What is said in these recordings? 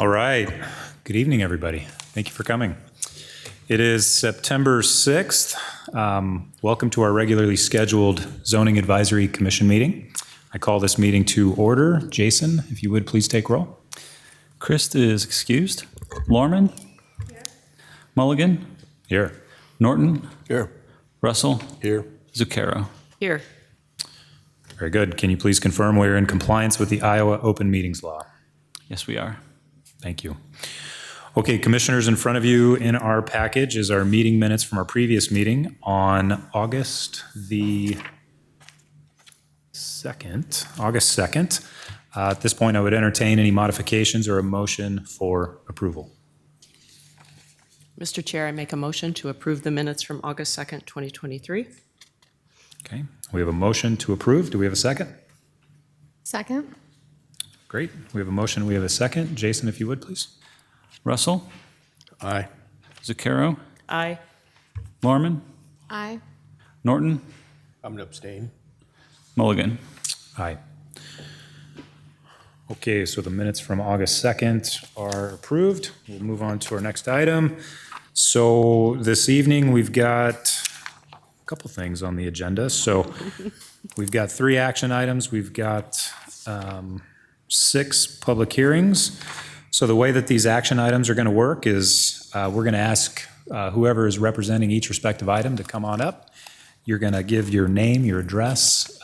All right. Good evening, everybody. Thank you for coming. It is September 6th. Welcome to our regularly scheduled Zoning Advisory Commission meeting. I call this meeting to order. Jason, if you would please take roll. Christ is excused. Lorman? Here. Mulligan? Here. Norton? Here. Russell? Here. Zucchero? Here. Very good. Can you please confirm we're in compliance with the Iowa Open Meetings Law? Yes, we are. Thank you. Okay, commissioners, in front of you in our package is our meeting minutes from our previous meeting on August the 2nd. August 2nd. At this point, I would entertain any modifications or a motion for approval. Mr. Chair, I make a motion to approve the minutes from August 2nd, 2023. Okay, we have a motion to approve. Do we have a second? Second. Great. We have a motion. We have a second. Jason, if you would, please. Russell? Aye. Zucchero? Aye. Lorman? Aye. Norton? I'm going to abstain. Mulligan? Aye. Okay, so the minutes from August 2nd are approved. We'll move on to our next item. So this evening, we've got a couple things on the agenda. So we've got 3 action items. We've got 6 public hearings. So the way that these action items are going to work is we're going to ask whoever is representing each respective item to come on up. You're going to give your name, your address.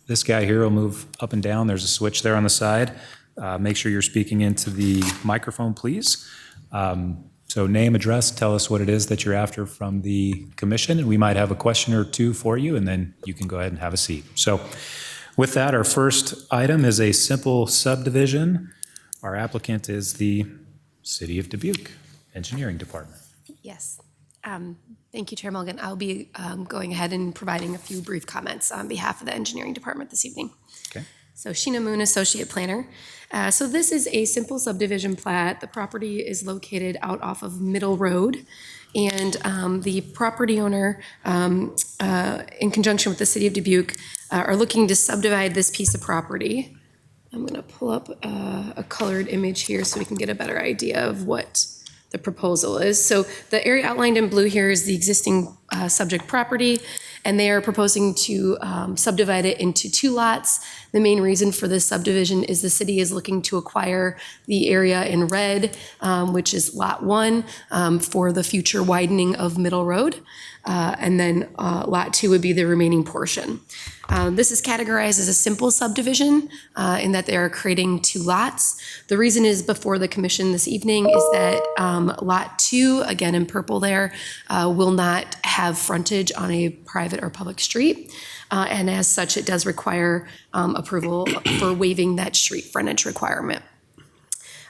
This guy here will move up and down. There's a switch there on the side. Make sure you're speaking into the microphone, please. So name, address, tell us what it is that you're after from the commission, and we might have a question or two for you, and then you can go ahead and have a seat. So with that, our first item is a simple subdivision. Our applicant is the City of Dubuque Engineering Department. Yes. Thank you, Chair Mulligan. I'll be going ahead and providing a few brief comments on behalf of the Engineering Department this evening. Okay. So Sheena Moon, Associate Planner. So this is a simple subdivision plat. The property is located out off of Middle Road. And the property owner, in conjunction with the City of Dubuque, are looking to subdivide this piece of property. I'm going to pull up a colored image here so we can get a better idea of what the proposal is. So the area outlined in blue here is the existing subject property, and they are proposing to subdivide it into 2 lots. The main reason for this subdivision is the city is looking to acquire the area in red, which is Lot 1, for the future widening of Middle Road. And then Lot 2 would be the remaining portion. This is categorized as a simple subdivision in that they are creating 2 lots. The reason is before the commission this evening is that Lot 2, again in purple there, will not have frontage on a private or public street. And as such, it does require approval for waiving that street frontage requirement.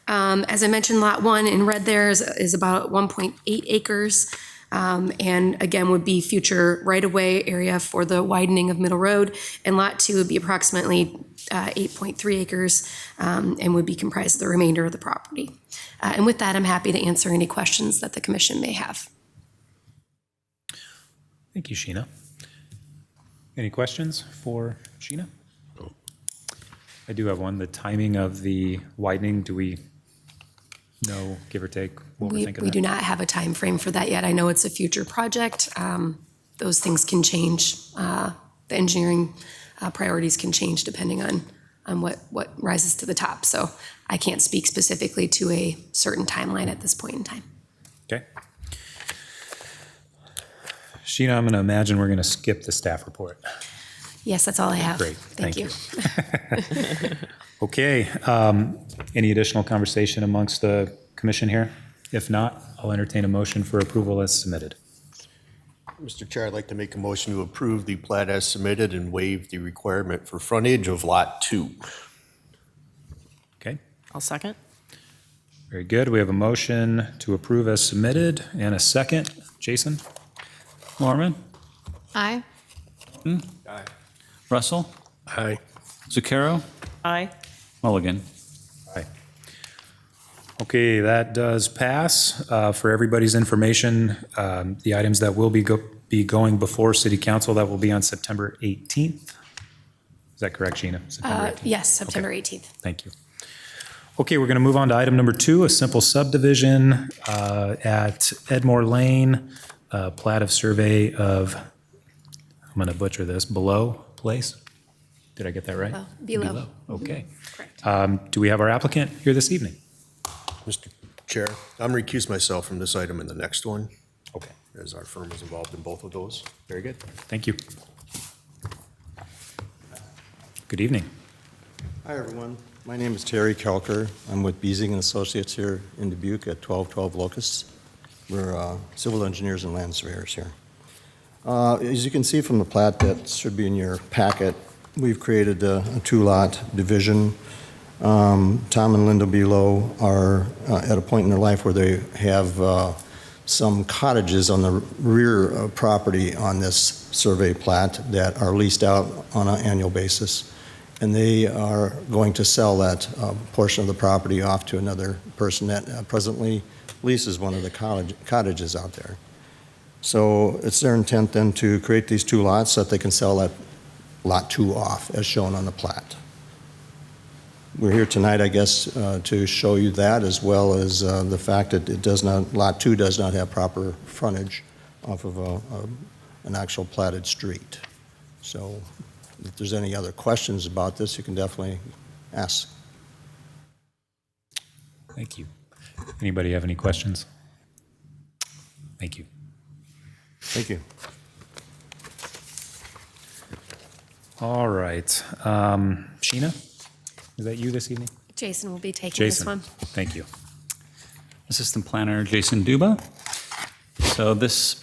As I mentioned, Lot 1 in red there is about 1.8 acres. And again, would be future right-of-way area for the widening of Middle Road. And Lot 2 would be approximately 8.3 acres and would be comprised of the remainder of the property. And with that, I'm happy to answer any questions that the commission may have. Thank you, Sheena. Any questions for Sheena? I do have one. The timing of the widening, do we know, give or take, what we're thinking? We do not have a time frame for that yet. I know it's a future project. Those things can change. The engineering priorities can change depending on what rises to the top. So I can't speak specifically to a certain timeline at this point in time. Okay. Sheena, I'm going to imagine we're going to skip the staff report. Yes, that's all I have. Great. Thank you. Okay. Any additional conversation amongst the commission here? If not, I'll entertain a motion for approval as submitted. Mr. Chair, I'd like to make a motion to approve the plat as submitted and waive the requirement for frontage of Lot 2. Okay. I'll second. Very good. We have a motion to approve as submitted and a second. Jason? Lorman? Aye. Aye. Russell? Aye. Zucchero? Aye. Mulligan? Aye. Okay, that does pass. For everybody's information, the items that will be going before City Council, that will be on September 18th. Is that correct, Sheena? September 18th? Yes, September 18th. Thank you. Okay, we're going to move on to item number 2, a simple subdivision at Edmore Lane, plat of survey of, I'm going to butcher this, Below Place? Did I get that right? Below. Okay. Correct. Do we have our applicant here this evening? Mr. Chair, I'm recused myself from this item and the next one, Okay, as our firm is involved in both of those. very good. Thank you. Good evening. Hi, everyone. My name is Terry Kelker. I'm with Beasing and Associates here in Dubuque at 1212 Locust. We're civil engineers and land surveyors here. As you can see from the plat that should be in your packet, we've created a two-lot division. Tom and Linda Below are at a point in their life where they have some cottages on the rear property on this survey plat that are leased out on an annual basis. And they are going to sell that portion of the property off to another person that presently leases one of the cottages out there. So it's their intent then to create these two lots so that they can sell that lot 2 off as shown on the plat. We're here tonight, I guess, to show you that, as well as the fact that it does not, lot 2 does not have proper frontage off of an actual platted street. So if there's any other questions about this, you can definitely ask. Thank you. Anybody have any questions? Thank you. Thank you. All right. Sheena, is that you this evening? Jason will be taking this Jason, one. thank you. Assistant Planner Jason Duba. So this,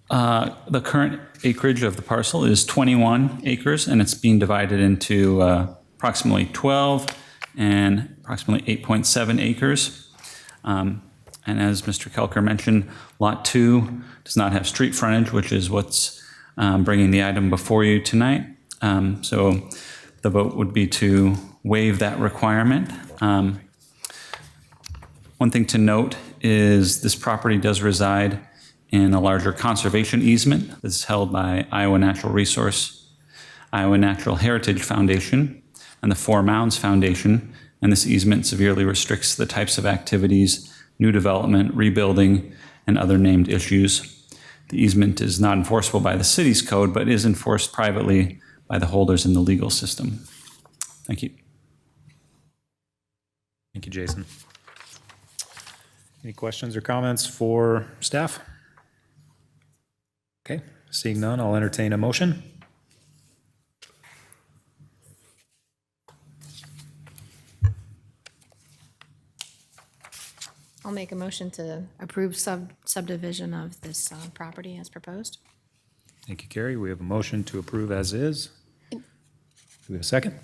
the current acreage of the parcel is 21 acres, and it's being divided into approximately 12 and approximately 8.7 acres. And as Mr. Kelker mentioned, Lot 2 does not have street frontage, which is what's bringing the item before you tonight. So the vote would be to waive that requirement. One thing to note is this property does reside in a larger conservation easement that's held by Iowa Natural Resource, Iowa Natural Heritage Foundation, and the Four Mounds Foundation. And this easement severely restricts the types of activities, new development, rebuilding, and other named issues. The easement is not enforceable by the city's code, but is enforced privately by the holders in the legal system. Thank you. Thank you, Jason. Any questions or comments for staff? Okay, seeing none, I'll entertain a motion. I'll make a motion to approve subdivision of this property as proposed. Thank you, Carrie. We have a motion to approve as is. Do we have a second?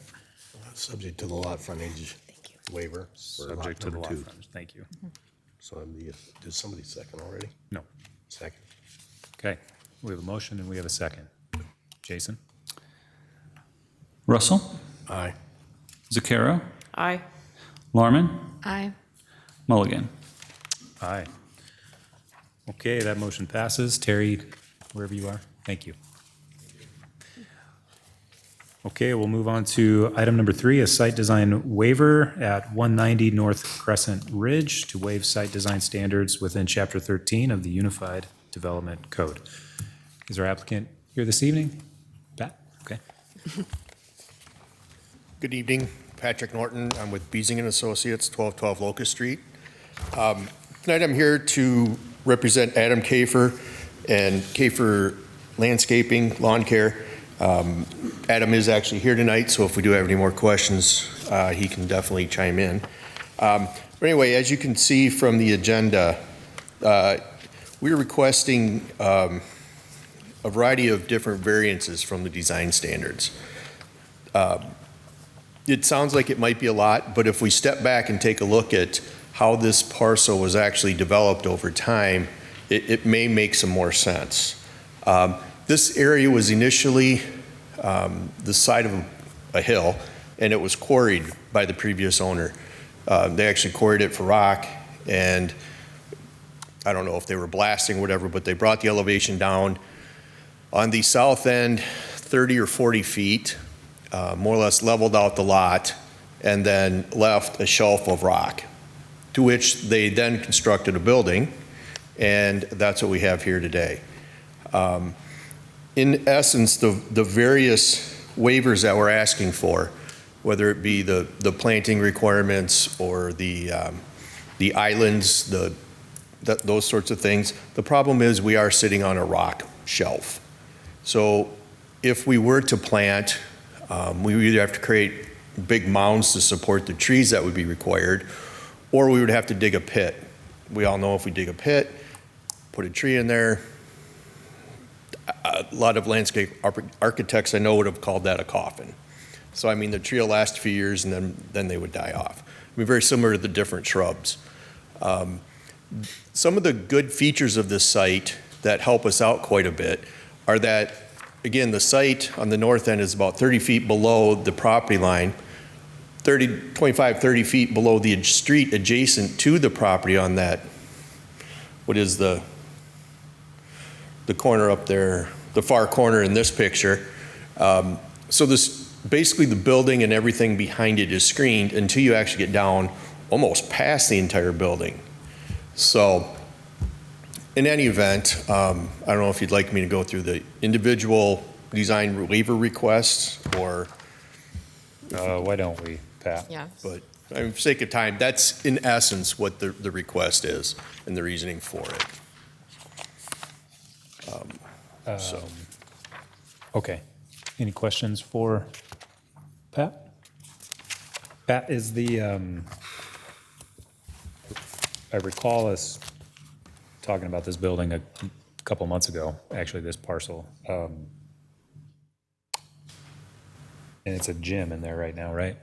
Subject to the lot frontage waiver. Subject to the lot frontage. Thank you. So did somebody second already? No. Second. Okay, we have a motion and we have a second. Jason? Russell, Aye. Zucchero, Aye. Lorman, Aye. Mulligan. Aye. Okay, that motion passes. Terry, wherever you are, thank you. Okay, we'll move on to item number 3, a site design waiver at 190 North Crescent Ridge to waive site design standards within Chapter 13 of the Unified Development Code. Is our applicant here this evening? Pat? Okay. Good evening, Patrick Norton. I'm with Beasing and Associates, 1212 Locust Street. Tonight I'm here to represent Adam Kafer and Kafer Landscaping Lawn Care. Adam is actually here tonight, so if we do have any more questions, he can definitely chime in. But anyway, as you can see from the agenda, we're requesting a variety of different variances from the design standards. It sounds like it might be a lot, but if we step back and take a look at how this parcel was actually developed over time, it may make some more sense. This area was initially the side of a hill, and it was quarried by the previous owner. They actually quarried it for rock, and I don't know if they were blasting or whatever, but they brought the elevation down on the south end 30 or 40 feet, more or less leveled out the lot, and then left a shelf of rock, to which they then constructed a building, and that's what we have here today. In essence, the various waivers that we're asking for, whether it be the planting requirements or the islands, those sorts of things, the problem is we are sitting on a rock shelf. So if we were to plant, we would either have to create big mounds to support the trees that would be required, or we would have to dig a pit. We all know if we dig a pit, put a tree in there, a lot of landscape architects I know would have called that a coffin. So I mean, the tree will last a few years and then they would die off. I mean, very similar to the different shrubs. Some of the good features of this site that help us out quite a bit are that, again, the site on the north end is about 30 feet below the property line, 25, 30 feet below the street adjacent to the property on that, what is the corner up there, the far corner in this picture. So this, basically the building and everything behind it is screened until you actually get down almost past the entire building. So in any event, I don't know if you'd like me to go through the individual design waiver requests or, Why don't we, Pat? Yeah. but I mean, for sake of time, that's in essence what the request is and the reasoning for it. So. Okay. Any questions for Pat? Pat, is the, I recall us talking about this building a couple months ago, actually, this parcel. And it's a gym in there right now, right?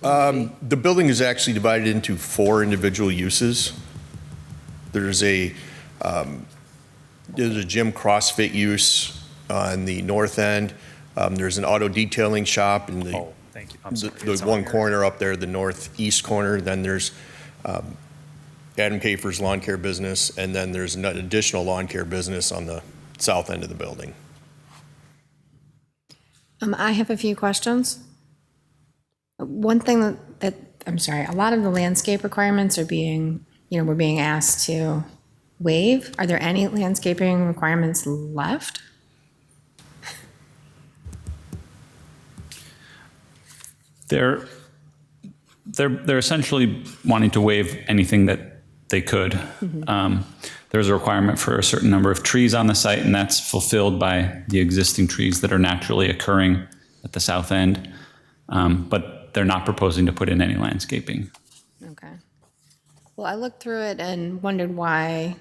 The building is actually divided into 4 individual uses. There's a gym CrossFit use on the north end. There's an auto detailing shop in the, Oh, thank you. I'm sorry. the It's on one here. corner up there, the northeast corner. Then there's Adam Kafer's lawn care business, and then there's an additional lawn care business on the south end of the building. I have a few questions. One thing that, I'm sorry, a lot of the landscape requirements are being, we're being asked to waive. Are there any landscaping requirements left? They're essentially wanting to waive anything that they could. There's a requirement for a certain number of trees on the site, and that's fulfilled by the existing trees that are naturally occurring at the south end. But they're not proposing to put in any landscaping. Okay. Well, I looked through it and wondered why,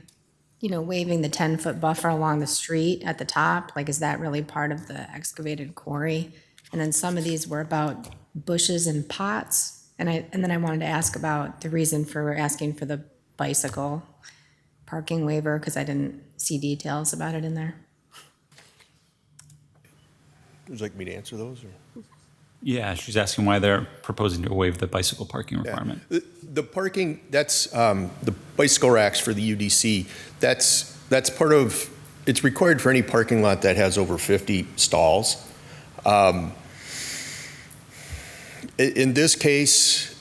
waiving the 10-foot buffer along the street at the top, like, is that really part of the excavated quarry? And then some of these were about bushes and pots. And then I wanted to ask about the reason for asking for the bicycle parking waiver, because I didn't see details about it in there. Would you like me to answer those? Or? Yeah, she's asking why they're proposing to waive the bicycle parking requirement. The parking, that's the bicycle racks for the UDC. That's part of, it's required for any parking lot that has over 50 stalls. In this case,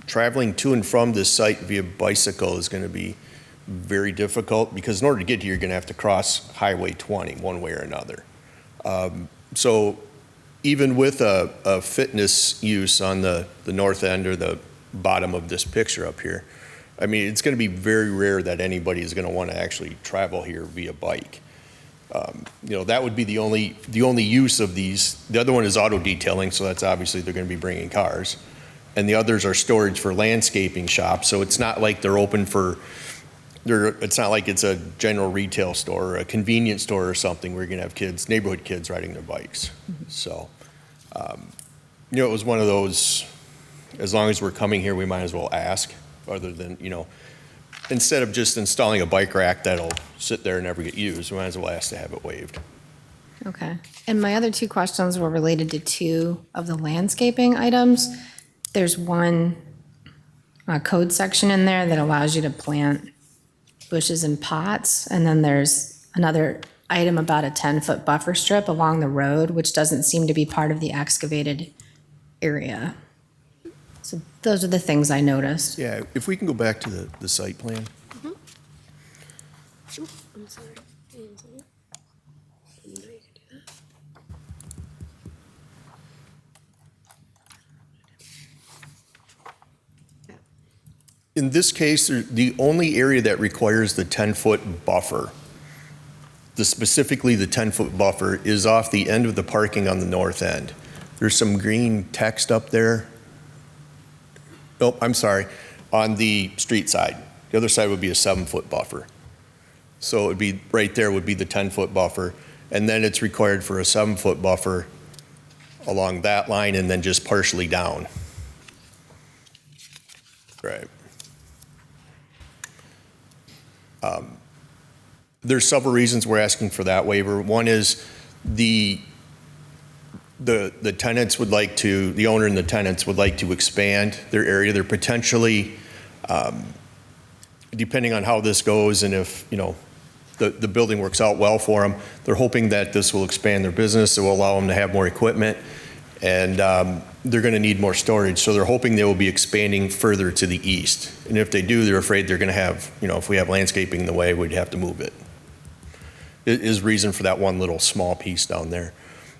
traveling to and from this site via bicycle is going to be very difficult because in order to get here, you're going to have to cross Highway 20 one way or another. So even with a fitness use on the north end or the bottom of this picture up here, I mean, it's going to be very rare that anybody is going to want to actually travel here via bike. That would be the only use of these. The other one is auto detailing, so that's obviously they're going to be bringing cars. And the others are storage for landscaping shops, so it's not like they're open for, it's not like it's a general retail store or a convenience store or something where you're going to have kids, neighborhood kids riding their bikes. So, it was one of those, as long as we're coming here, we might as well ask, other than, instead of just installing a bike rack that'll sit there and never get used, we might as well ask to have it waived. Okay. And my other 2 questions were related to 2 of the landscaping items. There's one code section in there that allows you to plant bushes and pots. And then there's another item about a 10-foot buffer strip along the road, which doesn't seem to be part of the excavated area. So those are the things I noticed. Yeah, if we can go back to the site plan. I'm sorry. In this case, the only area that requires the 10-foot buffer, specifically the 10-foot buffer, is off the end of the parking on the north end. There's some green text up there. Nope, I'm sorry, on the street side. The other side would be a 7-foot buffer. So it would be, right there would be the 10-foot buffer, and then it's required for a 7-foot buffer along that line and then just partially down. Right. There's several reasons we're asking for that waiver. One is the tenants would like to, the owner and the tenants would like to expand their area. They're potentially, depending on how this goes and if, you know, the building works out well for them, they're hoping that this will expand their business. It will allow them to have more equipment, and they're going to need more storage. So they're hoping they will be expanding further to the east. And if they do, they're afraid they're going to have, you know, if we have landscaping in the way, we'd have to move it. It is reason for that one little small piece down there,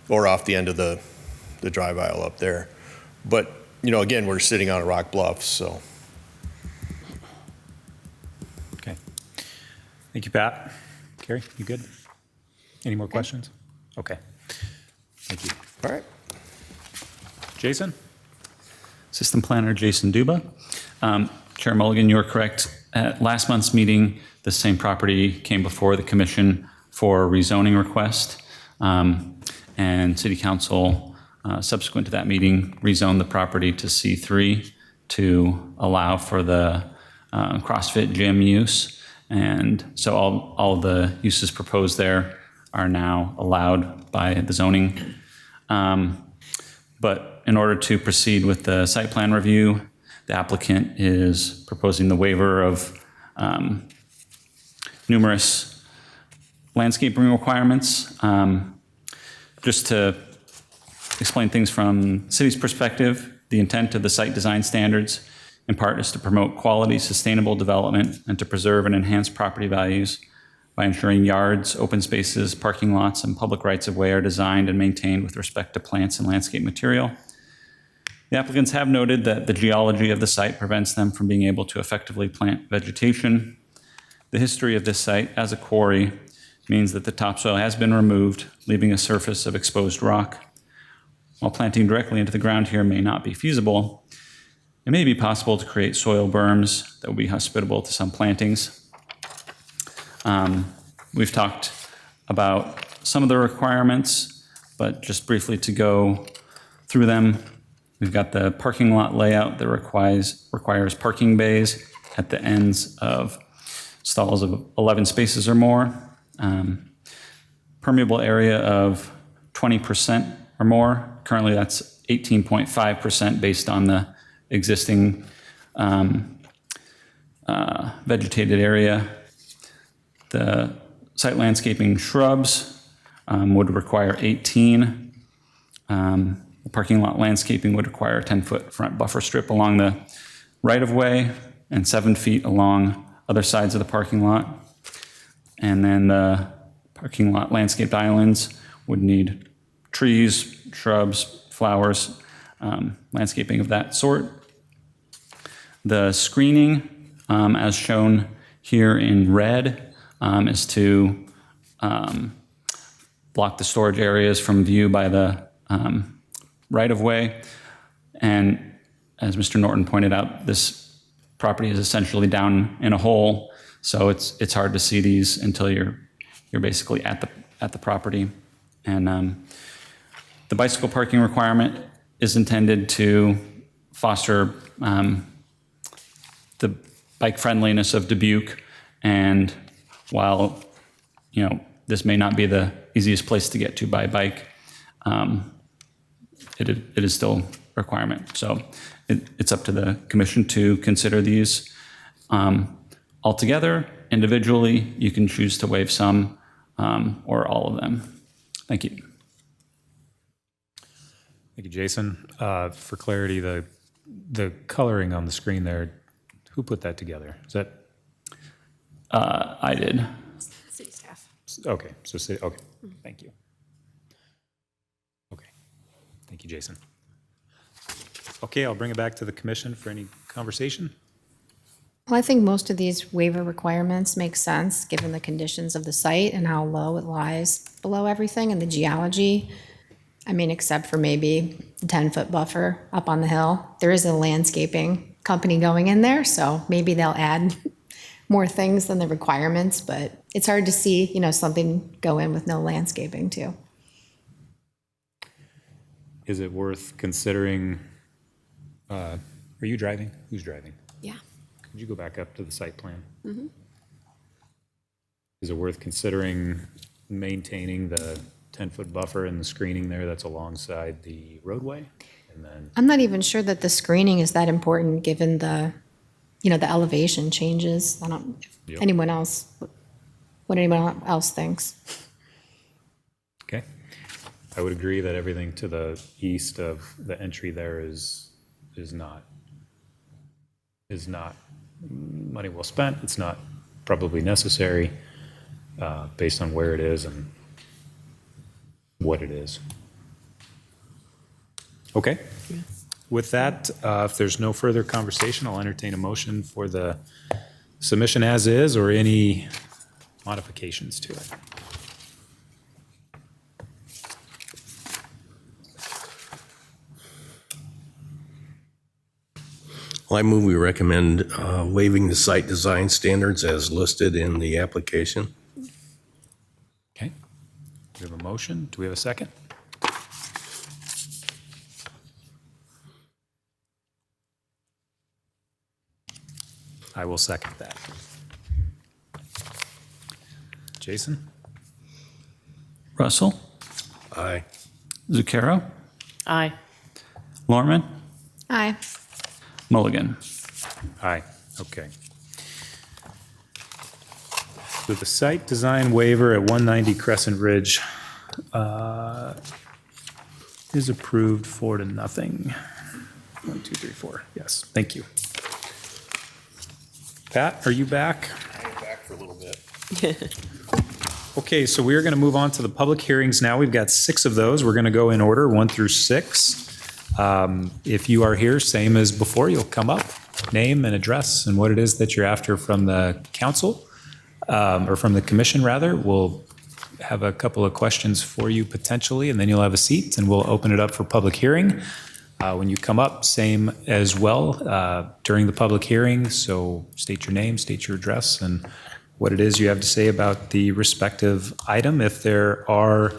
or off the end of the drive aisle up there. But, you know, again, we're sitting on a rock bluff, so. Okay. Thank you, Pat. Carrie, you good? Any more questions? Okay. Thank you. All right. Jason? System Planner Jason Duba. Chair Mulligan, you're correct. At last month's meeting, the same property came before the commission for a rezoning request, and City Council, subsequent to that meeting, rezoned the property to C3 to allow for the CrossFit gym use. And so all the uses proposed there are now allowed by the zoning. But in order to proceed with the site plan review, the applicant is proposing the waiver of numerous landscaping requirements. Just to explain things from city's perspective, the intent of the site design standards in part is to promote quality, sustainable development and to preserve and enhance property values by ensuring yards, open spaces, parking lots, and public rights-of-way are designed and maintained with respect to plants and landscape material. The applicants have noted that the geology of the site prevents them from being able to effectively plant vegetation. The history of this site as a quarry means that the topsoil has been removed, leaving a surface of exposed rock. While planting directly into the ground here may not be feasible, it may be possible to create soil berms that will be hospitable to some plantings. We've talked about some of the requirements, but just briefly to go through them, we've got the parking lot layout that requires parking bays at the ends of stalls of 11 spaces or more. Permeable area of 20% or more. Currently, that's 18.5% based on the existing vegetated area. The site landscaping shrubs would require 18. The parking lot landscaping would require a 10-foot front buffer strip along the right-of-way and 7 feet along other sides of the parking lot. And then the parking lot landscaped islands would need trees, shrubs, flowers, landscaping of that sort. The screening, as shown here in red, is to block the storage areas from view by the right-of-way. And as Mr. Norton pointed out, this property is essentially down in a hole, so it's hard to see these until you're basically at the property. And the bicycle parking requirement is intended to foster the bike friendliness of Dubuque. And while, you know, this may not be the easiest place to get to by bike, it is still a requirement. So it's up to the commission to consider these altogether. Individually, you can choose to waive some or all of them. Thank you. Thank you, Jason. For clarity, the coloring on the screen there, who put that together? Is that, I did. City staff. okay, so, okay, thank you. Okay, thank you, Jason. Okay, I'll bring it back to the commission for any conversation. Well, I think most of these waiver requirements make sense, given the conditions of the site and how low it lies below everything and the geology. I mean, except for maybe the 10-foot buffer up on the hill. There is a landscaping company going in there, so maybe they'll add more things than the requirements, but it's hard to see, something go in with no landscaping too. Is it worth considering, are you driving? Who's driving? Yeah. Could you go back up to the site plan? Is it worth considering maintaining the 10-foot buffer and the screening there that's alongside the roadway? And then, I'm not even sure that the screening is that important, given the elevation changes. I don't, Yep. what anyone else thinks. okay. I would agree that everything to the east of the entry there is not money well spent. It's not probably necessary based on where it is and what it is. Okay. With that, if there's no further conversation, I'll entertain a motion for the submission as is or any modifications to it. Well, I move we recommend waiving the site design standards as listed in the application. Okay. We have a motion. Do we have a second? I will second that. Jason? Russell, Aye. Zucchero, Aye. Lorman, Aye. Mulligan. Aye. Okay. So the site design waiver at 190 Crescent Ridge is approved 4-0. 1, 2, 3, 4. Yes, thank you. Pat, are you back? I'm back for a little bit. Okay, so we are going to move on to the public hearings now. We've got 6 of those. We're going to go in order, 1 through 6. If you are here, same as before, you'll come up, name and address and what it is that you're after from the council, or from the commission, rather. We'll have a couple of questions for you potentially, and then you'll have a seat, and we'll open it up for public hearing. When you come up, same as well during the public hearing. So state your name, state your address, and what it is you have to say about the respective item. If there are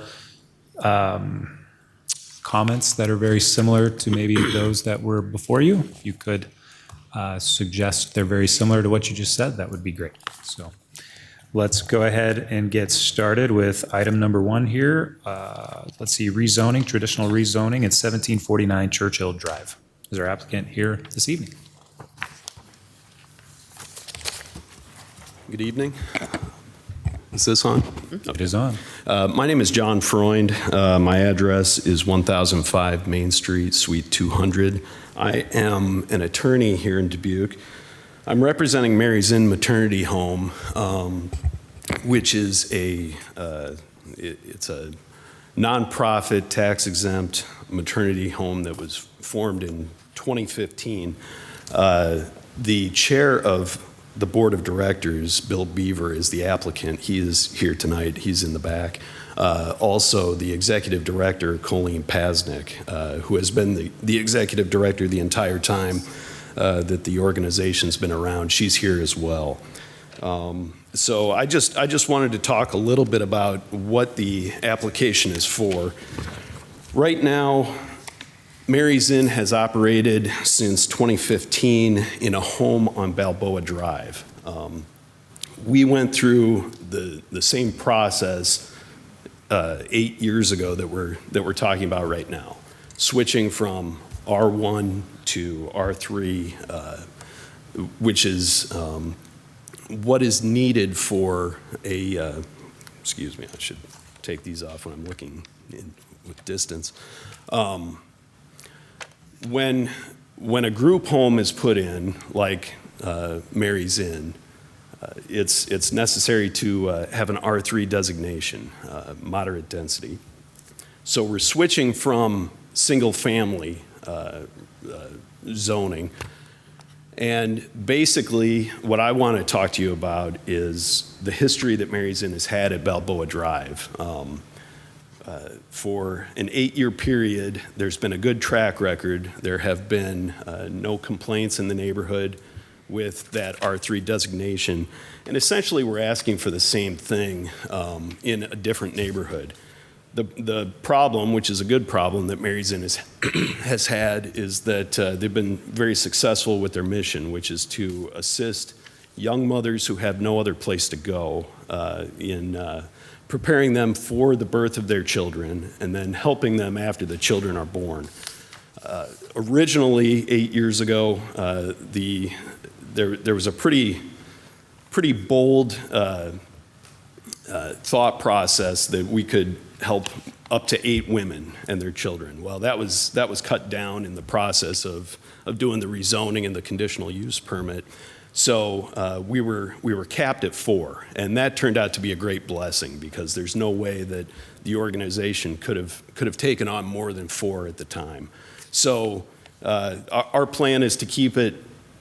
comments that are very similar to maybe those that were before you, if you could suggest they're very similar to what you just said, that would be great. So let's go ahead and get started with item number 1 here. Let's see, rezoning, traditional rezoning at 1749 Churchill Drive. Is our applicant here this evening? Good evening. Is this on? It is on. My name is John Freund. My address is 1005 Main Street, Suite 200. I am an attorney here in Dubuque. I'm representing Mary's Inn Maternity Home, which is it's a nonprofit, tax-exempt maternity home that was formed in 2015. The chair of the board of directors, Bill Beaver, is the applicant. He is here tonight. He's in the back. Also, the executive director, Colleen Pasnick, who has been the executive director the entire time that the organization's been around. She's here as well. So I just wanted to talk a little bit about what the application is for. Right now, Mary's Inn has operated since 2015 in a home on Balboa Drive. We went through the same process 8 years ago that we're talking about right now, switching from R1 to R3, which is what is needed for a, excuse me, I should take these off when I'm looking with distance. when a group home is put in, like Mary's Inn, it's necessary to have an R3 designation, moderate density. So we're switching from single-family zoning. And basically, what I want to talk to you about is the history that Mary's Inn has had at Balboa Drive. For an 8-year period, there's been a good track record. There have been no complaints in the neighborhood with that R3 designation. And essentially, we're asking for the same thing in a different neighborhood. The problem, which is a good problem that Mary's Inn has had, is that they've been very successful with their mission, which is to assist young mothers who have no other place to go in preparing them for the birth of their children and then helping them after the children are born. Originally, 8 years ago, there was a pretty bold thought process that we could help up to 8 women and their children. Well, that was cut down in the process of doing the rezoning and the conditional use permit. So we were capped at 4, and that turned out to be a great blessing because there's no way that the organization could have taken on more than 4 at the time. So our plan is to keep it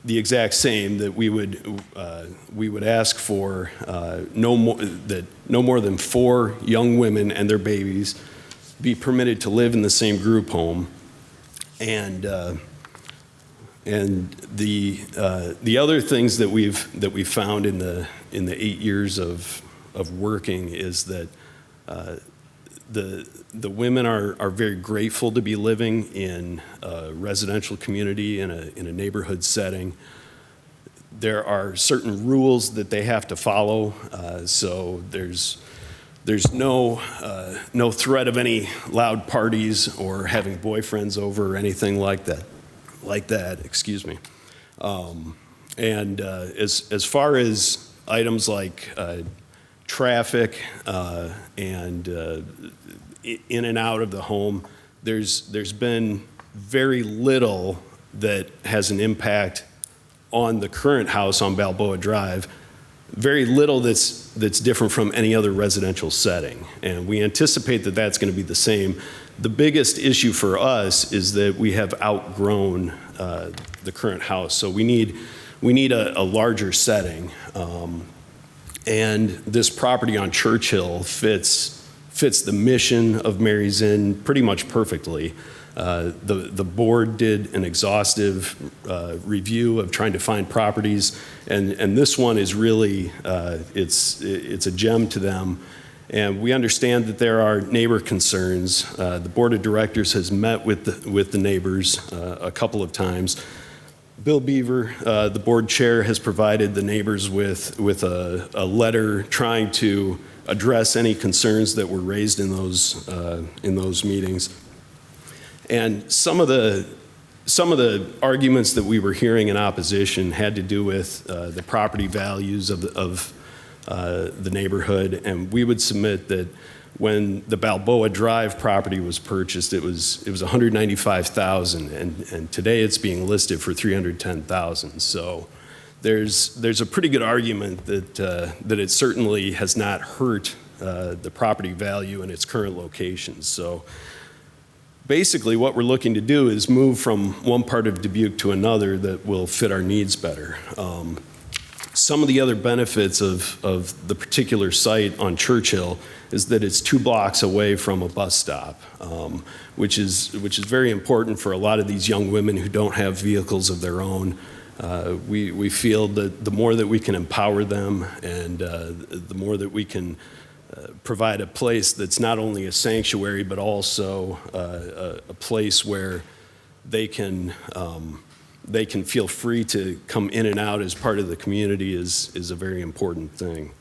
the exact same, that we would ask for no more than 4 young women and their babies be permitted to live in the same group home, and the other things that we've found in the 8 years of working is that the women are very grateful to be living in a residential community in a neighborhood setting. There are certain rules that they have to follow, so there's no threat of any loud parties or having boyfriends over or anything like that. Excuse me. And as far as items like traffic and in and out of the home, there's been very little that has an impact on the current house on Balboa Drive. Very little that's different from any other residential setting, and we anticipate that that's going to be the same. The biggest issue for us is that we have outgrown the current house, so we need a larger setting. And this property on Churchill fits the mission of Mary's Inn pretty much perfectly. The board did an exhaustive review of trying to find properties, and this one is really it's a gem to them. And we understand that there are neighbor concerns. The board of directors has met with the neighbors a couple of times. Bill Beaver, the board chair, has provided the neighbors with a letter trying to address any concerns that were raised in those meetings. And some of the arguments that we were hearing in opposition had to do with the property values of the neighborhood, and we would submit that when the Balboa Drive property was purchased, it was $195,000, and today it's being listed for $310,000. So there's a pretty good argument that it certainly has not hurt the property value in its current location. So basically, what we're looking to do is move from one part of Dubuque to another that will fit our needs better. Some of the other benefits of the particular site on Churchill is that it's 2 blocks away from a bus stop, which is very important for a lot of these young women who don't have vehicles of their own. We feel that the more that we can empower them and the more that we can provide a place that's not only a sanctuary but also a place where they can feel free to come in and out as part of the community is a very important thing.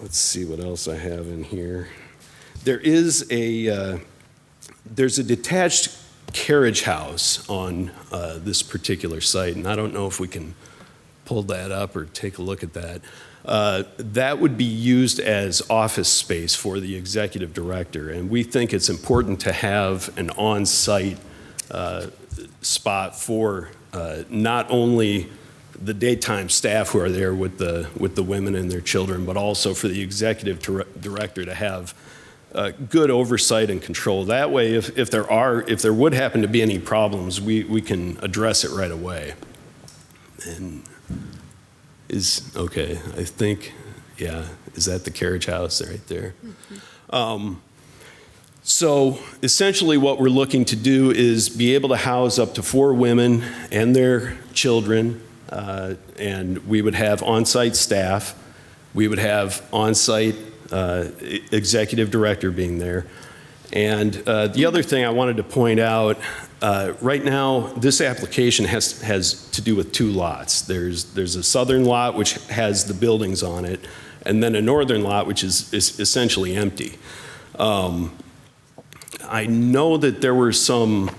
Let's see what else I have in here. There's a detached carriage house on this particular site, and I don't know if we can pull that up or take a look at that. that would be used as office space for the executive director. And we think it's important to have an on-site spot for not only the daytime staff who are there with the women and their children, but also for the executive director to have good oversight and control. That way, if there would happen to be any problems, we can address it right away. And okay, I think, yeah, is that the carriage house right there? So essentially what we're looking to do is be able to house up to 4 women and their children, and we would have on-site staff. We would have on-site executive director being there. And the other thing I wanted to point out, right now, this application has to do with 2 lots. There's a southern lot which has the buildings on it, and then a northern lot which is essentially empty. I know that there were some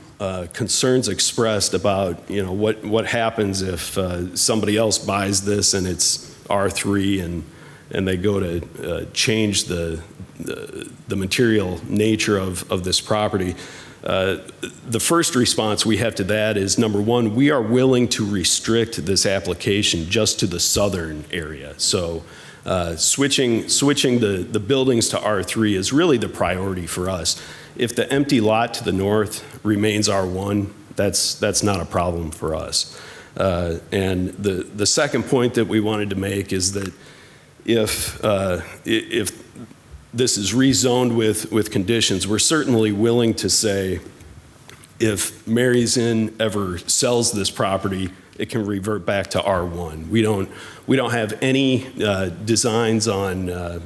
concerns expressed about, what happens if somebody else buys this and it's R3 and they go to change the material nature of this property. The first response we have to that is, number one, we are willing to restrict this application just to the southern area. So switching the buildings to R3 is really the priority for us. If the empty lot to the north remains R1, that's not a problem for us. And the second point that we wanted to make is that if this is rezoned with conditions, we're certainly willing to say if Mary's Inn ever sells this property, it can revert back to R1. We don't have any designs on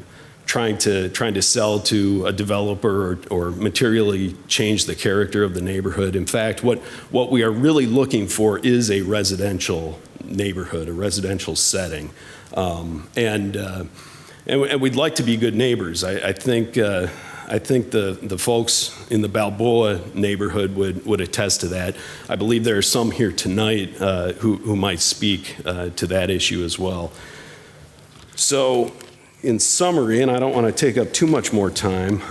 trying to sell to a developer or materially change the character of the neighborhood. In fact, what we are really looking for is a residential neighborhood, a residential setting. And we'd like to be good neighbors. I think the folks in the Balboa neighborhood would attest to that. I believe there are some here tonight who might speak to that issue as well. So in summary, and I don't want to take up too much more time,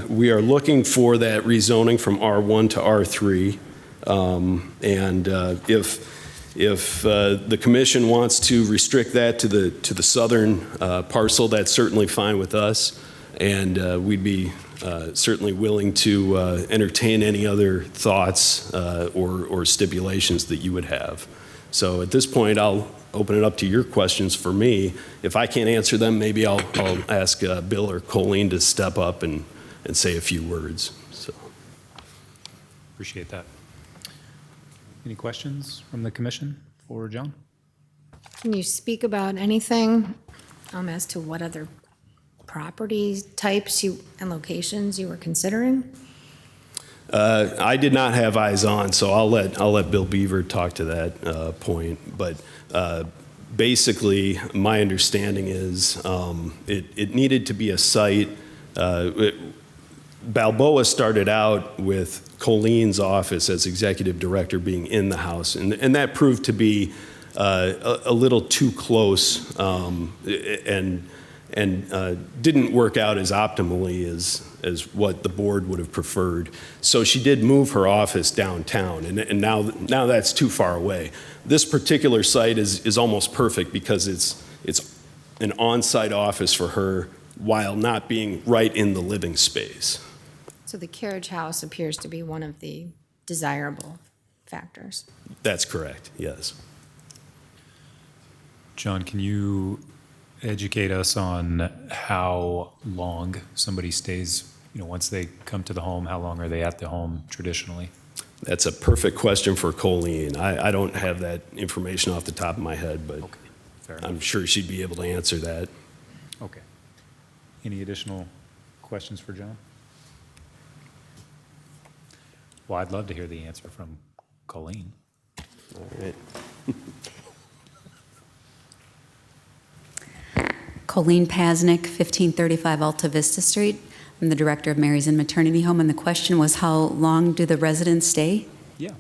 we are looking for that rezoning from R1 to R3. And if the commission wants to restrict that to the southern parcel, that's certainly fine with us, and we'd be certainly willing to entertain any other thoughts or stipulations that you would have. So at this point, I'll open it up to your questions for me. If I can't answer them, maybe I'll ask Bill or Colleen to step up and say a few words. So. Appreciate that. Any questions from the commission for John? Can you speak about anything as to what other property types and locations you were considering? I did not have eyes on, so I'll let Bill Beaver talk to that point. But basically, my understanding is it needed to be a site. Balboa started out with Colleen's office as executive director being in the house, and that proved to be a little too close and didn't work out as optimally as what the board would have preferred. So she did move her office downtown, and now that's too far away. This particular site is almost perfect because it's an on-site office for her while not being right in the living space. So the carriage house appears to be one of the desirable factors. That's correct, yes. John, can you educate us on how long somebody stays, once they come to the home, how long are they at the home traditionally? That's a perfect question for Colleen. I don't have that information off the top of my head, but Okay, fair enough. I'm sure she'd be able to answer that. Okay. Any additional questions for John? Well, I'd love to hear the answer from Colleen. All right. Colleen Pasnick, 1535 Alta Vista Street. I'm the director of Mary's Inn Maternity Home, and the question was, how long do the residents stay? Yeah.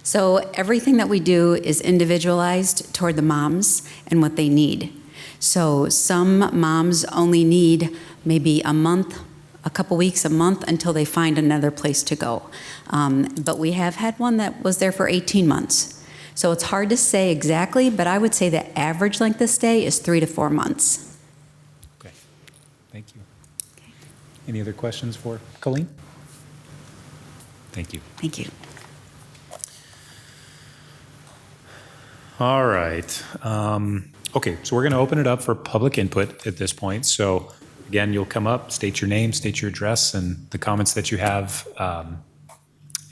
So everything that we do is individualized toward the moms and what they need. So some moms only need maybe a month, a couple weeks, a month until they find another place to go. But we have had one that was there for 18 months. So it's hard to say exactly, but I would say the average length of stay is 3 to 4 months. Okay, thank you. Any other questions for Colleen? Thank you. Thank you. All right. Okay, so we're going to open it up for public input at this point. So again, you'll come up, state your name, state your address, and the comments that you have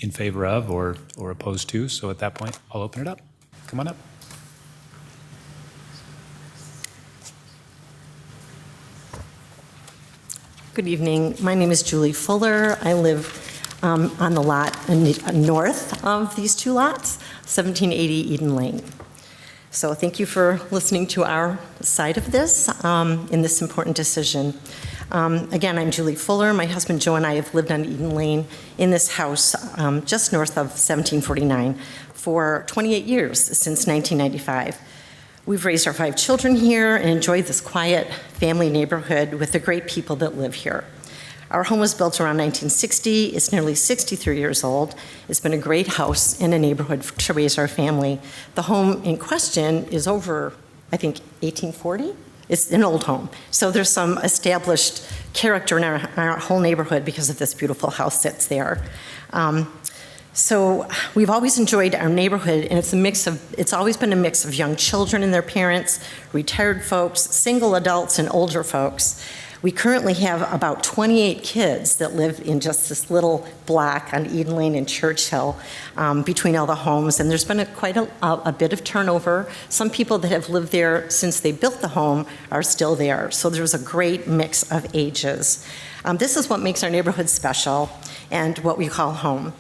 in favor of or opposed to. So at that point, I'll open it up. Come on up. Good evening. My name is Julie Fuller. I live on the lot north of these two lots, 1780 Eden Lane. So thank you for listening to our side of this in this important decision. Again, I'm Julie Fuller. My husband Joe and I have lived on Eden Lane in this house just north of 1749 for 28 years, since 1995. We've raised our 5 children here and enjoyed this quiet family neighborhood with the great people that live here. Our home was built around 1960. It's nearly 63 years old. It's been a great house and a neighborhood to raise our family. The home in question is over, I think, 1840? It's an old home. So there's some established character in our whole neighborhood because of this beautiful house that's there. So we've always enjoyed our neighborhood, and it's always been a mix of young children and their parents, retired folks, single adults, and older folks. We currently have about 28 kids that live in just this little block on Eden Lane and Churchill between all the homes, and there's been quite a bit of turnover. Some people that have lived there since they built the home are still there, so there's a great mix of ages. This is what makes our neighborhood special and what we call home.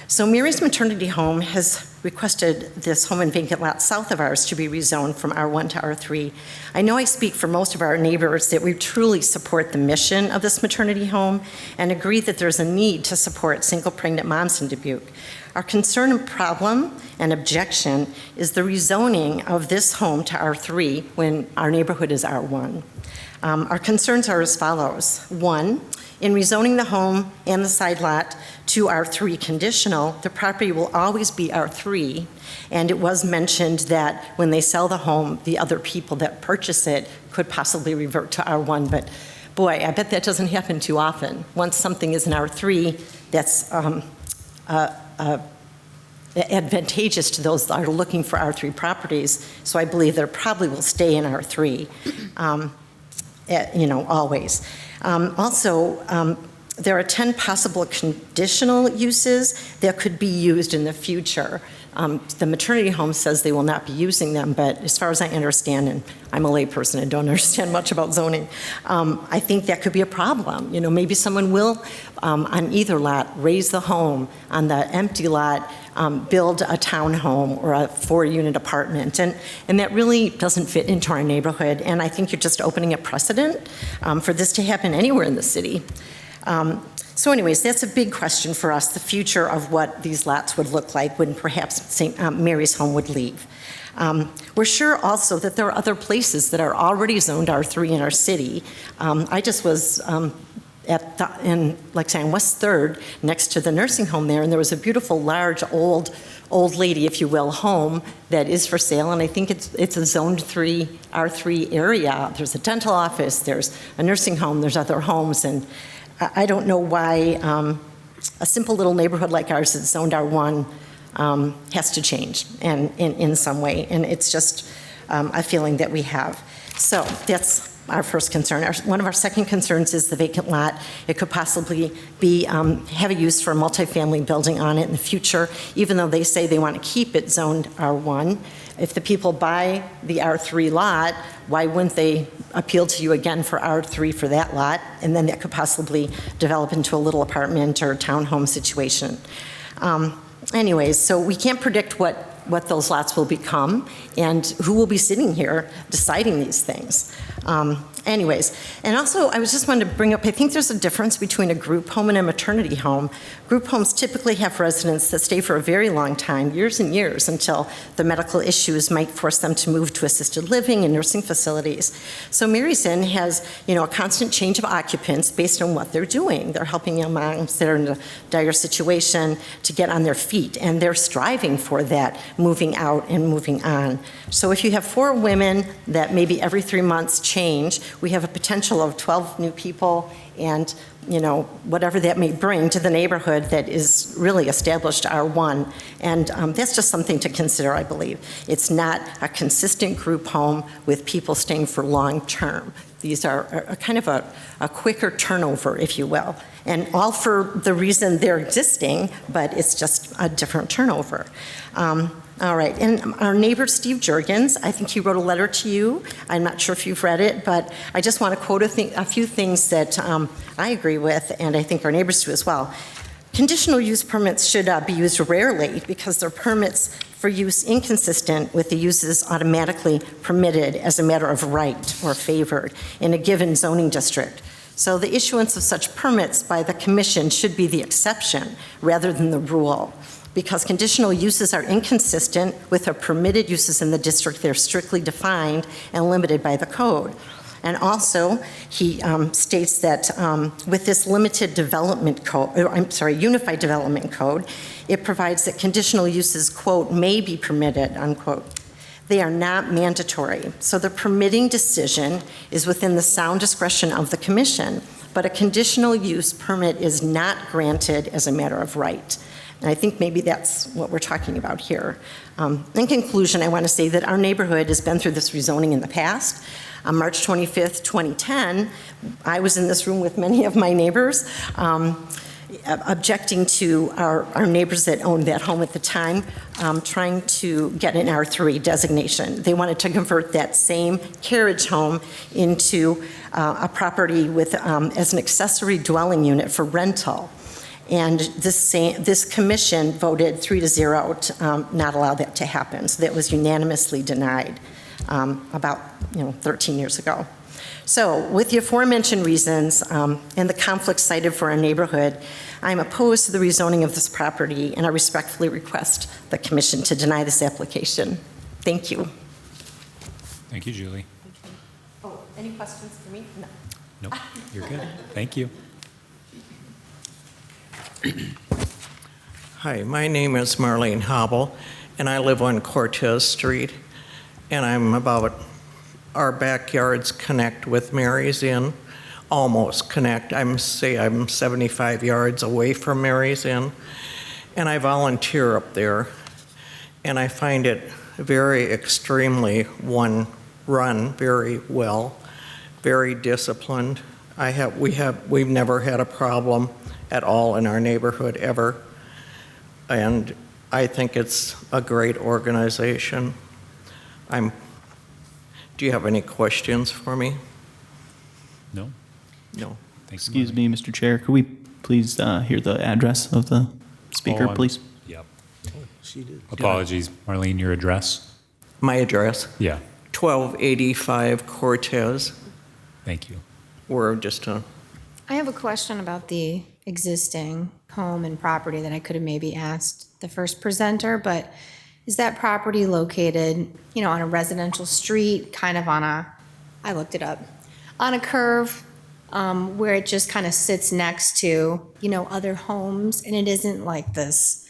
So Mary's Maternity Home has requested this home and vacant lot south of ours to be rezoned from R1 to R3. I know I speak for most of our neighbors that we truly support the mission of this maternity home and agree that there's a need to support single pregnant moms in Dubuque. Our concern and problem and objection is the rezoning of this home to R3 when our neighborhood is R1. Our concerns are as follows. 1, in rezoning the home and the side lot to R3 conditional, the property will always be R3, and it was mentioned that when they sell the home, the other people that purchase it could possibly revert to R1, but boy, I bet that doesn't happen too often. Once something is an R3, that's advantageous to those that are looking for R3 properties, so I believe they probably will stay in R3, always. Also, there are 10 possible conditional uses that could be used in the future. The maternity home says they will not be using them, but as far as I understand, and I'm a layperson and don't understand much about zoning, I think that could be a problem. Maybe someone will, on either lot, raise the home, on the empty lot, build a townhome or a 4-unit apartment, and that really doesn't fit into our neighborhood, and I think you're just opening a precedent for this to happen anywhere in the city. So anyways, that's a big question for us, the future of what these lots would look like when perhaps St. Mary's home would leave. We're sure also that there are other places that are already zoned R3 in our city. I just was on West 3rd, next to the nursing home there, and there was a beautiful, large, old lady, if you will, home that is for sale, and I think it's a zoned R3 area. There's a dental office, there's a nursing home, there's other homes, and I don't know why a simple little neighborhood like ours that's zoned R1 has to change and in some way, and it's just a feeling that we have. So that's our first concern. One of our second concerns is the vacant lot. It could possibly be have a use for a multifamily building on it in the future, even though they say they want to keep it zoned R1. If the people buy the R3 lot, why wouldn't they appeal to you again for R3 for that lot? And then that could possibly develop into a little apartment or townhome situation. Anyways, so we can't predict what those lots will become and who will be sitting here deciding these things. Anyways, and also I was just wanted to bring up, I think there's a difference between a group home and a maternity home. Group homes typically have residents that stay for a very long time, years and years, until the medical issues might force them to move to assisted living and nursing facilities. So Mary's Inn has, a constant change of occupants based on what they're doing. They're helping young moms that are in a dire situation to get on their feet, and they're striving for that, moving out and moving on. So if you have 4 women that maybe every 3 months change, we have a potential of 12 new people and, whatever that may bring to the neighborhood that is really established R1. And that's just something to consider, I believe. It's not a consistent group home with people staying for long term. These are a kind of a quicker turnover, if you will. And all for the reason they're existing, but it's just a different turnover. All right, and our neighbor, Steve Jurgens, I think he wrote a letter to you. I'm not sure if you've read it, but I just want to quote a few things that I agree with, and I think our neighbors do as well. Conditional use permits should be used rarely because they're permits for use inconsistent with the uses automatically permitted as a matter of right or favored in a given zoning district. So the issuance of such permits by the commission should be the exception rather than the rule. Because conditional uses are inconsistent with the permitted uses in the district, they're strictly defined and limited by the code. And also, he states that with this limited development code, unified development code, it provides that conditional uses, quote, may be permitted, unquote. They are not mandatory. So the permitting decision is within the sound discretion of the commission, but a conditional use permit is not granted as a matter of right. And I think maybe that's what we're talking about here. In conclusion, I want to say that our neighborhood has been through this rezoning in the past. On March 25th, 2010, I was in this room with many of my neighbors, objecting to our neighbors that owned that home at the time, trying to get an R3 designation. They wanted to convert that same carriage home into a property with as an accessory dwelling unit for rental. And this commission voted 3-0 to not allow that to happen. So that was unanimously denied about 13 years ago. So with the aforementioned reasons and the conflicts cited for our neighborhood, I'm opposed to the rezoning of this property, and I respectfully request the commission to deny this application. Thank you. Thank you, Julie. Oh, any questions for me? No. Nope, you're good. Thank you. Hi, my name is Marlene Hobble, and I live on Cortez Street, and our backyards connect with Mary's Inn, almost connect. I'm 75 yards away from Mary's Inn, and I volunteer up there, and I find it very extremely run very well, very disciplined. We've never had a problem at all in our neighborhood ever. And I think it's a great organization. Do you have any questions for me? No? No. Excuse me, Mr. Chair, could we please hear the address of the speaker, please? Yep. She did. Apologies, Marlene, your address? My address? Yeah. 1285 Cortez. Thank you. We're just I have a question about the existing home and property that I could have maybe asked the first presenter, but is that property located, on a residential street, kind of I looked it up, on a curve where it just kind of sits next to, other homes, and it isn't like this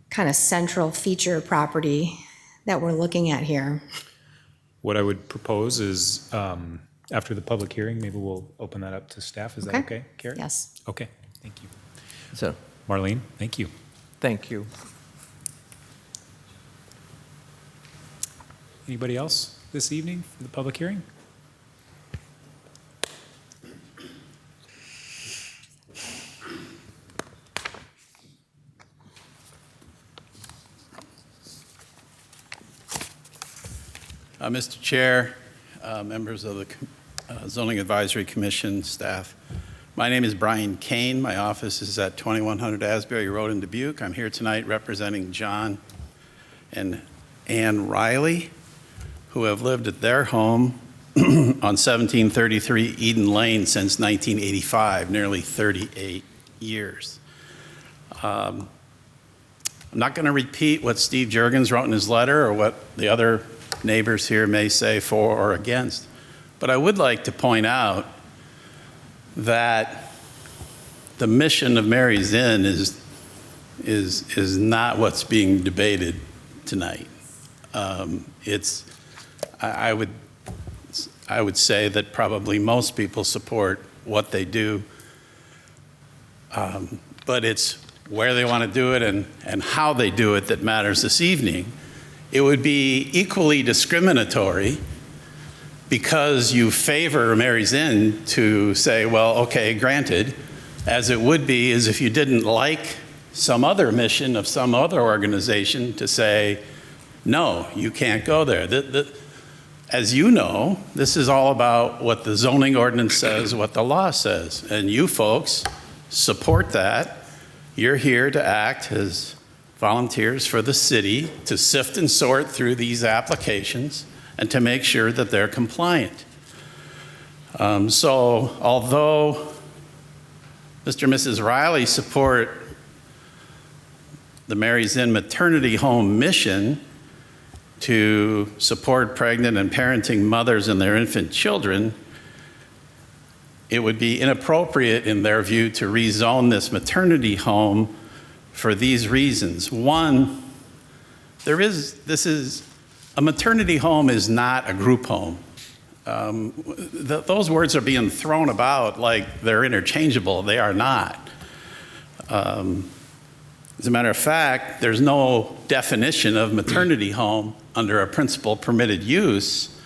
kind of central feature property that we're looking at here? What I would propose is, after the public hearing, maybe we'll open that up to staff. Is that okay, Carrie? Yes. Okay, thank you. So, Marlene, thank you. thank you. Anybody else this evening for the public hearing? Mr. Chair, members of the Zoning Advisory Commission staff, my name is Brian Kane. My office is at 2100 Asbury Road in Dubuque. I'm here tonight representing John and Ann Riley, who have lived at their home on 1733 Eden Lane since 1985, nearly 38 years. I'm not going to repeat what Steve Jurgens wrote in his letter or what the other neighbors here may say for or against, but I would like to point out that the mission of Mary's Inn is not what's being debated tonight. I would say that probably most people support what they do, but it's where they want to do it and how they do it that matters this evening. It would be equally discriminatory because you favor Mary's Inn to say, well, okay, granted, as it would be is if you didn't like some other mission of some other organization to say, no, you can't go there. As you know, this is all about what the zoning ordinance says, what the law says, and you folks support that. You're here to act as volunteers for the city to sift and sort through these applications and to make sure that they're compliant. So although Mr. and Mrs. Riley support the Mary's Inn Maternity Home mission to support pregnant and parenting mothers and their infant children, it would be inappropriate in their view to rezone this maternity home for these reasons. One, a maternity home is not a group home. Those words are being thrown about like they're interchangeable. They are not. As a matter of fact, there's no definition of maternity home under a principal permitted use,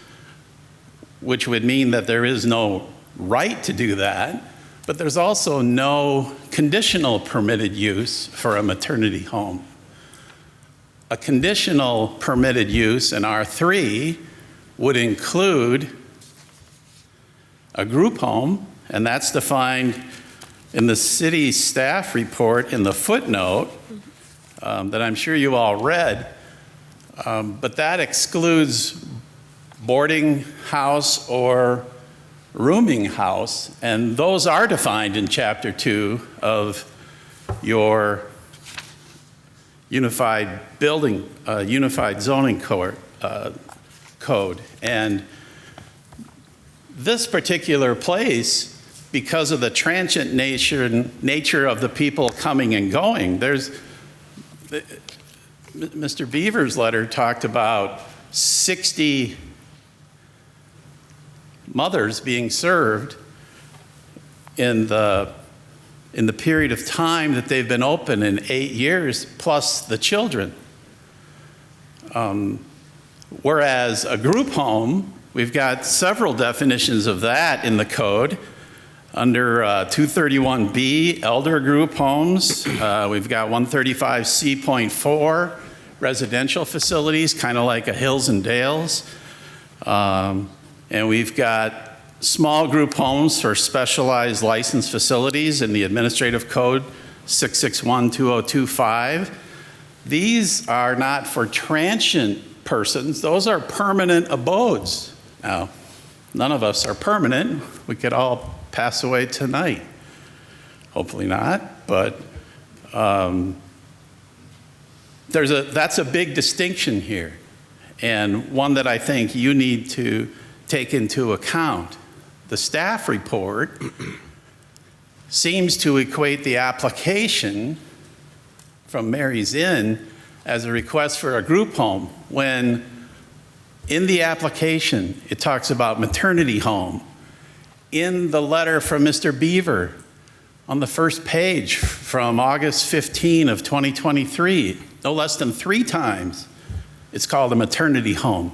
which would mean that there is no right to do that, but there's also no conditional permitted use for a maternity home. A conditional permitted use in R3 would include a group home, and that's defined in the city staff report in the footnote that I'm sure you all read, but that excludes boarding house or rooming house, and those are defined in Chapter 2 of your Unified Zoning Code. And this particular place, because of the transient nature of the people coming and going, Mr. Beaver's letter talked about 60 mothers being served in the period of time that they've been open in 8 years, plus the children. Whereas a group home, we've got several definitions of that in the code. Under 231B, elder group homes, we've got 135C.4, residential facilities, kind of like a Hills and Dales. And we've got small group homes for specialized licensed facilities in the Administrative Code 661-2025. These are not for transient persons. Those are permanent abodes. Now, none of us are permanent. We could all pass away tonight. Hopefully not, but that's a big distinction here, and one that I think you need to take into account. The staff report seems to equate the application from Mary's Inn as a request for a group home, when in the application it talks about maternity home. In the letter from Mr. Beaver on the first page from August 15 of 2023, no less than 3 times, it's called a maternity home.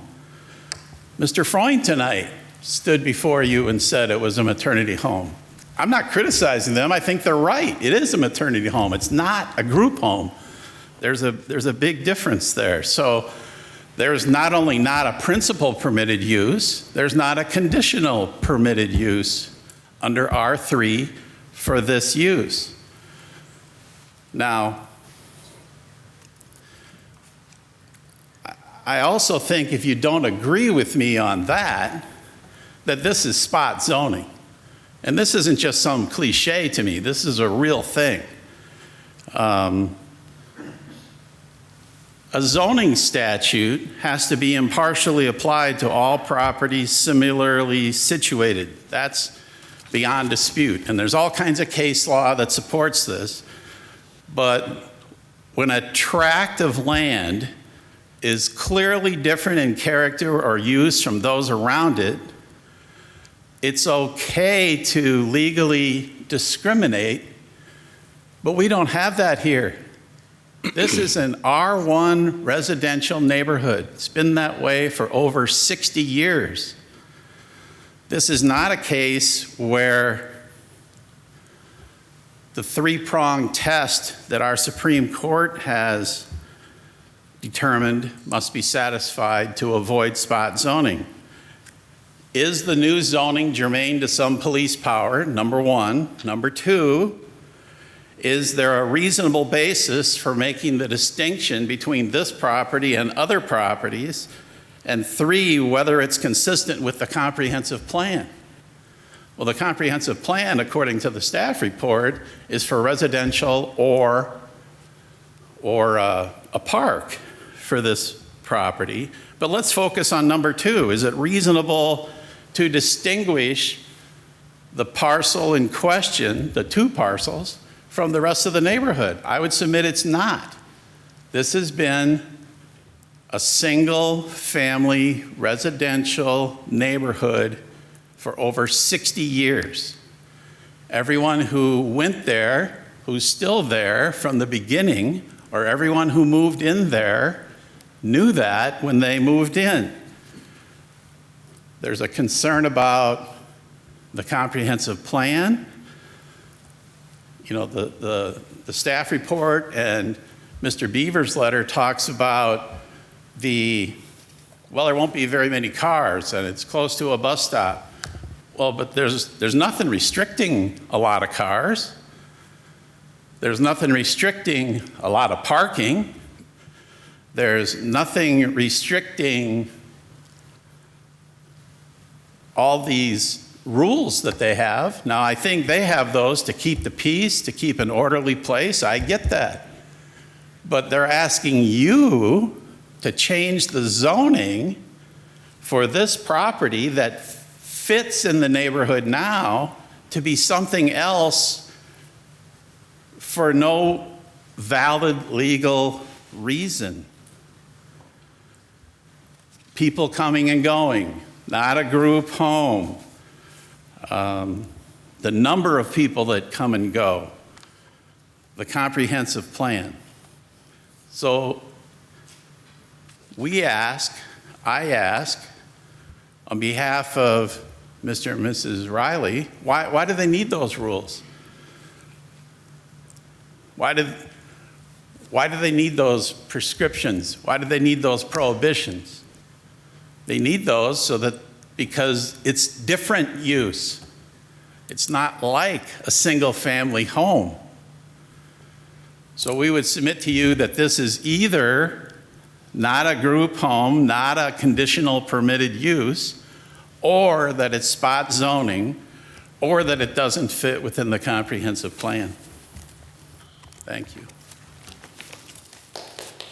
Mr. Freund tonight stood before you and said it was a maternity home. I'm not criticizing them. I think they're right. It is a maternity home. It's not a group home. There's a big difference there. So there's not only not a principal permitted use, there's not a conditional permitted use under R3 for this use. Now, I also think if you don't agree with me on that, that this is spot zoning. And this isn't just some cliche to me, this is a real thing. A zoning statute has to be impartially applied to all properties similarly situated. That's beyond dispute. And there's all kinds of case law that supports this. But when a tract of land is clearly different in character or use from those around it, it's okay to legally discriminate, but we don't have that here. This is an R1 residential neighborhood. It's been that way for over 60 years. This is not a case where the three-pronged test that our Supreme Court has determined must be satisfied to avoid spot zoning. Is the new zoning germane to some police power? Number one. Number two, is there a reasonable basis for making the distinction between this property and other properties? And three, whether it's consistent with the comprehensive plan. Well, the comprehensive plan, according to the staff report, is for residential or a park for this property. But let's focus on number two. Is it reasonable to distinguish the parcel in question, the two parcels, from the rest of the neighborhood? I would submit it's not. This has been a single family residential neighborhood for over 60 years. Everyone who went there, who's still there from the beginning, or everyone who moved in there knew that when they moved in. There's a concern about the comprehensive plan. You know, the staff report and Mr. Beaver's letter talks about well, there won't be very many cars and it's close to a bus stop. Well, but there's nothing restricting a lot of cars. There's nothing restricting a lot of parking. There's nothing restricting all these rules that they have. Now, I think they have those to keep the peace, to keep an orderly place. I get that. But they're asking you to change the zoning for this property that fits in the neighborhood now to be something else for no valid legal reason. People coming and going, not a group home. The number of people that come and go, the comprehensive plan. So I ask, on behalf of Mr. and Mrs. Riley, why do they need those rules? Why do they need those prescriptions? Why do they need those prohibitions? They need those because it's different use. It's not like a single family home. So we would submit to you that this is either not a group home, not a conditional permitted use, or that it's spot zoning, or that it doesn't fit within the comprehensive plan. Thank you.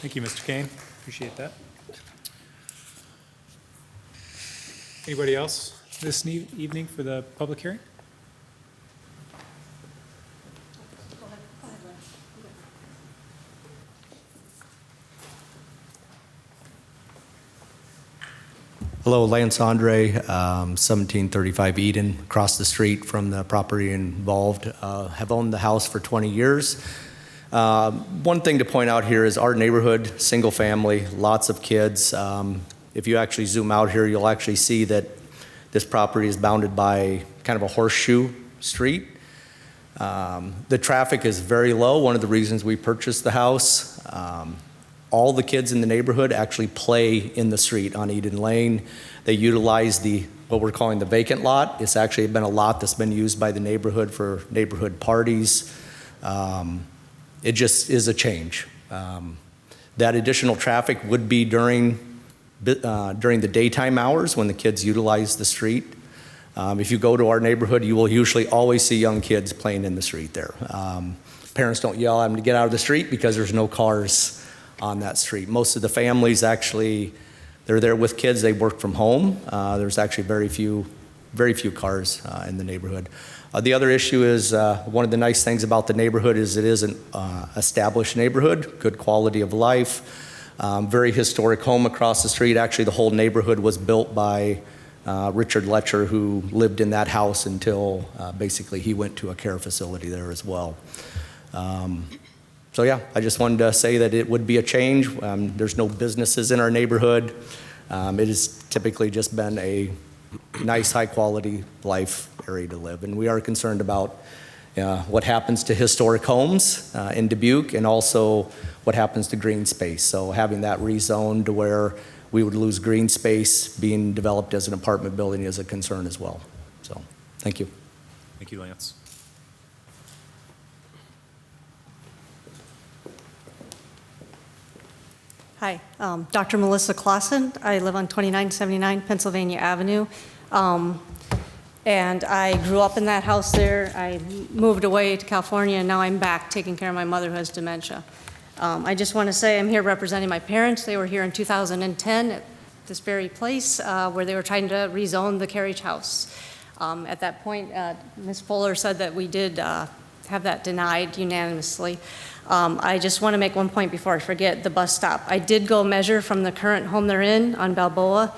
Thank you, Mr. Kane. Appreciate that. Anybody else this evening for the public hearing? Hello, Lance Andre, 1735 Eden, across the street from the property involved. Have owned the house for 20 years. One thing to point out here is our neighborhood, single family, lots of kids. If you actually zoom out here, you'll actually see that this property is bounded by kind of a horseshoe street. The traffic is very low, one of the reasons we purchased the house. All the kids in the neighborhood actually play in the street on Eden Lane. They utilize what we're calling the vacant lot. It's actually been a lot that's been used by the neighborhood for neighborhood parties. It just is a change. That additional traffic would be during the daytime hours when the kids utilize the street. If you go to our neighborhood, you will usually always see young kids playing in the street there. Parents don't yell at them to get out of the street because there's no cars on that street. Most of the families actually, they're there with kids, they work from home. There's actually very few cars in the neighborhood. The other issue is one of the nice things about the neighborhood is it is an established neighborhood, good quality of life, very historic home across the street. Actually, the whole neighborhood was built by Richard Letcher, who lived in that house until basically he went to a care facility there as well. So yeah, I just wanted to say that it would be a change. There's no businesses in our neighborhood. It has typically just been a nice, high-quality life area to live. And we are concerned about what happens to historic homes in Dubuque and also what happens to green space. So having that rezoned to where we would lose green space being developed as an apartment building is a concern as well. So, thank you. Thank you, Lance. Hi, Dr. Melissa Clausen. I live on 2979 Pennsylvania Avenue. And I grew up in that house there. I moved away to California, and now I'm back taking care of my mother who has dementia. I just want to say I'm here representing my parents. They were here in 2010 at this very place where they were trying to rezone the carriage house. At that point, Ms. Fuller said that we did have that denied unanimously. I just want to make one point before I forget, the bus stop. I did go measure from the current home they're in on Balboa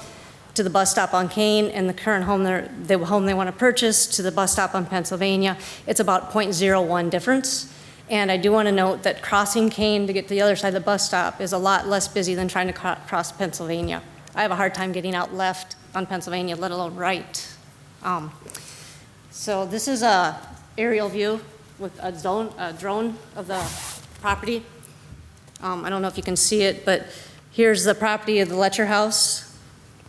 to the bus stop on Kane, and the current home the home they want to purchase to the bus stop on Pennsylvania. It's about 0.01 difference. And I do want to note that crossing Kane to get to the other side of the bus stop is a lot less busy than trying to cross Pennsylvania. I have a hard time getting out left on Pennsylvania, let alone right. So this is a aerial view with a drone of the property. I don't know if you can see it, but here's the property of the Letcher house.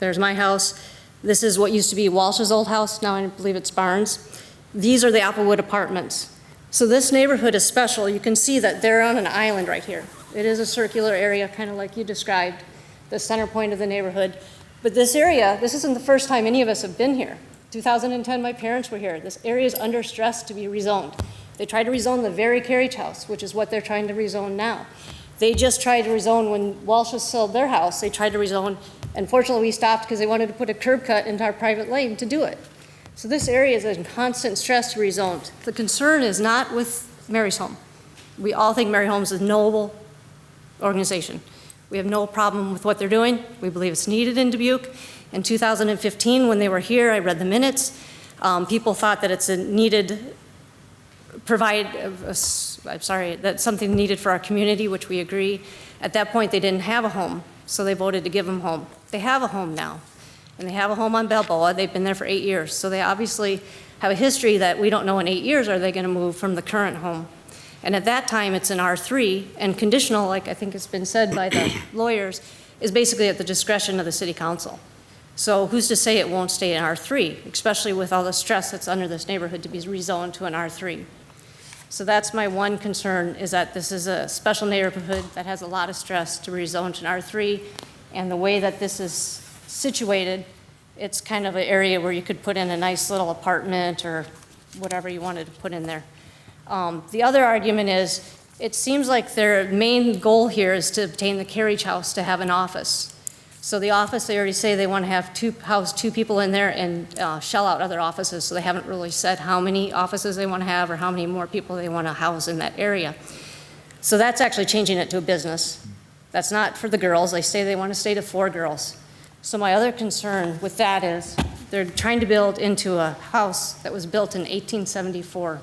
There's my house. This is what used to be Walsh's old house. Now I believe it's Barnes. These are the Applewood apartments. So this neighborhood is special. You can see that they're on an island right here. It is a circular area, kind of like you described, the center point of the neighborhood. But this area, this isn't the first time any of us have been here. 2010, my parents were here. This area is under stress to be rezoned. They tried to rezone the very carriage house, which is what they're trying to rezone now. They just tried to rezone when Walsh's sold their house. They tried to rezone. Unfortunately, we stopped because they wanted to put a curb cut into our private lane to do it. So this area is in constant stress to rezone. The concern is not with Mary's Home. We all think Mary Homes is a noble organization. We have no problem with what they're doing. We believe it's needed in Dubuque. In 2015, when they were here, I read the minutes. People thought that it's a needed that's something needed for our community, which we agree. At that point, they didn't have a home, so they voted to give them home. They have a home now, and they have a home on Balboa. They've been there for 8 years, so they obviously have a history that we don't know in 8 years are they going to move from the current home. And at that time, it's an R3, and conditional, like I think it's been said by the lawyers, is basically at the discretion of the city council. So who's to say it won't stay in R3, especially with all the stress that's under this neighborhood to be rezoned to an R3. So that's my one concern, is that this is a special neighborhood that has a lot of stress to rezone to an R3, and the way that this is situated, it's kind of an area where you could put in a nice little apartment or whatever you wanted to put in there. The other argument is, it seems like their main goal here is to obtain the carriage house to have an office. So the office, they already say they want to house two people in there and shell out other offices, so they haven't really said how many offices they want to have or how many more people they want to house in that area. So that's actually changing it to a business. That's not for the girls. They say they want to stay to 4 girls. So my other concern with that is they're trying to build into a house that was built in 1874.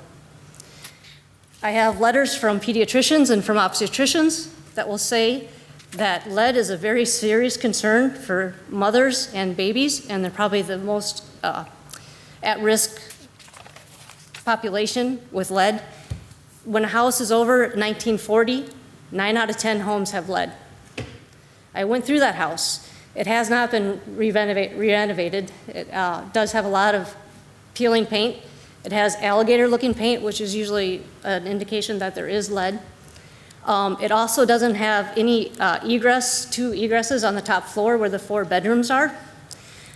I have letters from pediatricians and from obstetricians that will say that lead is a very serious concern for mothers and babies, and they're probably the most at-risk population with lead. When a house is over 1940, 9 out of 10 homes have lead. I went through that house. It has not been renovated. It does have a lot of peeling paint. It has alligator-looking paint, which is usually an indication that there is lead. It also doesn't have any two egresses on the top floor where the 4 bedrooms are.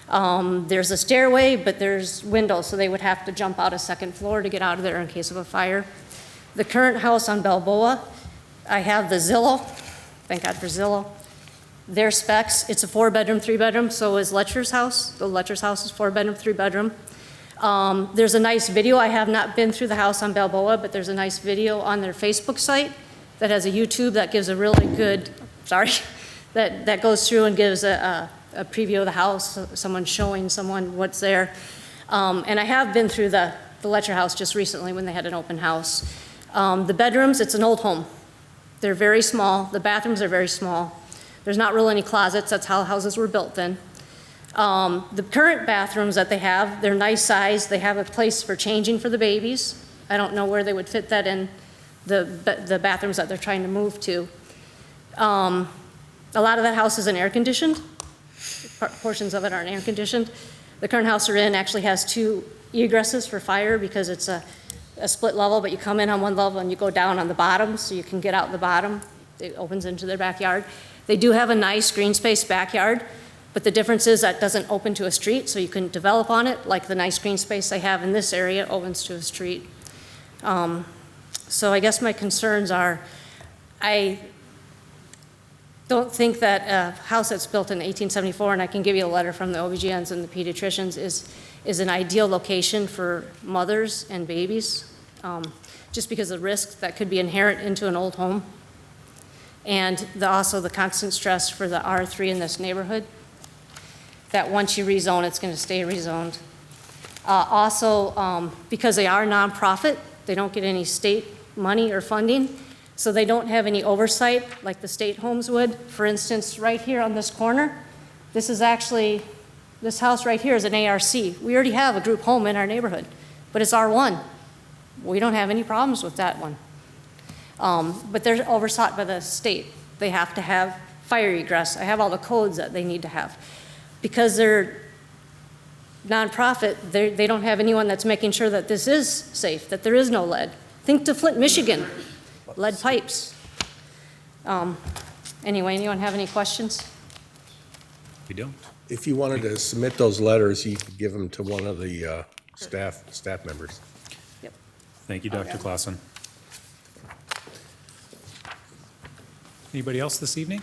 There's a stairway, but there's windows, so they would have to jump out a second floor to get out of there in case of a fire. The current house on Balboa, I have the Zillow, thank God for Zillow. Their specs, it's a 4-bedroom, 3-bedroom, so is Letcher's house. The Letcher's house is 4-bedroom, 3-bedroom. There's a nice video. I have not been through the house on Balboa, but there's a nice video on their Facebook site that has a YouTube that gives a really good, that goes through and gives a preview of the house, someone showing someone what's there. And I have been through the Letcher house just recently when they had an open house. The bedrooms, it's an old home. They're very small. The bathrooms are very small. There's not really any closets. That's how houses were built then. The current bathrooms that they have, they're nice size. They have a place for changing for the babies. I don't know where they would fit that in the bathrooms that they're trying to move to. A lot of that house isn't air conditioned. Portions of it aren't air conditioned. The current house they're in actually has 2 egresses for fire because it's a split level, but you come in on one level and you go down on the bottom so you can get out the bottom. It opens into their backyard. They do have a nice green space backyard, but the difference is that doesn't open to a street, so you couldn't develop on it like the nice green space they have in this area opens to a street. So I guess my concerns are, I don't think that a house that's built in 1874, and I can give you a letter from the OBGYNs and the pediatricians, is an ideal location for mothers and babies, just because of the risk that could be inherent into an old home. And also the constant stress for the R3 in this neighborhood, that once you rezone, it's going to stay rezoned. Also, because they are nonprofit, they don't get any state money or funding, so they don't have any oversight like the state homes would. For instance, right here on this corner, this house right here is an ARC. We already have a group home in our neighborhood, but it's R1. We don't have any problems with that one. But they're oversought by the state. They have to have fire egress. I have all the codes that they need to have. Because they're nonprofit, they don't have anyone that's making sure that this is safe, that there is no lead. Think to Flint, Michigan, lead pipes. Anyway, anyone have any questions? We don't. If you wanted to submit those letters, you could give them to one of the staff members. Yep. Thank you, Dr. Clausen. Anybody else this evening?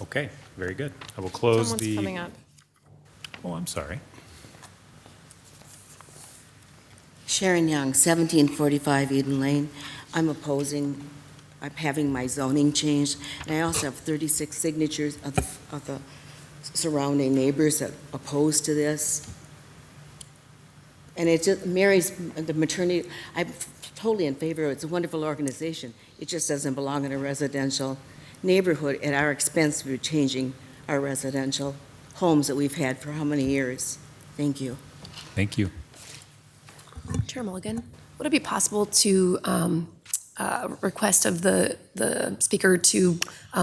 Okay, very good. I will close Someone's coming up. Oh, I'm sorry. Sharon Young, 1745 Eden Lane. I'm having my zoning changed, and I also have 36 signatures of the surrounding neighbors that oppose to this. And it just, the maternity, I'm totally in favor of it. It's a wonderful organization. It just doesn't belong in a residential neighborhood. At our expense, we're changing our residential homes that we've had for how many years? Thank you. Thank you. Chair Mulligan, would it be possible to request of the speaker to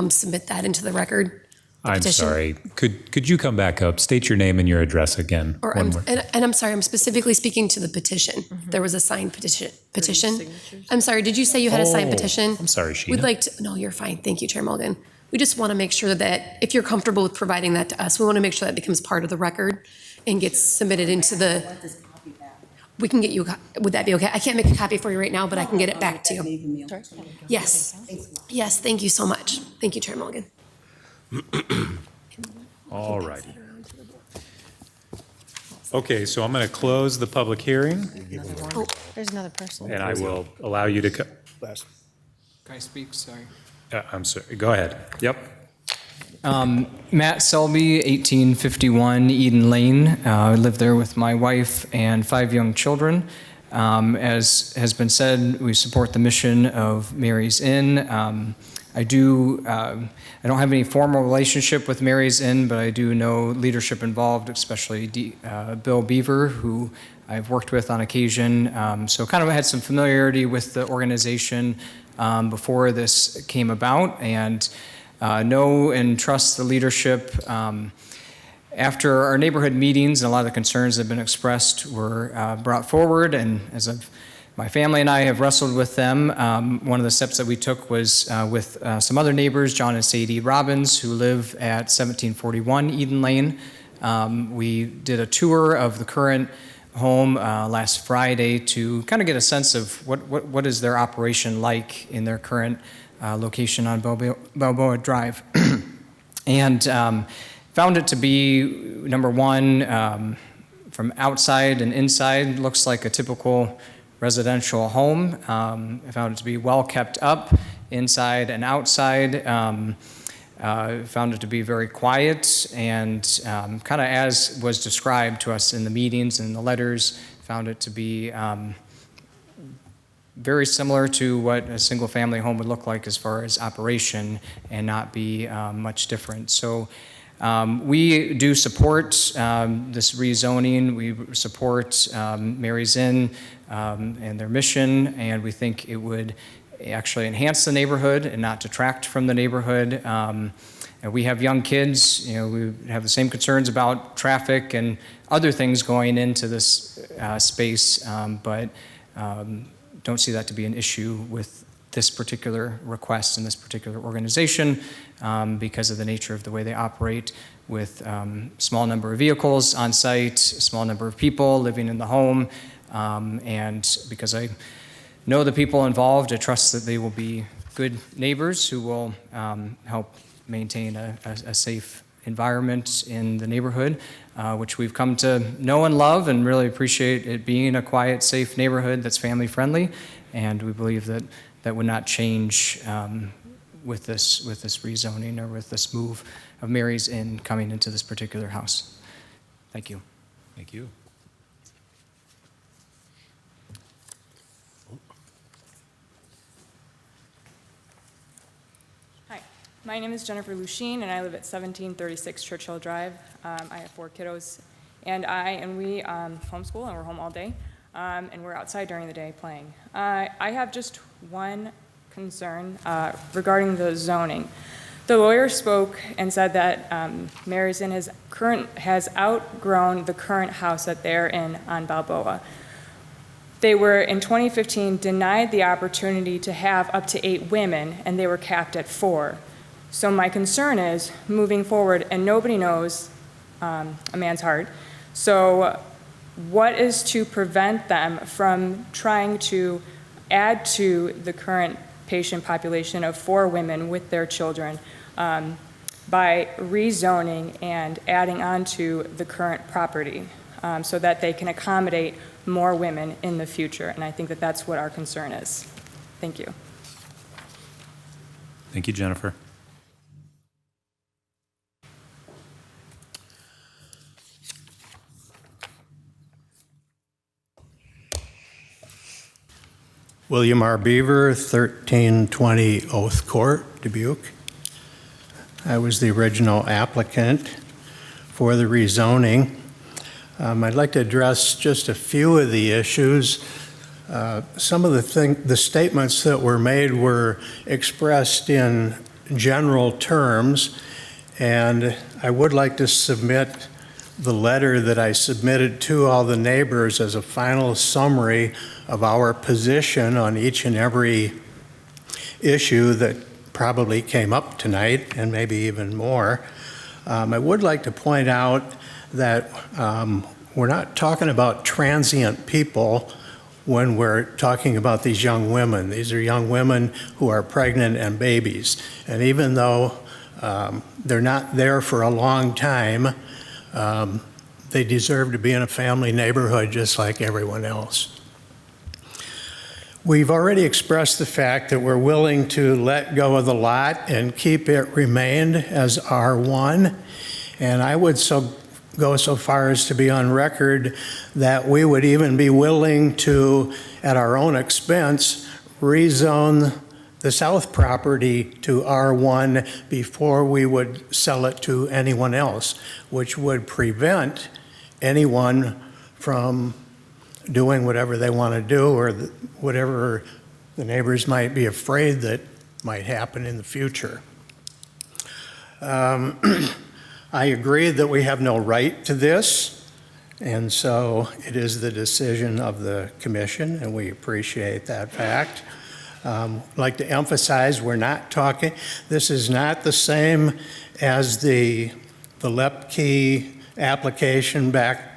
submit that into the record? I'm petition? sorry. Could you come back up? State your name and your address again. Or one more. and I'm sorry, I'm specifically speaking to the petition. There was a signed petition. I'm sorry, did you say you had a signed petition? I'm sorry, Sheena. We'd like to, no, you're fine. Thank you, Chair Mulligan. We just want to make sure that if you're comfortable with providing that to us, we want to make sure that becomes part of the record and gets submitted into the, we can get you, would that be okay? I can't make a copy for you right now, but I can get it back to you. Yes. Yes, thank you so much. Thank you, Chair Mulligan. All righty. Okay, so I'm going to close the public hearing, Oh, there's another person. and I will allow you to, Can I speak? Sorry. I'm sorry, go ahead. Yep. Matt Selby, 1851 Eden Lane. I live there with my wife and 5 young children. As has been said, we support the mission of Mary's Inn. I don't have any formal relationship with Mary's Inn, but I do know leadership involved, especially Bill Beaver, who I've worked with on occasion. So kind of had some familiarity with the organization before this came about, and know and trust the leadership. After our neighborhood meetings, a lot of the concerns that have been expressed were brought forward, and as I've my family and I have wrestled with them. One of the steps that we took was with some other neighbors, John and Sadie Robbins, who live at 1741 Eden Lane. We did a tour of the current home last Friday to kind of get a sense of what is their operation like in their current location on Balboa Drive. And found it to be, number one, from outside and inside, looks like a typical residential home. I found it to be well kept up inside and outside. Found it to be very quiet and kind of as was described to us in the meetings and the letters, found it to be very similar to what a single family home would look like as far as operation and not be much different. So we do support this rezoning. We support Mary's Inn and their mission, and we think it would actually enhance the neighborhood and not detract from the neighborhood. And we have young kids, we have the same concerns about traffic and other things going into this space, but don't see that to be an issue with this particular request and this particular organization because of the nature of the way they operate with small number of vehicles on site, small number of people living in the home, and because I know the people involved, I trust that they will be good neighbors who will help maintain a safe environment in the neighborhood, which we've come to know and love and really appreciate it being a quiet, safe neighborhood that's family friendly. And we believe that that would not change with this rezoning or with this move of Mary's Inn coming into this particular house. Thank you. Thank you. Hi, my name is Jennifer Lucine, and I live at 1736 Churchill Drive. I have 4 kiddos, and we homeschool, and we're home all day, and we're outside during the day playing. I have just one concern regarding the zoning. The lawyer spoke and said that Mary's Inn has outgrown the current house that they're in on Balboa. They were, in 2015, denied the opportunity to have up to 8 women, and they were capped at 4. So my concern is, moving forward, and nobody knows a man's heart, so what is to prevent them from trying to add to the current patient population of 4 women with their children by rezoning and adding on to the current property so that they can accommodate more women in the future? And I think that that's what our concern is. Thank you. Thank you, Jennifer. William R. Beaver, 1320 Oath Court, Dubuque. I was the original applicant for the rezoning. I'd like to address just a few of the issues. Some of the statements that were made were expressed in general terms, and I would like to submit the letter that I submitted to all the neighbors as a final summary of our position on each and every issue that probably came up tonight, and maybe even more. I would like to point out that we're not talking about transient people when we're talking about these young women. These are young women who are pregnant and babies. And even though they're not there for a long time, they deserve to be in a family neighborhood just like everyone else. We've already expressed the fact that we're willing to let go of the lot and keep it remained as R1. And I would go so far as to be on record that we would even be willing to, at our own expense, rezone the south property to R1 before we would sell it to anyone else, which would prevent anyone from doing whatever they want to do or whatever the neighbors might be afraid that might happen in the future. I agree that we have no right to this, And so it is the decision of the commission, and we appreciate that fact. I'd like to emphasize, we're not talking, this is not the same as the Lepke application back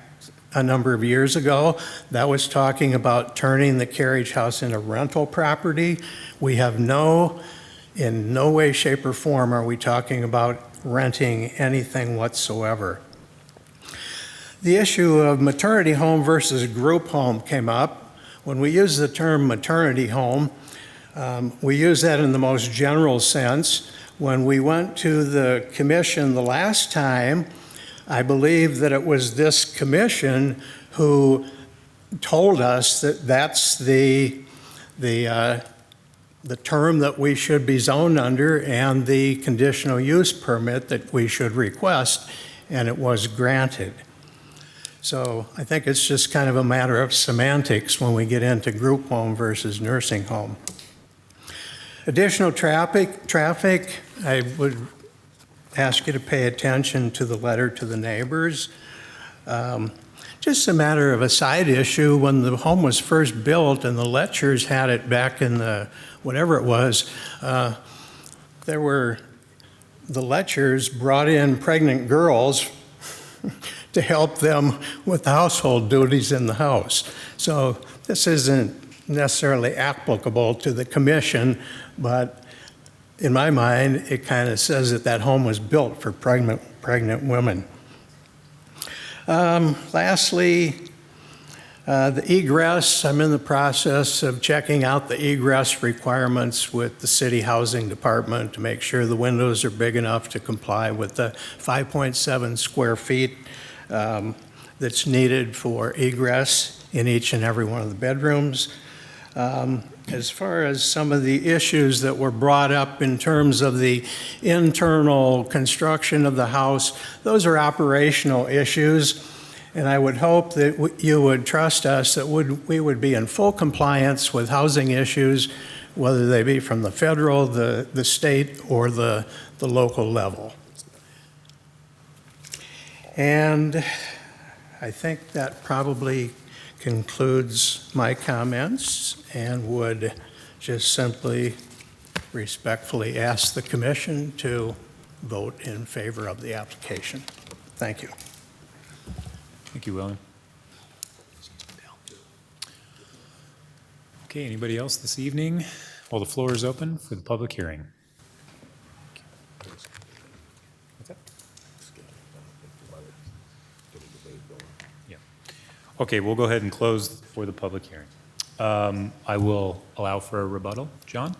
a number of years ago. That was talking about turning the carriage house into rental property. We have in no way, shape, or form are we talking about renting anything whatsoever. The issue of maternity home versus group home came up. When we use the term maternity home, we use that in the most general sense. When we went to the commission the last time, I believe that it was this commission who told us that that's the term that we should be zoned under and the conditional use permit that we should request, and it was granted. So I think it's just kind of a matter of semantics when we get into group home versus nursing home. Additional traffic, I would ask you to pay attention to the letter to the neighbors. Just a matter of a side issue, when the home was first built and the Letchers had it back in the, whatever it was, the Letchers brought in pregnant girls to help them with the household duties in the house. So this isn't necessarily applicable to the commission, but in my mind, it kind of says that that home was built for pregnant women. Lastly, the egress, I'm in the process of checking out the egress requirements with the city housing department to make sure the windows are big enough to comply with the 5.7 square feet that's needed for egress in each and every one of the bedrooms. As far as some of the issues that were brought up in terms of the internal construction of the house, those are operational issues, and I would hope that you would trust us that we would be in full compliance with housing issues, whether they be from the federal, the state, or the local level. And I think that probably concludes my comments, and would just simply respectfully ask the commission to vote in favor of the application. Thank you. Thank you, William. Okay, anybody else this evening? Well, the floor is open for the public hearing. Okay, we'll go ahead and close for the public hearing. I will allow for a rebuttal. John?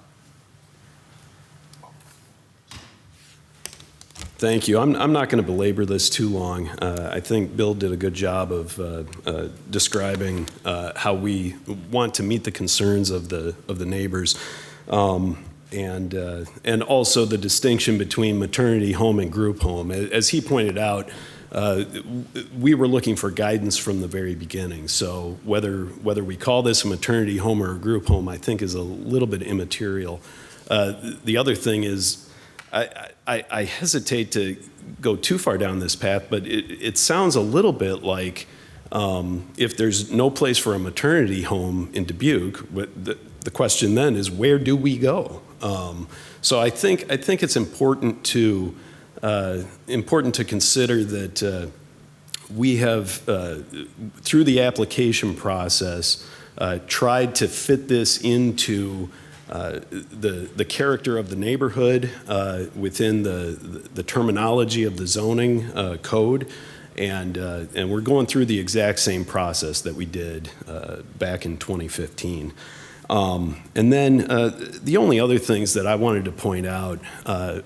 Thank you. I'm not going to belabor this too long. I think Bill did a good job of describing how we want to meet the concerns of the neighbors, and also the distinction between maternity home and group home. As he pointed out, we were looking for guidance from the very beginning. So whether we call this a maternity home or a group home, I think is a little bit immaterial. The other thing is, I hesitate to go too far down this path, but it sounds a little bit like if there's no place for a maternity home in Dubuque, the question then is, where do we go? So I think it's important to consider that we have, through the application process, tried to fit this into the character of the neighborhood within the terminology of the zoning code, and we're going through the exact same process that we did back in 2015. And then the only other things that I wanted to point out,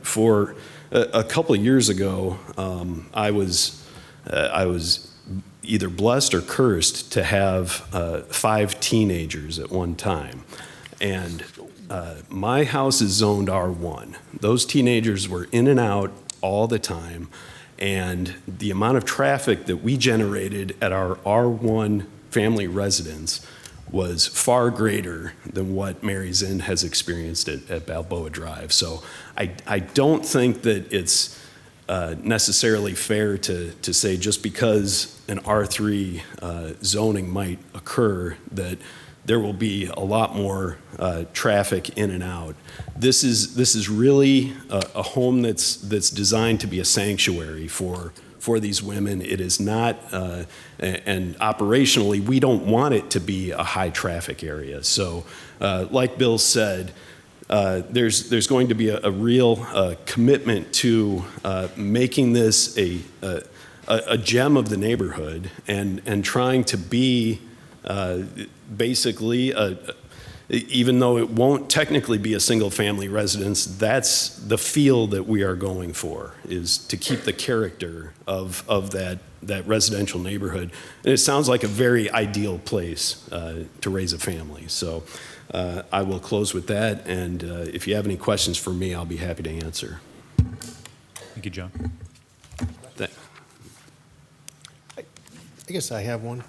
for a couple of years ago, I was either blessed or cursed to have 5 teenagers at one time. And my house is zoned R1. Those teenagers were in and out all the time, and the amount of traffic that we generated at our R1 family residence was far greater than what Mary's Inn has experienced at Balboa Drive. So I don't think that it's necessarily fair to say just because an R3 zoning might occur that there will be a lot more traffic in and out. This is really a home that's designed to be a sanctuary for these women. It is not, and operationally, we don't want it to be a high traffic area. So like Bill said, there's going to be a real commitment to making this a gem of the neighborhood and trying to be basically, even though it won't technically be a single-family residence, that's the feel that we are going for, is to keep the character of that residential neighborhood. And it sounds like a very ideal place to raise a family. So I will close with that, and if you have any questions for me, I'll be happy to answer. Thank you, John. I guess I have one.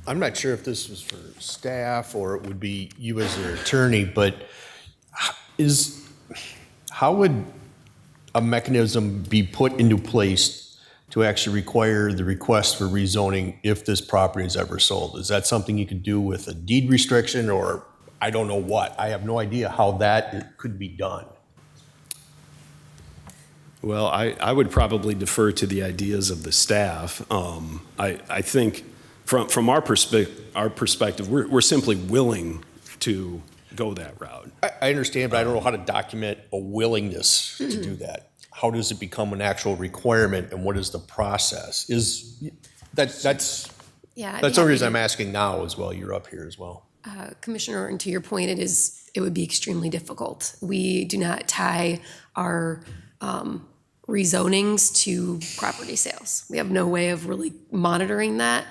I'm not sure if this was for staff or it would be you as their attorney, but how would a mechanism be put into place to actually require the request for rezoning if this property is ever sold? Is that something you could do with a deed restriction, or I don't know what? I have no idea how that could be done. Well, I would probably defer to the ideas of the staff. I think from our perspective, we're simply willing to go that route. I understand, but I don't know how to document a willingness to do that. How does it become an actual requirement, and what is the process? That's the only reason I'm asking now as well. You're up here as well. Commissioner Orton, to your point, it would be extremely difficult. We do not tie our rezonings to property sales. We have no way of really monitoring that.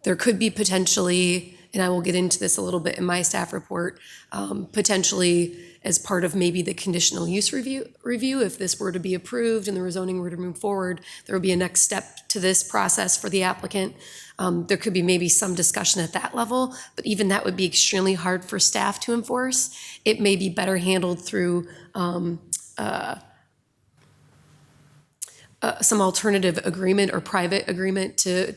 There could be potentially, and I will get into this a little bit in my staff report, potentially as part of maybe the conditional use review, if this were to be approved and the rezoning were to move forward, there would be a next step to this process for the applicant. There could be maybe some discussion at that level, but even that would be extremely hard for staff to enforce. It may be better handled through some alternative agreement or private agreement to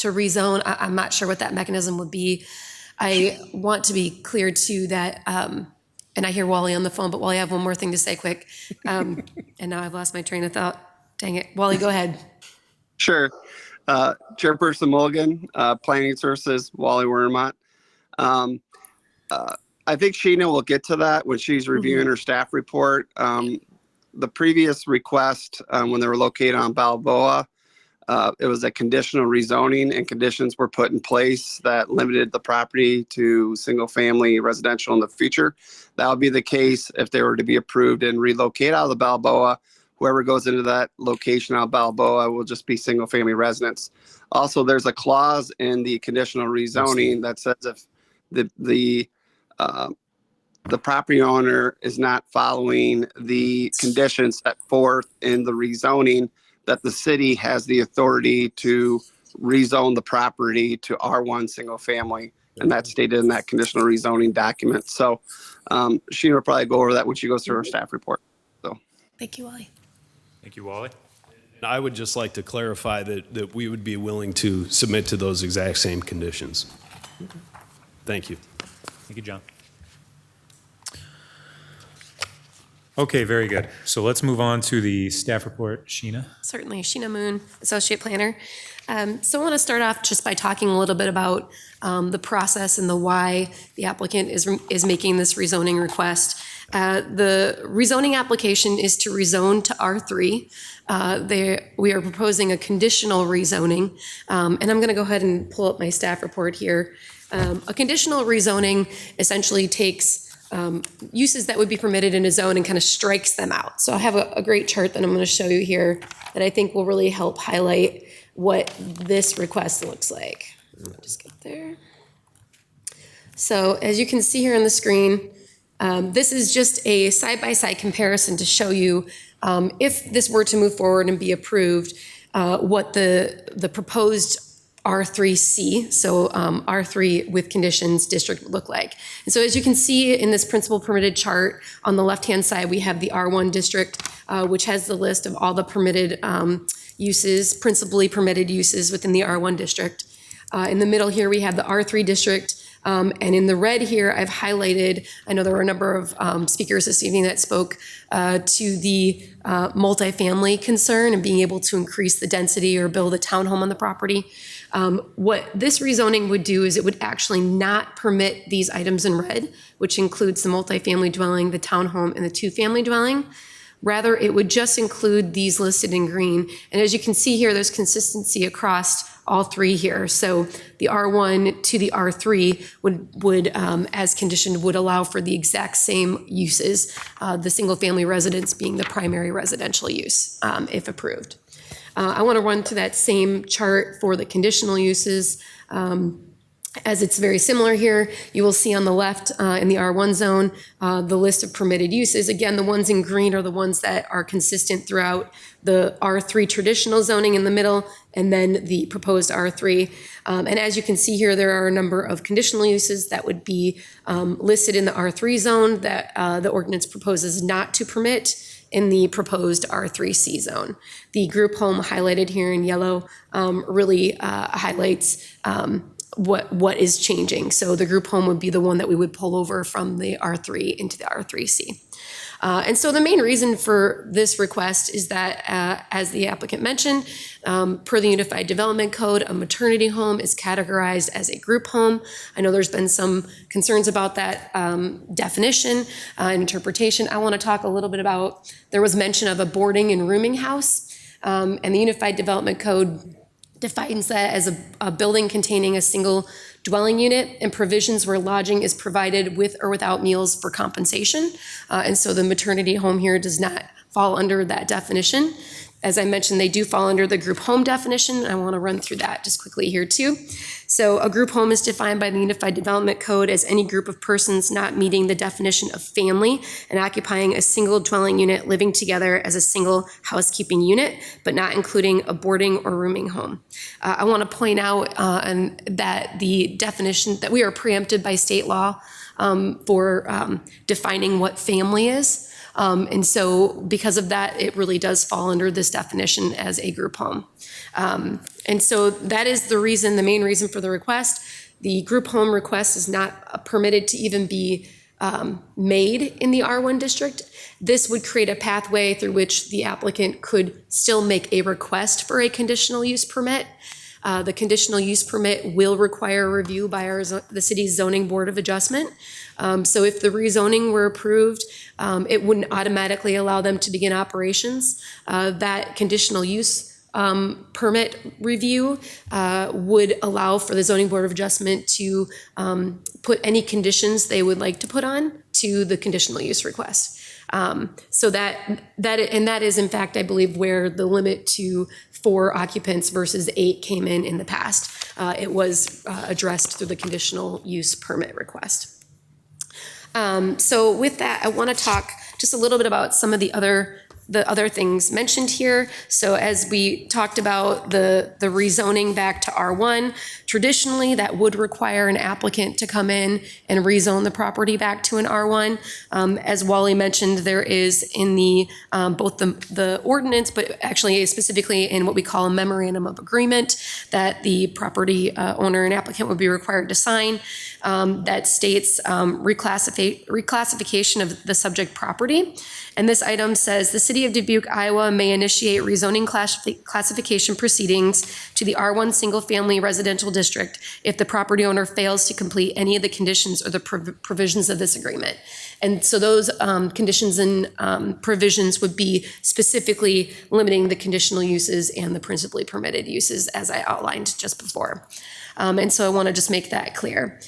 rezone. I'm not sure what that mechanism would be. I want to be clear too that, and I hear Wally on the phone, but Wally, I have one more thing to say quick. And now I've lost my train of thought. Dang it. Wally, go ahead. Sure. Chairperson Mulligan, Planning Services, Wally Wermont. I think Sheena will get to that when she's reviewing her staff report. The previous request, when they were located on Balboa, it was a conditional rezoning, and conditions were put in place that limited the property to single-family residential in the future. That would be the case if they were to be approved and relocate out of the Balboa. Whoever goes into that location out of Balboa will just be single-family residents. Also, there's a clause in the conditional rezoning that says if the property owner is not following the conditions set forth in the rezoning, that the city has the authority to rezone the property to R1 single family. And that's stated in that conditional rezoning document. So she will probably go over that when she goes through her staff report. So thank you, Wally. Thank you, Wally. I would just like to clarify that we would be willing to submit to those exact same conditions. Thank you. Thank you, John. Okay, very good. So let's move on to the staff report. Sheena? Certainly. Sheena Moon, Associate Planner. So I want to start off just by talking a little bit about the process and the why the applicant is making this rezoning request. The rezoning application is to rezone to R3. We are proposing a conditional rezoning, and I'm going to go ahead and pull up my staff report here. A conditional rezoning essentially takes uses that would be permitted in a zone and kind of strikes them out. So I have a great chart that I'm going to show you here that I think will really help highlight what this request looks like. I'll just get there. So as you can see here on the screen, this is just a side-by-side comparison to show you if this were to move forward and be approved, what the proposed R3C, so R3 with conditions district would look like. And so as you can see in this principal permitted chart, on the left-hand side, we have the R1 district, which has the list of all the permitted uses, principally permitted uses within the R1 district. In the middle here, we have the R3 district, and in the red here, I've highlighted, I know there were a number of speakers this evening that spoke to the multifamily concern and being able to increase the density or build a townhome on the property. What this rezoning would do is it would actually not permit these items in red, which includes the multifamily dwelling, the townhome, and the two-family dwelling. Rather, it would just include these listed in green. And as you can see here, there's consistency across all three here. So the R1 to the R3 would as conditioned, would allow for the exact same uses, the single-family residence being the primary residential use, if approved. I want to run through that same chart for the conditional uses. As it's very similar here, you will see on the left in the R1 zone, the list of permitted uses. Again, the ones in green are the ones that are consistent throughout the R3 traditional zoning in the middle, and then the proposed R3. And as you can see here, there are a number of conditional uses that would be listed in the R3 zone that the ordinance proposes not to permit in the proposed R3C zone. The group home highlighted here in yellow really highlights what is changing. So the group home would be the one that we would pull over from the R3 into the R3C. And so the main reason for this request is that, as the applicant mentioned, per the Unified Development Code, a maternity home is categorized as a group home. I know there's been some concerns about that definition and interpretation. I want to talk a little bit about, there was mention of a boarding and rooming house, and the Unified Development Code defines that as a building containing a single dwelling unit and provisions where lodging is provided with or without meals for compensation. And so the maternity home here does not fall under that definition. As I mentioned, they do fall under the group home definition. I want to run through that just quickly here too. So a group home is defined by the Unified Development Code as any group of persons not meeting the definition of family and occupying a single dwelling unit living together as a single housekeeping unit, but not including a boarding or rooming home. I want to point out that the definition, that we are preempted by state law for defining what family is. And so because of that, it really does fall under this definition as a group home. And so that is the reason, the main reason for the request. The group home request is not permitted to even be made in the R1 district. This would create a pathway through which the applicant could still make a request for a conditional use permit. The conditional use permit will require review by the city's zoning board of adjustment. So if the rezoning were approved, it wouldn't automatically allow them to begin operations. That conditional use permit review would allow for the zoning board of adjustment to put any conditions they would like to put on to the conditional use request. So that is in fact, I believe, where the limit to 4 occupants versus 8 came in the past. It was addressed through the conditional use permit request. So with that, I want to talk just a little bit about some of the other things mentioned here. So as we talked about the rezoning back to R1, traditionally that would require an applicant to come in and rezone the property back to an R1. As Wally mentioned, there is in the both the ordinance, but actually specifically in what we call a memorandum of agreement that the property owner and applicant would be required to sign that states reclassification of the subject property. And this item says the city of Dubuque, Iowa may initiate rezoning classification proceedings to the R1 single family residential district if the property owner fails to complete any of the conditions or the provisions of this agreement. And so those conditions and provisions would be specifically limiting the conditional uses and the principally permitted uses as I outlined just before. And so I want to just make that clear.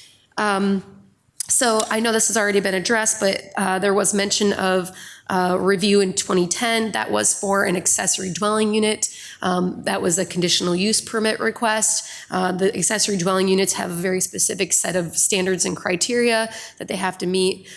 So I know this has already been addressed, but there was mention of review in 2010 that was for an accessory dwelling unit. That was a conditional use permit request. The accessory dwelling units have a very specific set of standards and criteria that they have to meet,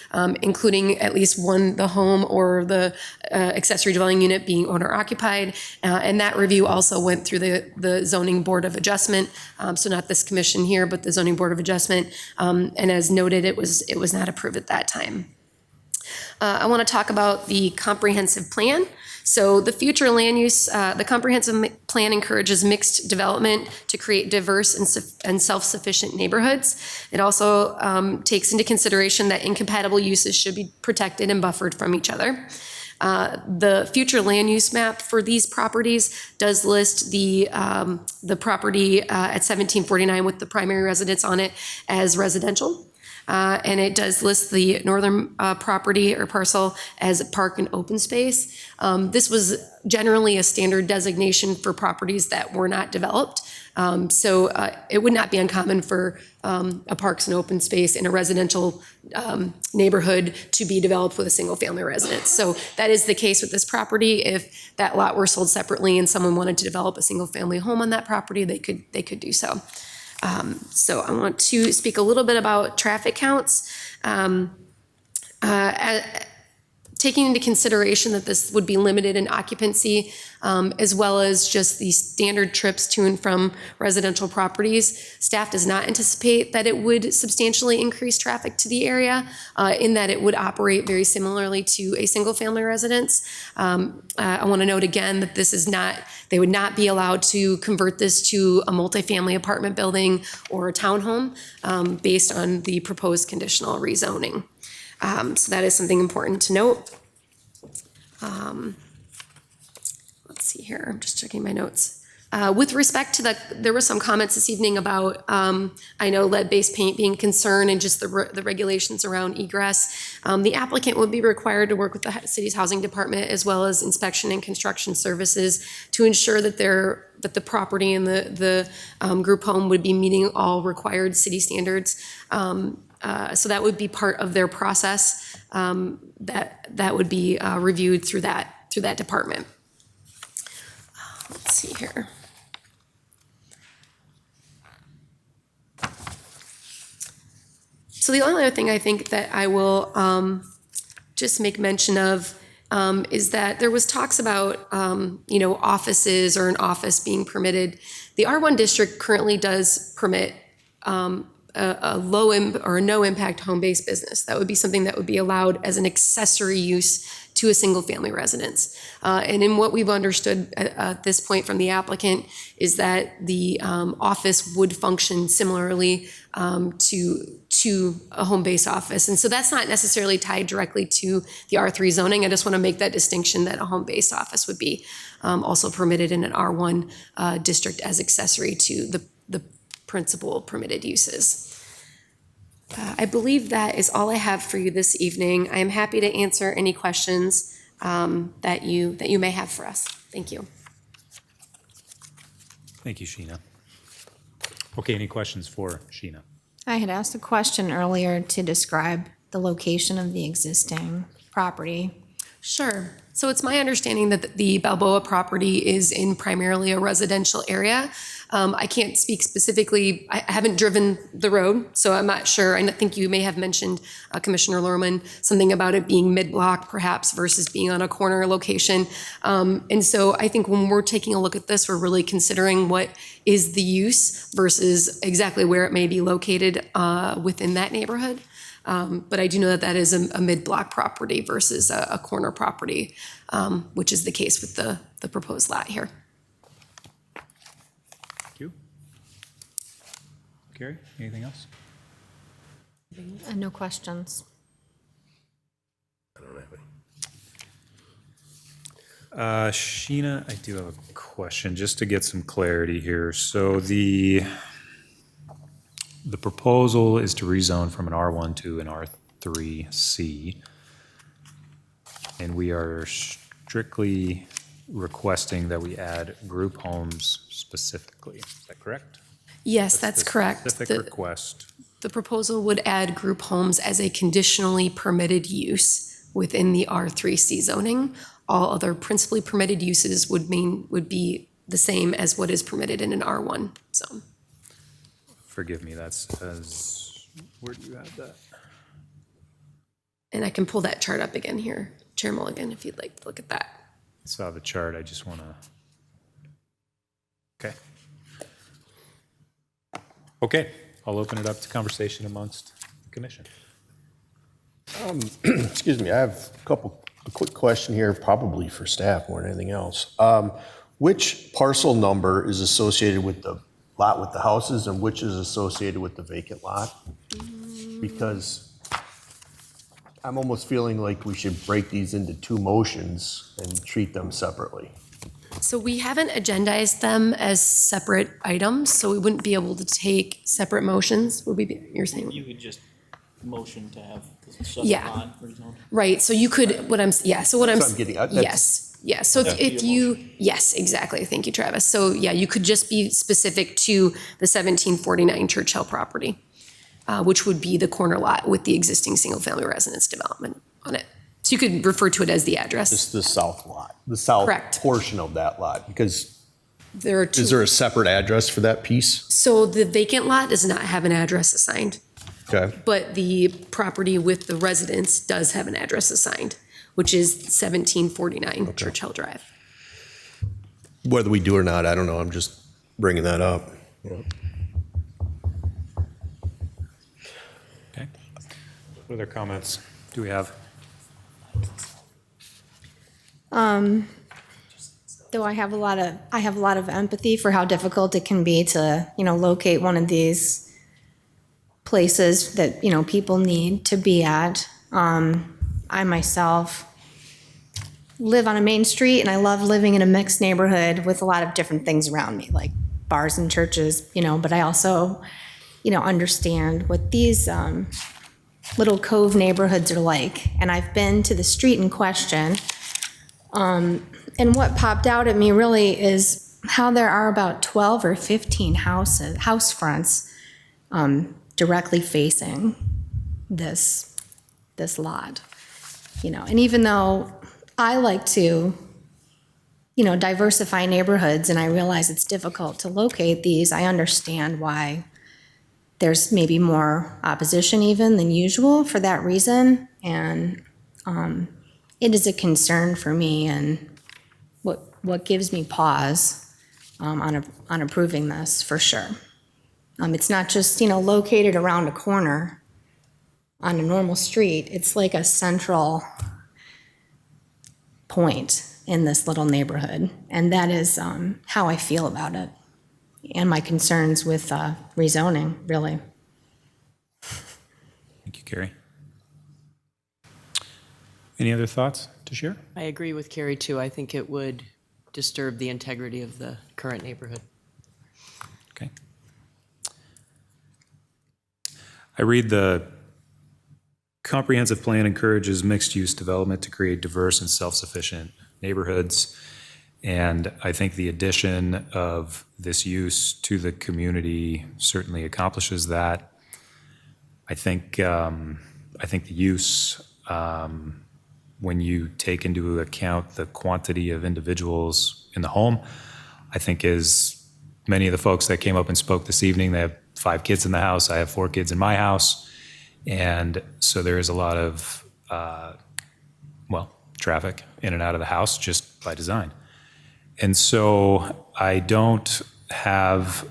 including at least one, the home or the accessory dwelling unit being owner occupied. And that review also went through the Zoning Board of Adjustment. So not this commission here, but the Zoning Board of Adjustment. And as noted, it was not approved at that time. I want to talk about the comprehensive plan. So the future land use, the comprehensive plan encourages mixed development to create diverse and self-sufficient neighborhoods. It also takes into consideration that incompatible uses should be protected and buffered from each other. The future land use map for these properties does list the property at 1749 with the primary residence on it as residential. And it does list the northern property or parcel as a park and open space. This was generally a standard designation for properties that were not developed. So it would not be uncommon for a parks and open space in a residential neighborhood to be developed with a single family residence. So that is the case with this property. If that lot were sold separately and someone wanted to develop a single family home on that property, they could do so. So I want to speak a little bit about traffic counts. Taking into consideration that this would be limited in occupancy, as well as just the standard trips to and from residential properties, staff does not anticipate that it would substantially increase traffic to the area, in that it would operate very similarly to a single-family residence. I want to note again that this is not, they would not be allowed to convert this to a multifamily apartment building or a townhome based on the proposed conditional rezoning. So that is something important to note. Let's see here, I'm just checking my notes. With respect to there were some comments this evening about, I know lead-based paint being a concern and just the regulations around egress. The applicant would be required to work with the city's housing department as well as inspection and construction services to ensure that the property and the group home would be meeting all required city standards. So that would be part of their process. That would be reviewed through that department. Let's see here. So the only other thing I think that I will just make mention of is that there was talks about offices or an office being permitted. The R1 district currently does permit a low or no impact home-based business. That would be something that would be allowed as an accessory use to a single family residence. And in what we've understood at this point from the applicant is that the office would function similarly to a home-based office. And so that's not necessarily tied directly to the R3 zoning. I just want to make that distinction that a home-based office would be also permitted in an R1 district as accessory to the principal permitted uses. I believe that is all I have for you this evening. I am happy to answer any questions that you may have for us. Thank you. Thank you, Sheena. Okay, any questions for Sheena? I had asked a question earlier to describe the location of the existing property. Sure. So it's my understanding that the Balboa property is in primarily a residential area. I can't speak specifically. I haven't driven the road, so I'm not sure. I think you may have mentioned, Commissioner Lorman, something about it being mid-block perhaps versus being on a corner location. And so I think when we're taking a look at this, we're really considering what is the use versus exactly where it may be located within that neighborhood. But I do know that that is a mid-block property versus a corner property, which is the case with the proposed lot here. Thank you. Carrie, anything else? No questions. I don't have any. Sheena, I do have a question, just to get some clarity here. So the proposal is to rezone from an R1 to an R3C. And we are strictly requesting that we add group homes specifically. Is that correct? Yes, that's correct. Specific request. The proposal would add group homes as a conditionally permitted use within the R3C zoning. All other principally permitted uses would be the same as what is permitted in an R1 zone. Forgive me, that's as, where do you have that? And I can pull that chart up again here, Chair Mulligan, if you'd like to look at that. Saw the chart, I just want to. Okay. Okay, I'll open it up to conversation amongst the commission. Excuse me, I have a quick question here, probably for staff more than anything else. Which parcel number is associated with the lot with the houses and which is associated with the vacant lot? Because I'm almost feeling like we should break these into two motions and treat them separately. So we haven't agendized them as separate items, so we wouldn't be able to take separate motions, would we be, you're saying? You could just motion to have the Yeah. lot rezoned. Right, so you could, so what I'm, That's what I'm getting at. yes, so if you, yes, exactly, thank you, Travis. So yeah, you could just be specific to the 1749 Churchill property, which would be the corner lot with the existing single-family residence development on it. So you could refer to it as the address. Just the south lot, the south Correct. portion of that lot, because There are two. is there a separate address for that piece? So the vacant lot does not have an address assigned, Okay. but the property with the residence does have an address assigned, which is 1749 Churchill Drive. Whether we do or not, I don't know. I'm just bringing that up. Okay. What other comments do we have? Though I have a lot of empathy for how difficult it can be to, locate one of these places that, people need to be at. I myself live on a main street and I love living in a mixed neighborhood with a lot of different things around me, like bars and churches, but I also, understand what these little cove neighborhoods are like. And I've been to the street in question. And what popped out at me really is how there are about 12 or 15 house fronts directly facing this lot. And even though I like to, diversify neighborhoods and I realize it's difficult to locate these, I understand why there's maybe more opposition even than usual for that reason. And it is a concern for me and what gives me pause on approving this for sure. It's not just, located around a corner on a normal street. It's like a central point in this little neighborhood. And that is how I feel about it and my concerns with rezoning, really. Thank you, Carrie. Any other thoughts to share? I agree with Carrie, too. I think it would disturb the integrity of the current neighborhood. Okay. I read the comprehensive plan encourages mixed-use development to create diverse and self-sufficient neighborhoods. And I think the addition of this use to the community certainly accomplishes that. I think the use, when you take into account the quantity of individuals in the home, I think is many of the folks that came up and spoke this evening, they have 5 kids in the house. I have 4 kids in my house. And so there is a lot of, traffic in and out of the house just by design. And so I don't have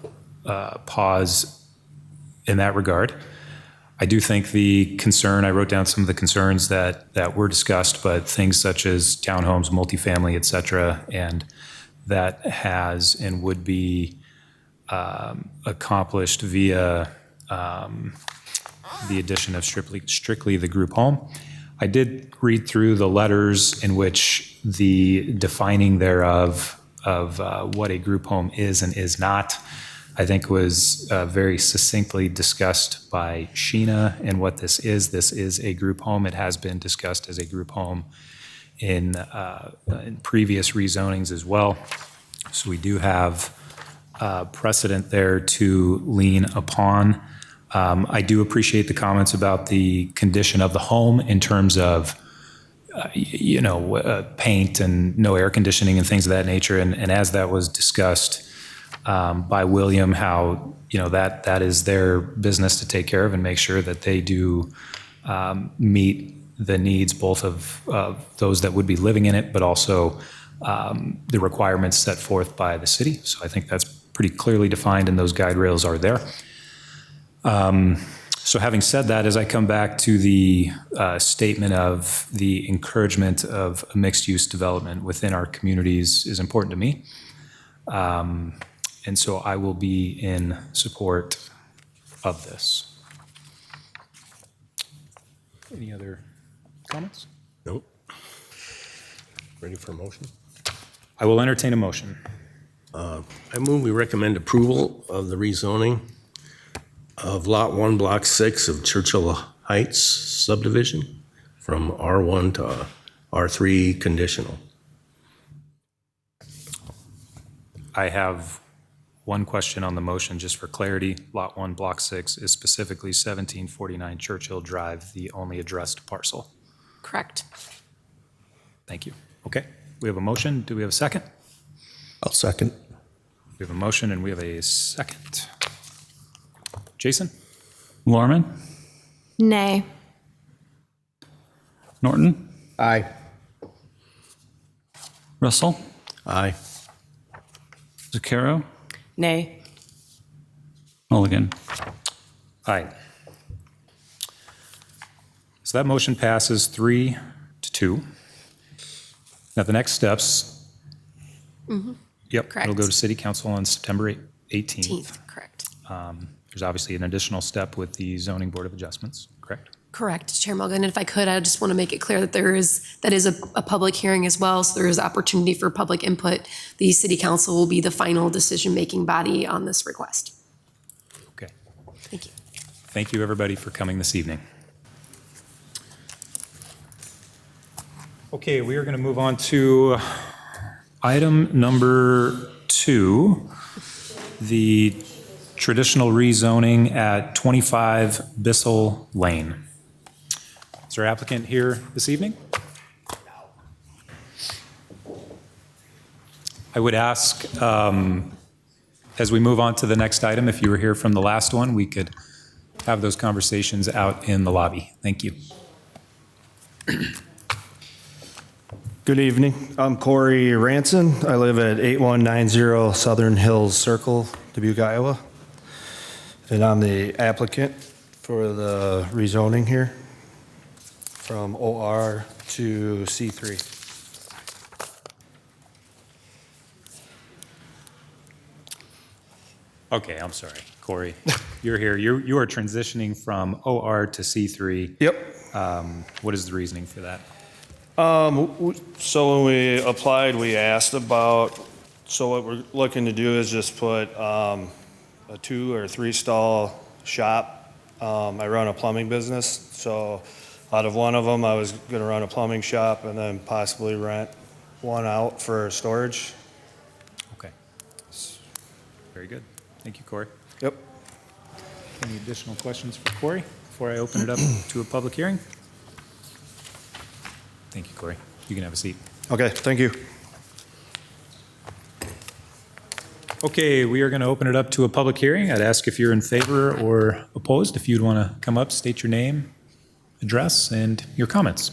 pause in that regard. I do think the concern, I wrote down some of the concerns that were discussed, but things such as townhomes, multifamily, et cetera, and that has and would be accomplished via the addition of strictly the group home. I did read through the letters in which the defining thereof of what a group home is and is not, I think was very succinctly discussed by Sheena and what this is. This is a group home. It has been discussed as a group home in previous rezonings as well. So we do have precedent there to lean upon. I do appreciate the comments about the condition of the home in terms of, paint and no air conditioning and things of that nature. And as that was discussed by William, how, that is their business to take care of and make sure that they do meet the needs both of those that would be living in it, but also the requirements set forth by the city. So I think that's pretty clearly defined and those guide rails are there. So having said that, as I come back to the statement of the encouragement of a mixed-use development within our communities is important to me. And so I will be in support of this. Any other comments? Nope. Ready for a motion? I will entertain a motion. I move we recommend approval of the rezoning of Lot 1, Block 6 of Churchill Heights subdivision from R1 to R3 conditional. I have one question on the motion, just for clarity. Lot 1, Block 6 is specifically 1749 Churchill Drive, the only addressed parcel. Correct. Thank you. Okay, we have a motion. Do we have a second? I'll second. We have a motion and we have a second. Jason? Lorman? Nay. Norton? Aye. Russell? Aye. Zucchero? Nay. Mulligan? Aye. So that motion passes 3-2. Now the next steps. Mm-hmm. Yep, Correct. it'll go to City Council on September 18th. Correct. There's obviously an additional step with the Zoning Board of Adjustments, correct? Correct, Chair Mulligan. And if I could, I just want to make it clear that that is a public hearing as well, so there is opportunity for public input. The City Council will be the final decision-making body on this request. Okay. Thank you. Thank you, everybody, for coming this evening. Okay, we are going to move on to item number 2, the traditional rezoning at 25 Bissell Lane. Is our applicant here this evening? I would ask, as we move on to the next item, if you were here from the last one, we could have those conversations out in the lobby. Thank you. Good evening. I'm Corey Ranson. I live at 8190 Southern Hills Circle, Dubuque, Iowa. And I'm the applicant for the rezoning here from OR to C3. Okay, I'm sorry, Corey. You're here. You are transitioning from OR to C3. Yep. What is the reasoning for that? So when we applied, we asked about, so what we're looking to do is just put a 2 or 3 stall shop. I run a plumbing business, so out of one of them, I was going to run a plumbing shop and then possibly rent one out for storage. Okay. Very good. Thank you, Corey. Yep. Any additional questions for Corey before I open it up to a public hearing? Thank you, Corey. You can have a seat. Okay, thank you. Okay, we are going to open it up to a public hearing. I'd ask if you're in favor or opposed. If you'd want to come up, state your name, address, and your comments.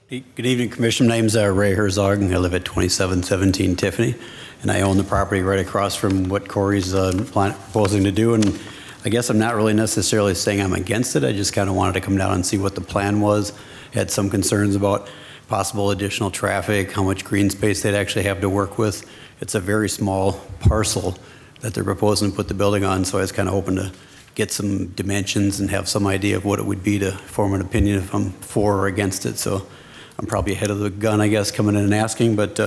Good evening, Commissioner. My name's Ray Herzog, and I live at 2717 Tiffany, and I own the property right across from what Corey's proposing to do. And I guess I'm not really necessarily saying I'm against it. I just kind of wanted to come down and see what the plan was. Had some concerns about possible additional traffic, how much green space they'd actually have to work with. It's a very small parcel that they're proposing to put the building on, so I was kind of hoping to get some dimensions and have some idea of what it would be to form an opinion if I'm for or against it. So I'm probably ahead of the gun, I guess, coming in and asking, but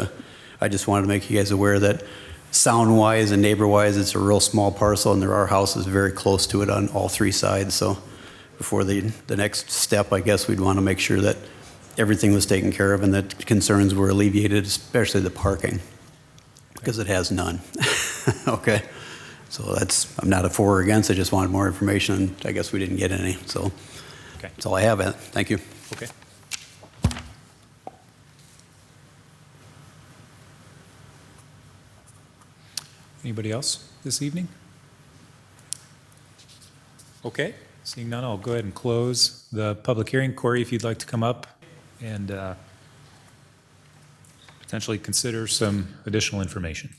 I just wanted to make you guys aware that sound-wise and neighbor-wise, it's a real small parcel, and there are houses very close to it on all 3 sides. So before the next step, I guess we'd want to make sure that everything was taken care of and that concerns were alleviated, especially the parking, because it has none. Okay, so I'm not a for or against. I just wanted more information, and I guess we didn't get any. So Okay. That's all I have. Thank you. Okay. Anybody else this evening? Okay, seeing none, I'll go ahead and close the public hearing. Corey, if you'd like to come up and potentially consider some additional information.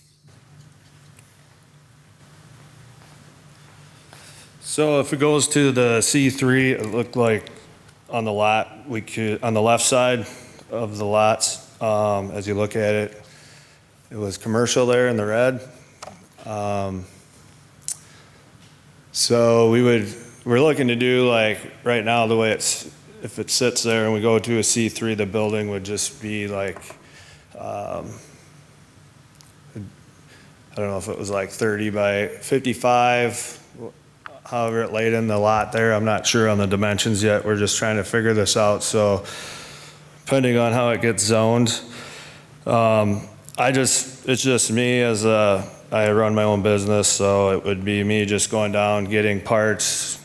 So if it goes to the C3, it looked like on the lot, we could, on the left side of the lots, as you look at it, it was commercial there in the red. So we're looking to do like, right now, the way if it sits there and we go to a C3, the building would just be like, I don't know if it was like 30 by 55, however it laid in the lot there. I'm not sure on the dimensions yet. We're just trying to figure this out. So depending on how it gets zoned, it's just me as I run my own business, so it would be me just going down, getting parts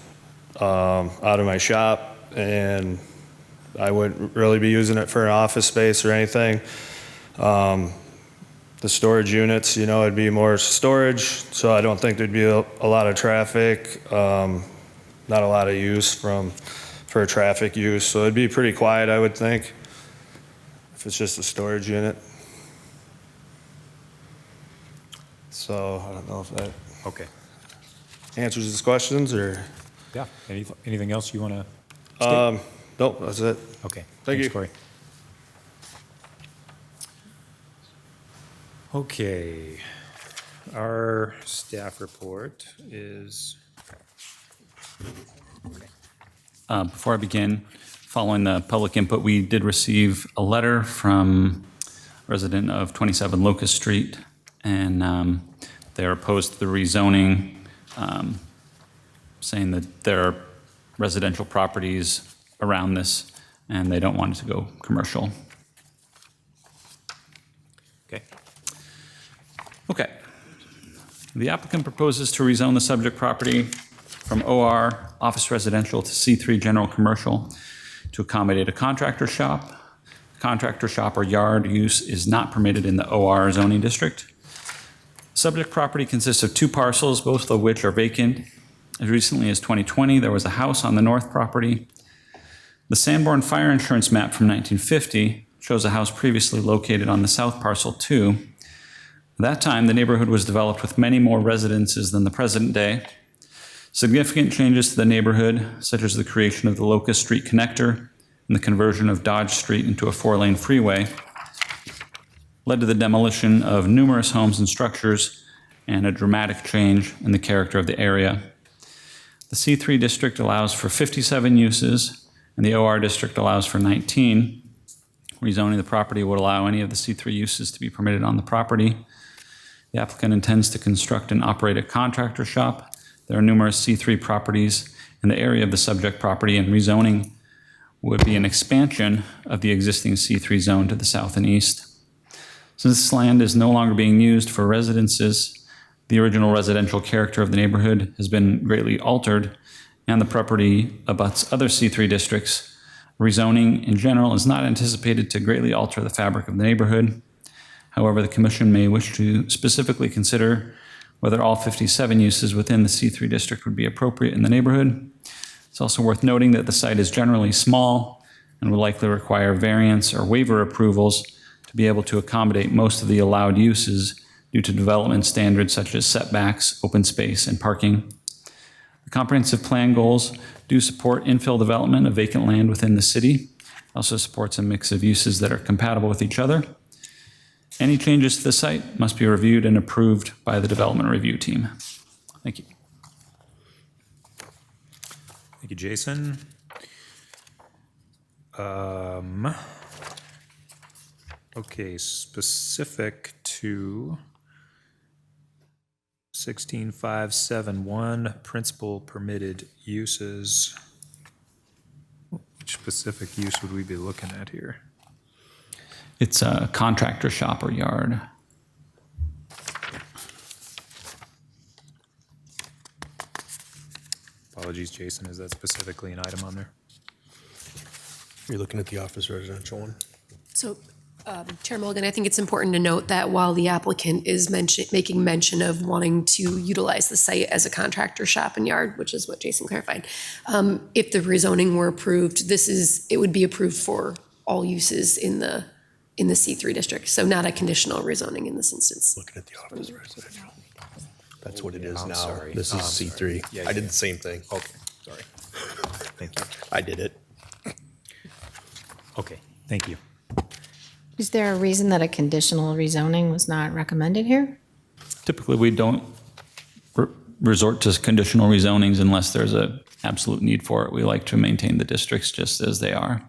out of my shop, and I wouldn't really be using it for an office space or anything. The storage units, it'd be more storage, so I don't think there'd be a lot of traffic, not a lot of use for traffic use, so it'd be pretty quiet, I would think, if it's just a storage unit. So I don't know if that answers his questions, or Yeah, anything else you want to nope, that's it. Okay, Thank thanks, you. Corey. Okay, our staff report is, Before I begin, following the public input, we did receive a letter from a resident of 27 Locust Street, and they're opposed to the rezoning, saying that there are residential properties around this, and they don't want it to go commercial. okay, Okay. The applicant proposes to rezone the subject property from OR Office Residential to C3 General Commercial to accommodate a contractor shop. Contractor shop or yard use is not permitted in the OR zoning district. Subject property consists of two parcels, both of which are vacant. As recently as 2020, there was a house on the north property. The Sanborn Fire Insurance map from 1950 shows a house previously located on the south parcel too. At that time, the neighborhood was developed with many more residences than the present day. Significant changes to the neighborhood, such as the creation of the Locust Street connector and the conversion of Dodge Street into a 4-lane freeway, led to the demolition of numerous homes and structures and a dramatic change in the character of the area. The C3 district allows for 57 uses, and the OR district allows for 19. Rezoning the property would allow any of the C3 uses to be permitted on the property. The applicant intends to construct and operate a contractor shop. There are numerous C3 properties in the area of the subject property, and rezoning would be an expansion of the existing C3 zone to the south and east. Since this land is no longer being used for residences, the original residential character of the neighborhood has been greatly altered, and the property abuts other C3 districts. Rezoning in general is not anticipated to greatly alter the fabric of the neighborhood. However, the commission may wish to specifically consider whether all 57 uses within the C3 district would be appropriate in the neighborhood. It's also worth noting that the site is generally small and will likely require variance or waiver approvals to be able to accommodate most of the allowed uses due to development standards such as setbacks, open space, and parking. The comprehensive plan goals do support infill development of vacant land within the city. It also supports a mix of uses that are compatible with each other. Any changes to the site must be reviewed and approved by the development review team. Thank you. thank you, Jason. Okay, specific to 16571, principal permitted uses. Which specific use would we be looking at here? It's a contractor shop or yard. Apologies, Jason, is that specifically an item on there? You're looking at the office residential one? So, Chair Mulligan, I think it's important to note that while the applicant is making mention of wanting to utilize the site as a contractor shop and yard, which is what Jason clarified, if the rezoning were approved, it would be approved for all uses in the C3 district, so not a conditional rezoning in this instance. Looking at the office residential. That's what it is I'm now. sorry. This is C3. Yeah, I did the same thing. Okay, sorry. Thank you. I did it. Okay, thank you. Is there a reason that a conditional rezoning was not recommended here? Typically, we don't resort to conditional rezonings unless there's an absolute need for it. We like to maintain the districts just as they are.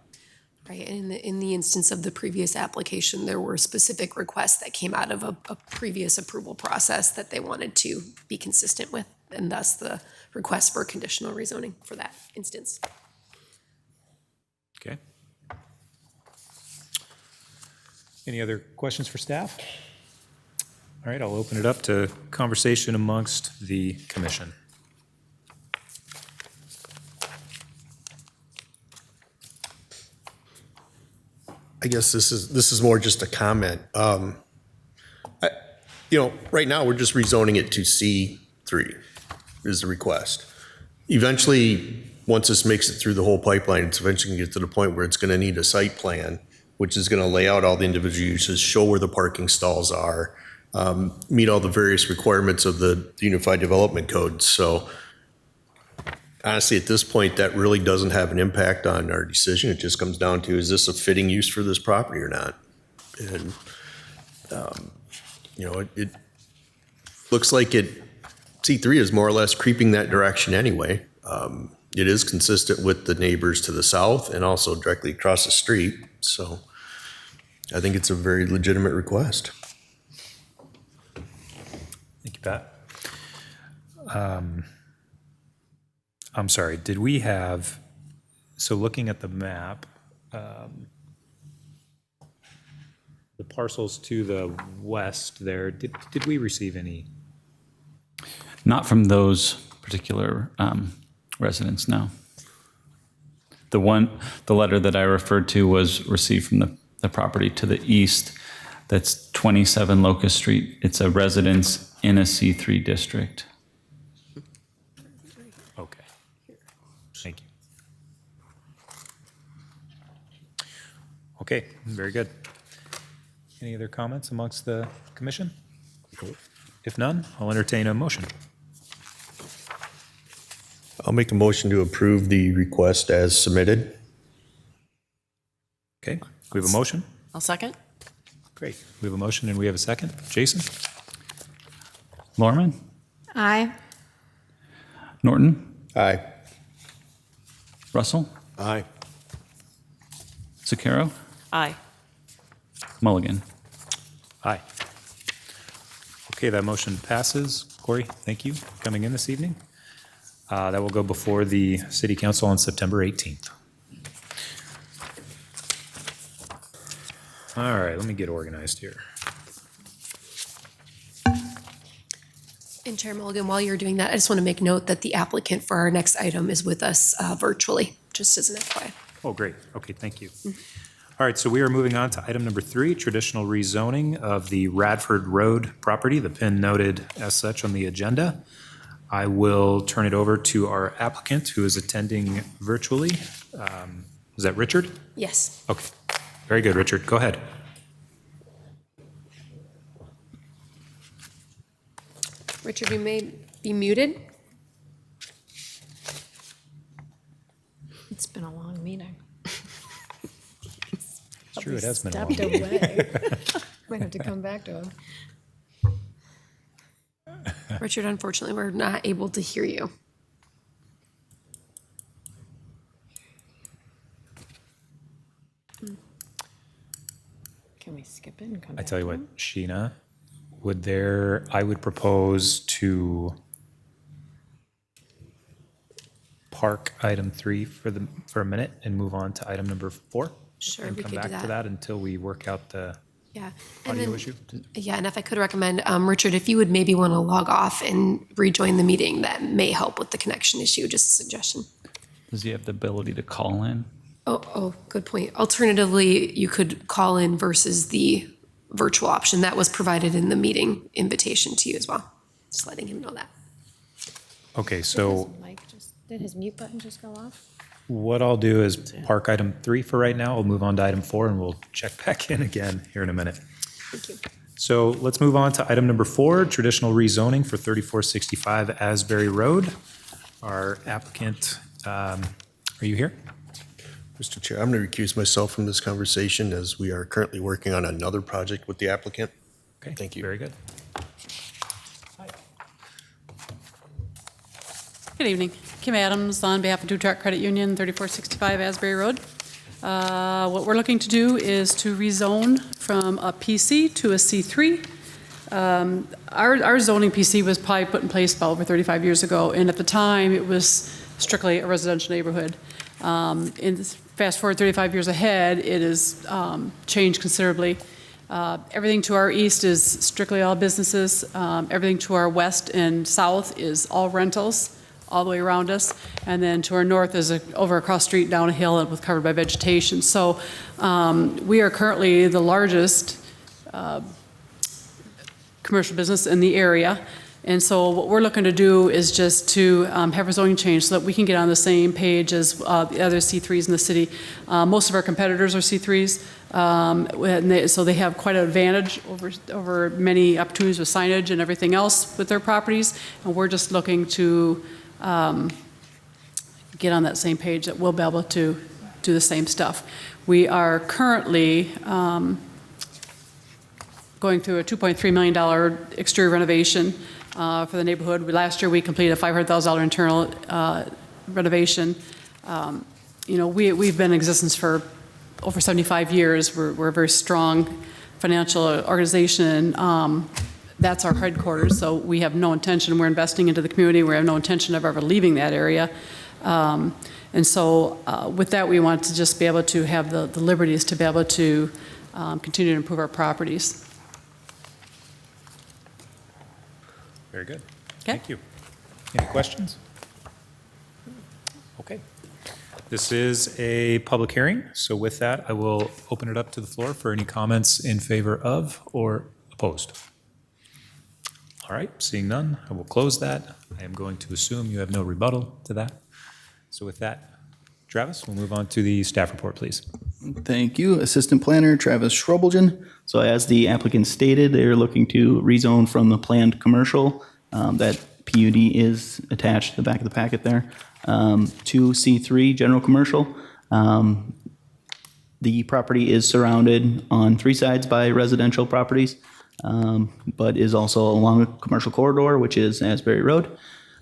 Right, and in the instance of the previous application, there were specific requests that came out of a previous approval process that they wanted to be consistent with, and thus the request for conditional rezoning for that instance. Okay. Any other questions for staff? All right, I'll open it up to conversation amongst the commission. I guess this is more just a comment. Right now, we're just rezoning it to C3 is the request. Eventually, once this makes it through the whole pipeline, it's eventually going to get to the point where it's going to need a site plan, which is going to lay out all the individual uses, show where the parking stalls are, meet all the various requirements of the Unified Development Code. So honestly, at this point, that really doesn't have an impact on our decision. It just comes down to, is this a fitting use for this property or not? And, it looks like C3 is more or less creeping that direction anyway. It is consistent with the neighbors to the south and also directly across the street. So I think it's a very legitimate request. Thank you, Pat. I'm sorry, did we have, so looking at the map, the parcels to the west there, did we receive any? Not from those particular residents, no. The letter that I referred to was received from the property to the east. That's 27 Locust Street. It's a residence in a C3 district. Okay, thank you. Okay, very good. Any other comments amongst the commission? If none, I'll entertain a motion. I'll make a motion to approve the request as submitted. Okay, we have a motion. I'll second. Great, we have a motion and we have a second. Jason? Lorman? Aye. Norton? Aye. Russell? Aye. Zucchero? Aye. Mulligan? Aye. Okay, that motion passes. Corey, thank you for coming in this evening. That will go before the city council on September 18th. All right, let me get organized here. And Chair Mulligan, while you're doing that, I just want to make note that the applicant for our next item is with us virtually, just as an FYI. Oh, great. Okay, thank you. All right, so we are moving on to item number 3, traditional rezoning of the Radford Road property, the PIN noted as such on the agenda. I will turn it over to our applicant who is attending virtually. Is that Richard? Yes. Okay, very good, Richard. Go ahead. Richard, you may be muted. It's been a long meeting. It's true, it has been a long Stepped meeting. away. Might have to come back to him. Richard, unfortunately, we're not able to hear you. Can we skip it and come I back? tell you to what, him? Sheena, I would propose to park item 3 for a minute and move on to item number 4. Sure, and we come could do back to that. that until we work out the Yeah. And audio then, issue. yeah, and if I could recommend, Richard, if you would maybe want to log off and rejoin the meeting, that may help with the connection issue, just a suggestion. Does he have the ability to call in? Oh, good point. Alternatively, you could call in versus the virtual option that was provided in the meeting invitation to you as well. Just letting him know that. Okay, so Did his mute button just go off? what I'll do is park item 3 for right now. We'll move on to item 4 and we'll check back in again here in a minute. Thank you. So let's move on to item number 4, traditional rezoning for 3465 Asbury Road. Our applicant, are you here? Mr. Chair, I'm going to recuse myself from this conversation as we are currently working on another project with the applicant. Okay, thank you. Very good. Good evening. Kim Adams on behalf of Dutrack Credit Union, 3465 Asbury Road. What we're looking to do is to rezone from a PC to a C3. Our zoning PC was probably put in place about over 35 years ago, and at the time, it was strictly a residential neighborhood. Fast forward 35 years ahead, it has changed considerably. Everything to our east is strictly all businesses. Everything to our west and south is all rentals, all the way around us. And then to our north is over across the street down a hill and with covered by vegetation. So we are currently the largest commercial business in the area. And so what we're looking to do is just to have a zoning change so that we can get on the same page as the other C3s in the city. Most of our competitors are C3s, so they have quite an advantage over many opportunities with signage and everything else with their properties. And we're just looking to get on that same page that we'll be able to do the same stuff. We are currently going through a $2.3 million exterior renovation for the neighborhood. Last year, we completed a $500,000 internal renovation. We've been in existence for over 75 years. We're a very strong financial organization. That's our headquarters, so we have no intention. We're investing into the community. We have no intention of ever leaving that area. And so with that, we want to just be able to have the liberties to be able to continue to improve our properties. Very good. Okay. Thank you. Any questions? Okay. This is a public hearing, so with that, I will open it up to the floor for any comments in favor of or opposed. All right, seeing none, I will close that. I am going to assume you have no rebuttal to that. So with that, Travis, we'll move on to the staff report, please. Thank you. Assistant Planner Travis Schrobelgen. So as the applicant stated, they're looking to rezone from the planned commercial, that PUD is attached to the back of the packet there, to C3 general commercial. The property is surrounded on 3 sides by residential properties, but is also along a commercial corridor, which is Asbury Road.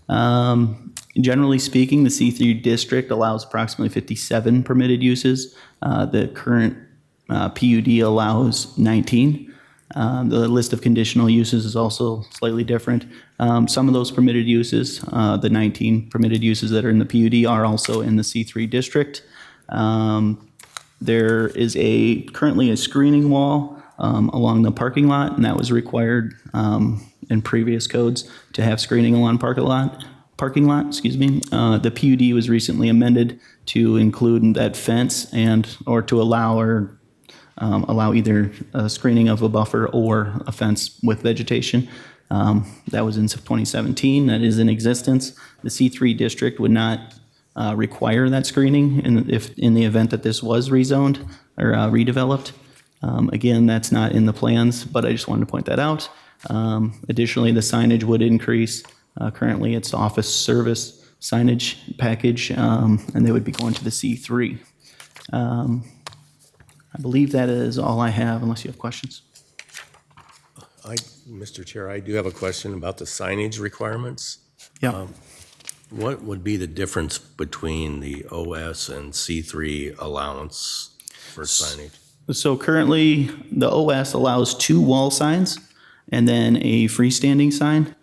Generally speaking, the C3 district allows approximately 57 permitted uses. The current PUD allows 19. The list of conditional uses is also slightly different. Some of those permitted uses, the 19 permitted uses that are in the PUD, are also in the C3 district. There is currently a screening wall along the parking lot, and that was required in previous codes to have screening along parking lot. The PUD was recently amended to include that fence or to allow either a screening of a buffer or a fence with vegetation. That was in 2017. That is in existence. The C3 district would not require that screening in the event that this was rezoned or redeveloped. Again, that's not in the plans, but I just wanted to point that out. Additionally, the signage would increase. Currently, it's office service signage package, and they would be going to the C3. I believe that is all I have, unless you have questions. Mr. Chair, I do have a question about the signage requirements. Yeah. What would be the difference between the OS and C3 allowance for signage? So currently, the OS allows 2 wall signs and then a freestanding sign.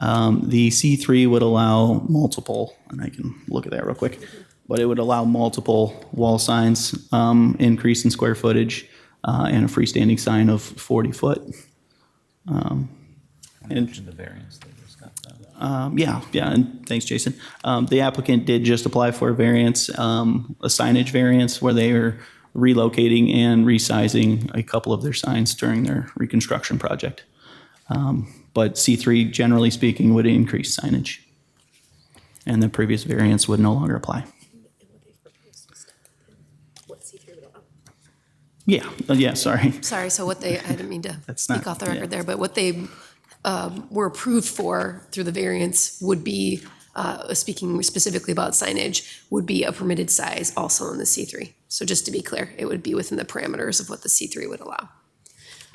The C3 would allow multiple, and I can look at that real quick, but it would allow multiple wall signs, increase in square footage, and a freestanding sign of 40 foot. And the variance they just got that. Yeah, and thanks, Jason. The applicant did just apply for a variance, a signage variance, where they are relocating and resizing a couple of their signs during their reconstruction project. But C3, generally speaking, would increase signage, and the previous variance would no longer apply. Yeah, sorry. Sorry, so what they, I didn't mean to That's speak not- off the record yeah. there, but what they were approved for through the variance would be, speaking specifically about signage, would be a permitted size also in the C3. So just to be clear, it would be within the parameters of what the C3 would allow.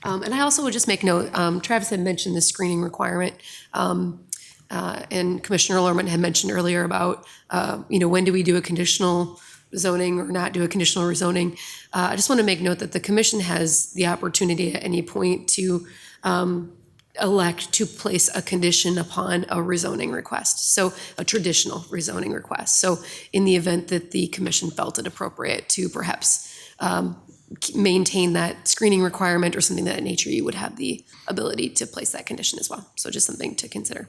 And I also would just make note, Travis had mentioned the screening requirement, and Commissioner Lorman had mentioned earlier about, when do we do a conditional zoning or not do a conditional rezoning. I just want to make note that the commission has the opportunity at any point to elect to place a condition upon a rezoning request, so a traditional rezoning request. So in the event that the commission felt it appropriate to perhaps maintain that screening requirement or something of that nature, you would have the ability to place that condition as well. So just something to consider.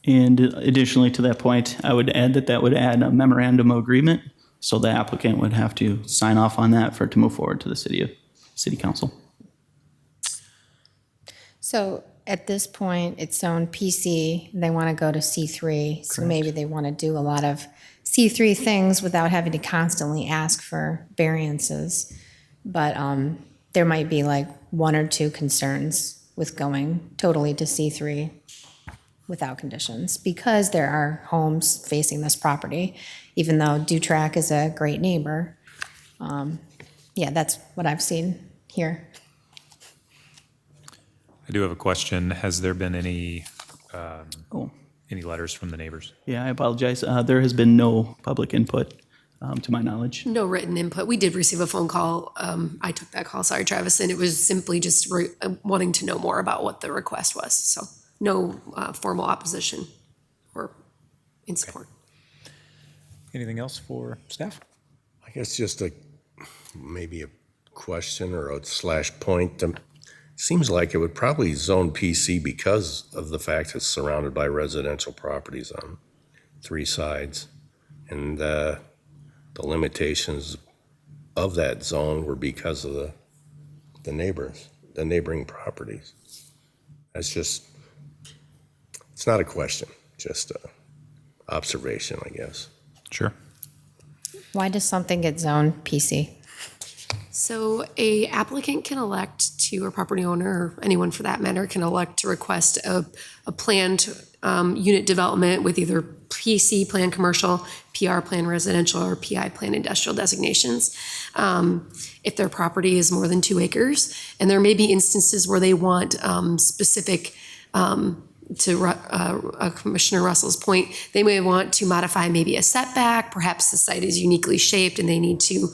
And additionally to that point, I would add that would add a memorandum of agreement, so the applicant would have to sign off on that for it to move forward to the city council. So at this point, it's zoned PC, they want to go to C3, so maybe they want to do a lot of C3 things without having to constantly ask for variances. But there might be like one or two concerns with going totally to C3 without conditions, because there are homes facing this property, even though Dutrack is a great neighbor. Yeah, that's what I've seen here. I do have a question. Has there been any letters from the neighbors? Yeah, I apologize. There has been no public input to my knowledge. No written input. We did receive a phone call. I took that call, sorry, Travis, and it was simply just wanting to know more about what the request was. So no formal opposition or in support. Anything else for staff? I guess just maybe a question or a / point. Seems like it would probably zone PC because of the fact it's surrounded by residential properties on 3 sides. And the limitations of that zone were because of the neighboring properties. That's just, it's not a question, just an observation, I guess. Sure. Why does something get zoned PC? So a applicant can elect to, or property owner, or anyone for that matter, can elect to request a planned unit development with either PC, planned commercial, PR, planned residential, or PI, planned industrial designations. If their property is more than 2 acres, and there may be instances where they want specific, to Commissioner Russell's point, they may want to modify maybe a setback. Perhaps the site is uniquely shaped and they need to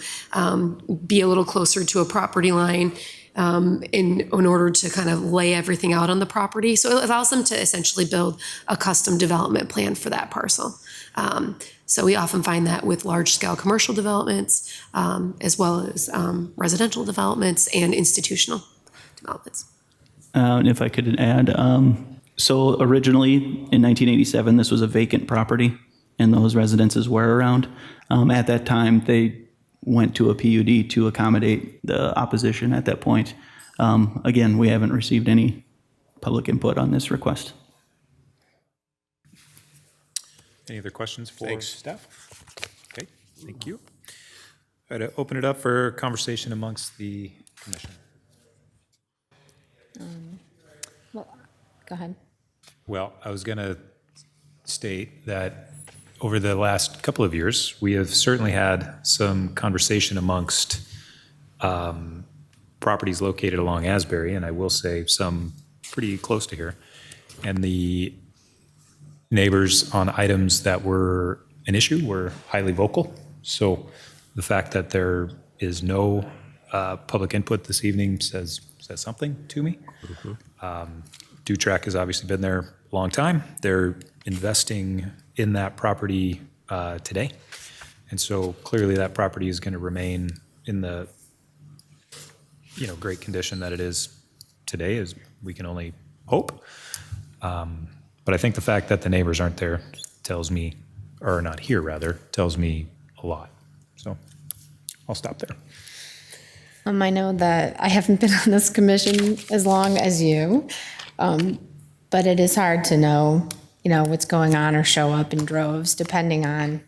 be a little closer to a property line in order to kind of lay everything out on the property. So it allows them to essentially build a custom development plan for that parcel. So we often find that with large-scale commercial developments, as well as residential developments and institutional developments. And if I could add, so originally in 1987, this was a vacant property and those residences were around. At that time, they went to a PUD to accommodate the opposition at that point. Again, we haven't received any public input on this request. Any other questions for staff? Okay, thank you. All right, open it up for conversation amongst the commission. Well, go ahead. Well, I was going to state that over the last couple of years, we have certainly had some conversation amongst properties located along Asbury, and I will say some pretty close to here, and the neighbors on items that were an issue were highly vocal. So the fact that there is no public input this evening says something to me. Dutrack has obviously been there a long time. They're investing in that property today. And so clearly that property is going to remain in the great condition that it is today, as we can only hope. But But I think the fact that the neighbors aren't there tells me, or not here rather, tells me a lot. So I'll stop there. I know that I haven't been on this commission as long as you, but it is hard to know, what's going on or show up in droves depending on,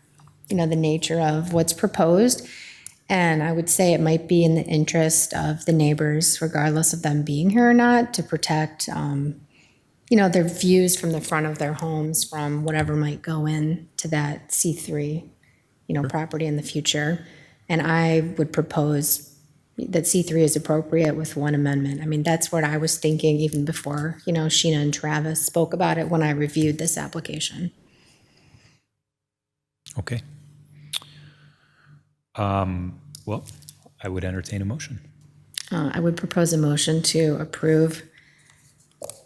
the nature of what's proposed. And I would say it might be in the interest of the neighbors, regardless of them being here or not, to protect, their views from the front of their homes from whatever might go into that C3, property in the future. And I would propose that C3 is appropriate with one amendment. I mean, that's what I was thinking even before, Sheena and Travis spoke about it when I reviewed this application. Okay. Well, I would entertain a motion. I would propose a motion to approve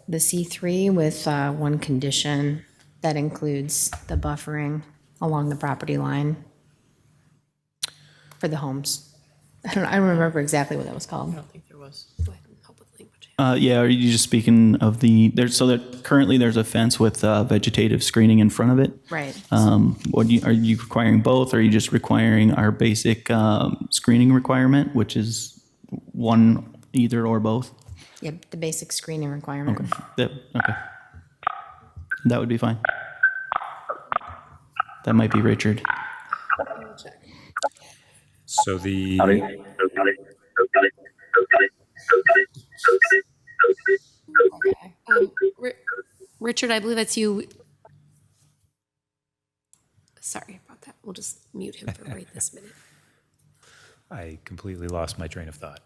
the C3 with one condition that includes the buffering along the property line for the homes. I don't remember exactly what that was called. I don't think there was. Yeah, are you just speaking of currently there's a fence with vegetative screening in front of it? Right. Are you requiring both, or are you just requiring our basic screening requirement, which is one, either or both? Yeah, the basic screening requirement. Okay. Yep. Okay. That would be fine. That might be Richard. So the Richard, I believe that's you. Sorry about that. We'll just mute him for right this minute. I completely lost my train of thought.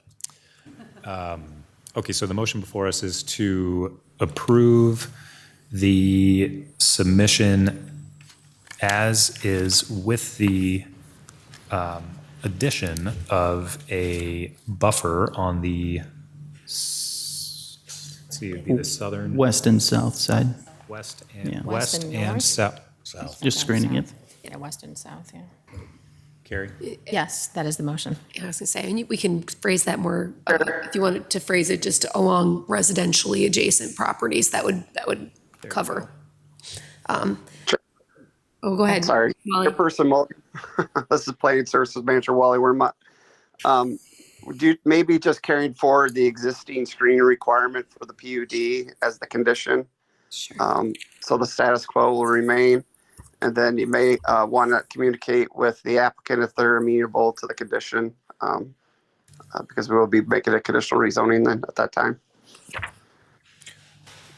Okay, so the motion before us is to approve the submission as is with the addition of a buffer on the, let's see, it'd be the southern. West and south side. West and, Yeah. west and and north? south. Just screening it. Yeah, west and south, yeah. Carrie? Yes, that is the motion. I was gonna say, and we can phrase that more, if you wanted to phrase it just along residentially adjacent properties, that would cover. Go ahead. Sorry, Wally. Chairperson Mulligan. This is Planning Services Manager Wally Wermott. Would you maybe just carrying forward the existing screening requirement for the PUD as the condition? Sure. So the status quo will remain. And then you may want to communicate with the applicant if they're amenable to the condition, because we will be making a conditional rezoning then at that time.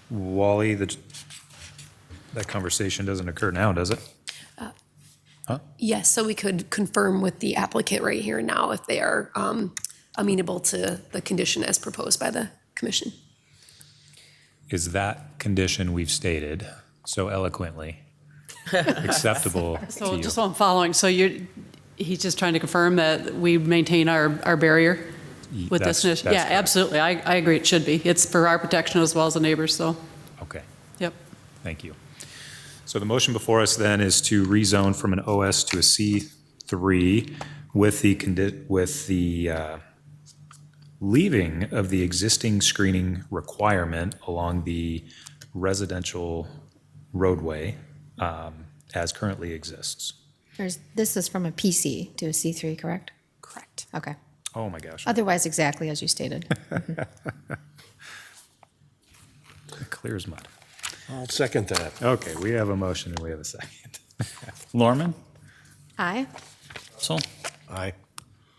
Wally, that conversation doesn't occur now, does it? Yes, so we could confirm with the applicant right here and now if they are amenable to the condition as proposed by the commission. Is that condition we've stated so eloquently acceptable to So you? just so I'm following, so he's just trying to confirm that we maintain our barrier with this? That's Yeah, correct. absolutely. I agree, it should be. It's for our protection as well as the neighbors, so, Okay, yep. thank you. So the motion before us then is to rezone from an OS to a C3 with the leaving of the existing screening requirement along the residential roadway as currently exists. This is from a PC to a C3, correct? Correct. Okay. Oh, my gosh. Otherwise, exactly as you stated. Clear as mud. I'll second that. Okay, we have a motion and we have a second. Lorman, Aye. Russell, Aye.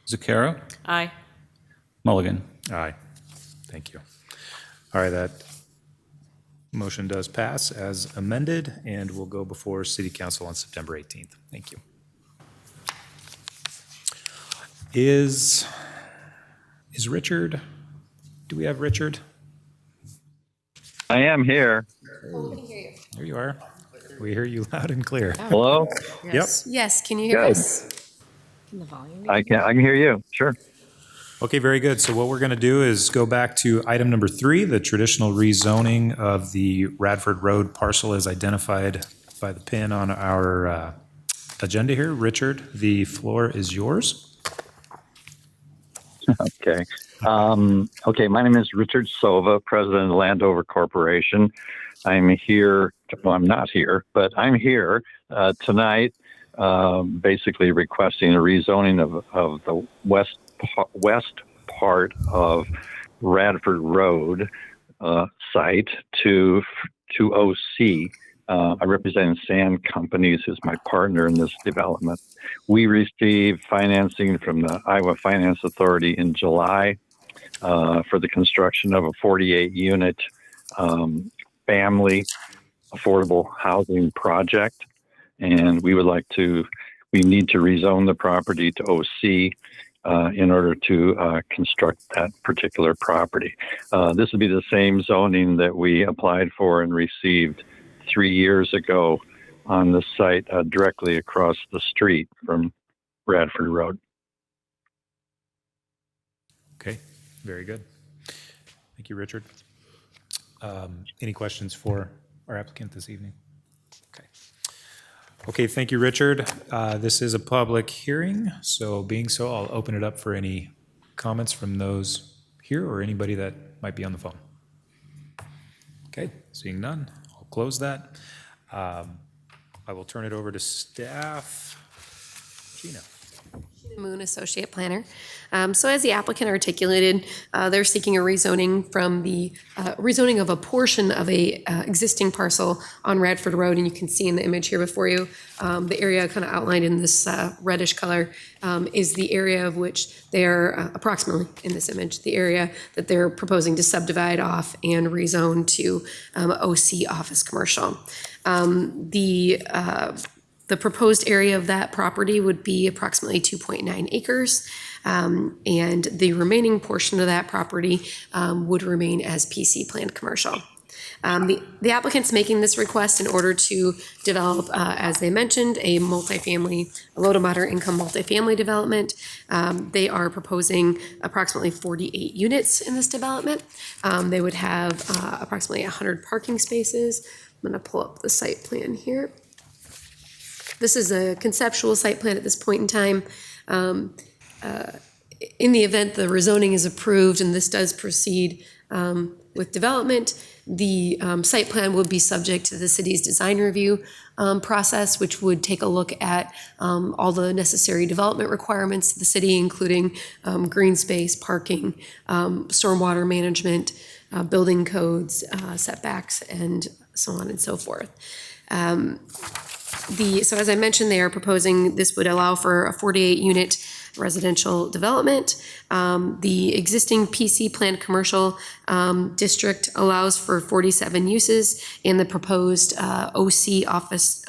Zucchero, Aye. Mulligan. Aye. Thank you. All right, that motion does pass as amended and will go before City Council on September 18th. Thank you. Is Richard, do we have Richard? I am here. There you are. We hear you loud and clear. Hello? Yep. Yes, can you hear Good. us? I can hear you. Sure. Okay, very good. So what we're going to do is go back to item number 3, the traditional rezoning of the Radford Road parcel as identified by the pin on our agenda here. Richard, the floor is yours. Okay. Okay, my name is Richard Sova, President of Landover Corporation. I'm here well, I'm not here, but I'm here tonight, basically requesting a rezoning of the west part of Radford Road site to OC. I represent Sand Companies, who's my partner in this development. We received financing from the Iowa Finance Authority in July for the construction of a 48-unit family affordable housing project. And we need to rezone the property to OC in order to construct that particular property. This would be the same zoning that we applied for and received 3 years ago on the site directly across the street from Radford Road. Okay, very good. Thank you, Richard. Any questions for our applicant this evening? Okay. Okay, thank you, Richard. This is a public hearing, so being so, I'll open it up for any comments from those here or anybody that might be on the phone. Okay, seeing none, I'll close that. I will turn it over to staff. Gina. Moon, Associate Planner. So as the applicant articulated, they're seeking a rezoning from the rezoning of a portion of a existing parcel on Radford Road, and you can see in the image here before you, the area kind of outlined in this reddish color is the area of which they're approximately in this image, the area that they're proposing to subdivide off and rezone to OC office commercial. The proposed area of that property would be approximately 2.9 acres, and the remaining portion of that property would remain as PC planned commercial. The applicant's making this request in order to develop, as they mentioned, a multifamily, a low to moderate income multifamily development. They are proposing approximately 48 units in this development. They would have approximately 100 parking spaces. I'm going to pull up the site plan here. This is a conceptual site plan at this point in time. In the event the rezoning is approved and this does proceed with development, the site plan will be subject to the city's design review process, which would take a look at all the necessary development requirements of the city, including green space, parking, stormwater management, building codes, setbacks, and so on and so forth. So as I mentioned, they are proposing this would allow for a 48-unit residential development. The existing PC planned commercial district allows for 47 uses, and the proposed OC office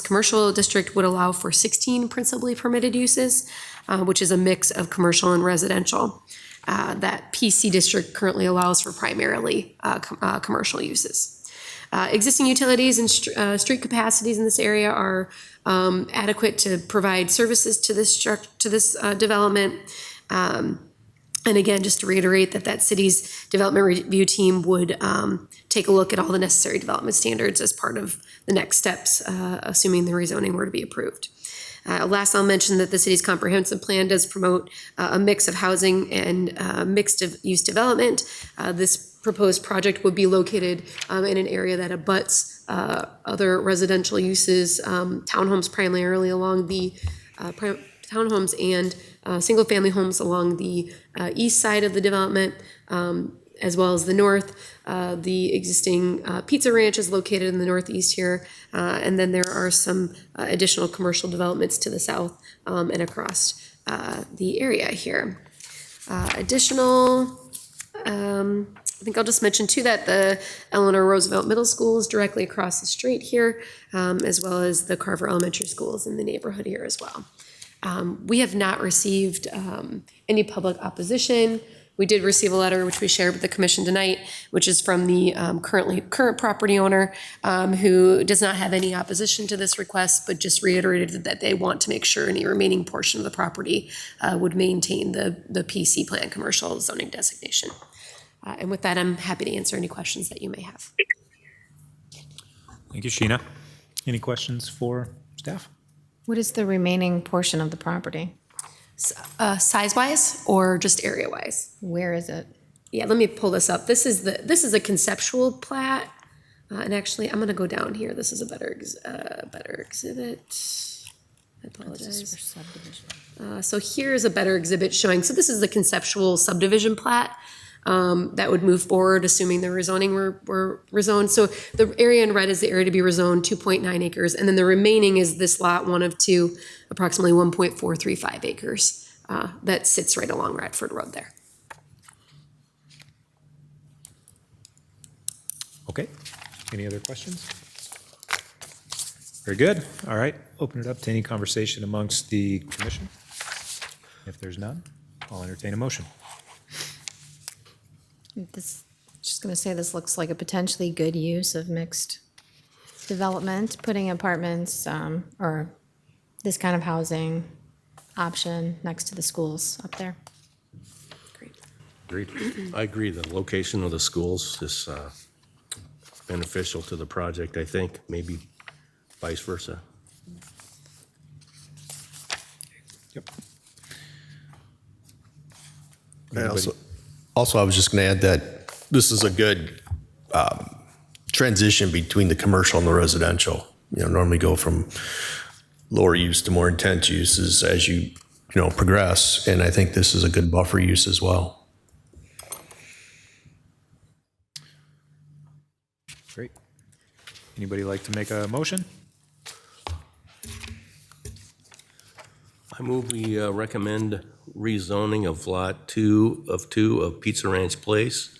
commercial district would allow for 16 principally permitted uses, which is a mix of commercial and residential. That PC district currently allows for primarily commercial uses. Existing utilities and street capacities in this area are adequate to provide services to this development. And again, just to reiterate that city's development review team would take a look at all the necessary development standards as part of the next steps, assuming the rezoning were to be approved. Last, I'll mention that the city's comprehensive plan does promote a mix of housing and mixed use development. This proposed project would be located in an area that abuts other residential uses, townhomes primarily along the townhomes and single-family homes along the east side of the development, as well as the north. The existing pizza ranch is located in the northeast here, and then there are some additional commercial developments to the south and across the area here. I think I'll just mention too that the Eleanor Roosevelt Middle School is directly across the street here, as well as the Carver Elementary Schools in the neighborhood here as well. We have not received any public opposition. We did receive a letter which we shared with the commission tonight, which is from the current property owner who does not have any opposition to this request, but just reiterated that they want to make sure any remaining portion of the property would maintain the PC plan commercial zoning designation. And with that, I'm happy to answer any questions that you may have. Thank you, Sheena. Any questions for staff? What is the remaining portion of the property? Size-wise or just area-wise? Where is it? Yeah, let me pull this up. This is a conceptual plat. And actually, I'm gonna go down here. This is a better exhibit. I apologize. So here's a better exhibit showing, so this is the conceptual subdivision plat that would move forward, assuming the rezoning were rezoned. So the area in red is the area to be rezoned, 2.9 acres, and then the remaining is this lot 1 of 2, approximately 1.435 acres, that sits right along Radford Road there. Okay, any other questions? Very good. All right, open it up to any conversation amongst the commission. If there's none, I'll entertain a motion. Just gonna say this looks like a potentially good use of mixed development, putting apartments, or this kind of housing option next to the schools up there. Agreed. I agree, the location of the schools is beneficial to the project, I think, maybe vice versa. Yep. Also, I was just going to add that this is a good transition between the commercial and the residential. Normally go from lower use to more intense uses as you progress, and I think this is a good buffer use as well. Great. Anybody like to make a motion? I move we recommend rezoning of Lot 2 of Pizza Ranch Place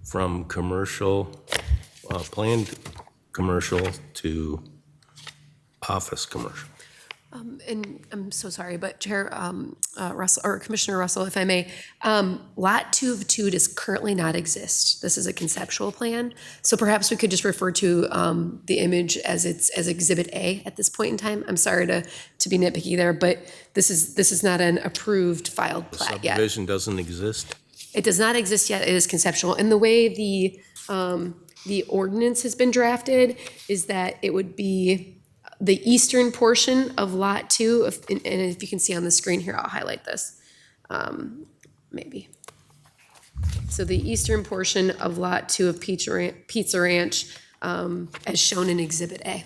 from commercial, planned commercial to office commercial. And I'm so sorry, but Chair Russell, or Commissioner Russell, if I may, Lot 2 of 2 does currently not exist. This is a conceptual plan. So perhaps we could just refer to the image as Exhibit A at this point in time. I'm sorry to be nitpicky there, but this is not an approved filed plat yet. Subdivision doesn't exist? It does not exist yet. It is conceptual. And the way the ordinance has been drafted is that it would be the eastern portion of Lot 2, and if you can see on the screen here, I'll highlight this, maybe. So the eastern portion of Lot 2 of Pizza Ranch, as shown in Exhibit A.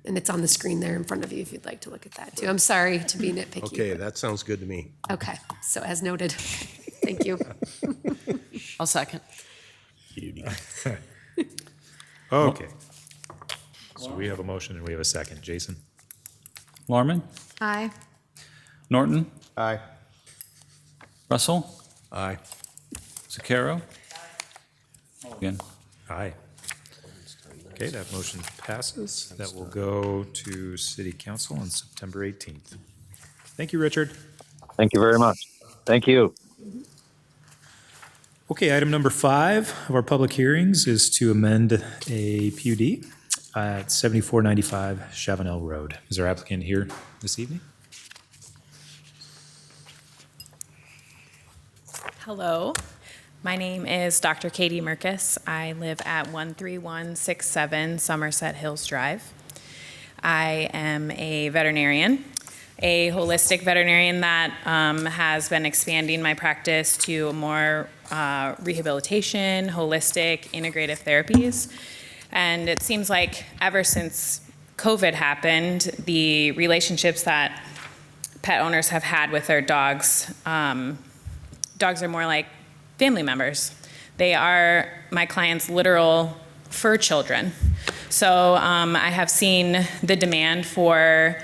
And it's on the screen there in front of you if you'd like to look at that too. I'm sorry to be nitpicky. Okay, that sounds good to me. Okay, so as noted. Thank you. I'll second. Okay. So we have a motion and we have a second. Jason? Larman? Aye. Norton? Aye. Russell? Aye. Zakaro? Mulligan? Aye. Okay, that motion passes. That will go to City Council on September 18th. Thank you, Richard. Thank you very much. Thank you. Okay, item number 5 of our public hearings is to amend a PUD at 7495 Chavanel Road. Is our applicant here this evening? Hello, my name is Dr. Katie Merkis. I live at 13167 Somerset Hills Drive. I am a veterinarian, a holistic veterinarian that has been expanding my practice to more rehabilitation, holistic, integrative therapies. And it seems like ever since COVID happened, the relationships that pet owners have had with their dogs, dogs are more like family members. They are my clients' literal fur children. So I have seen the demand for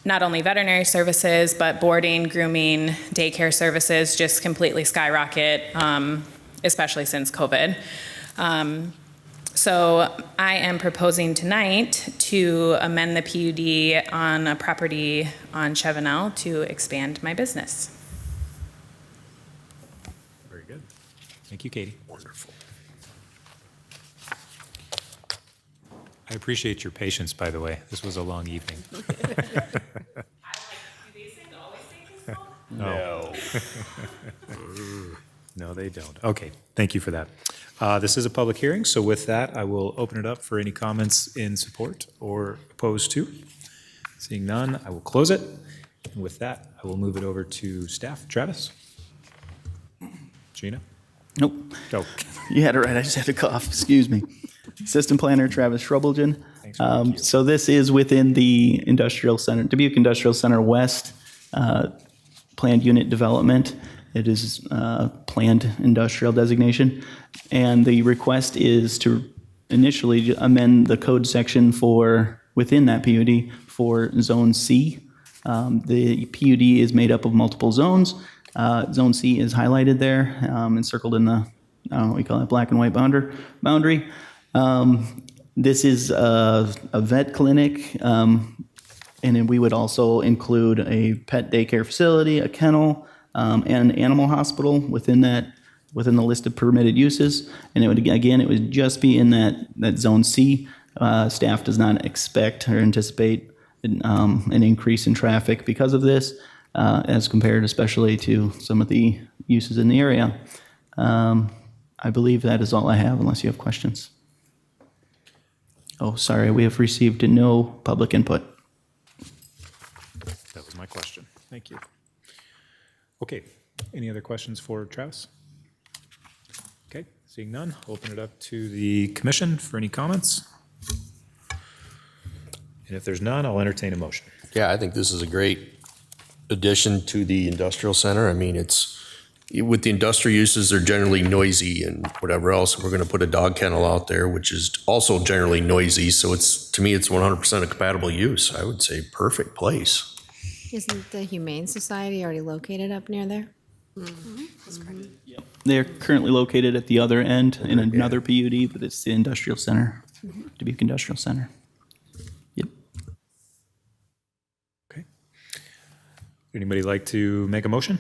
not only veterinary services, but boarding, grooming, daycare services just completely skyrocket, especially since COVID. So I am proposing tonight to amend the PUD on a property on Chavanel to expand my business. Very good. Thank you, Katie. Wonderful. I appreciate your patience, by the way. This was a long evening. No. No, they don't. Okay, thank you for that. This is a public hearing, so with that, I will open it up for any comments in support or opposed to. Seeing none, I will close it. And with that, I will move it over to staff. Travis? Gina? Nope. Oh. You had it right. I just had to cough. Excuse me. Assistant Planner Travis Shrubelgen. So this is within the Industrial Center, Dubuque Industrial Center West planned unit development. It is planned industrial designation. And the request is to initially amend the code section for within that PUD for Zone C. The PUD is made up of multiple zones. Zone C is highlighted there, encircled in the, I don't know what we call it, black and white boundary. This is a vet clinic, and then we would also include a pet daycare facility, a kennel, and an animal hospital within the list of permitted uses. And it would just be in that Zone C. Staff does not expect or anticipate an increase in traffic because of this, as compared especially to some of the uses in the area. I believe that is all I have, unless you have questions. Oh, sorry, we have received no public input. That was my question. Thank you. Okay, any other questions for Travis? Okay, seeing none, I'll open it up to the commission for any comments. And if there's none, I'll entertain a motion. Yeah, I think this is a great addition to the industrial center. I mean, with the industrial uses, they're generally noisy and whatever else. We're going to put a dog kennel out there, which is also generally noisy. So to me, it's 100% a compatible use. I would say perfect place. Isn't the Humane Society already located up near there? They're currently located at the other end in another PUD, but it's the industrial center, Dubuque Industrial Center. Yep. Okay. Anybody like to make a motion?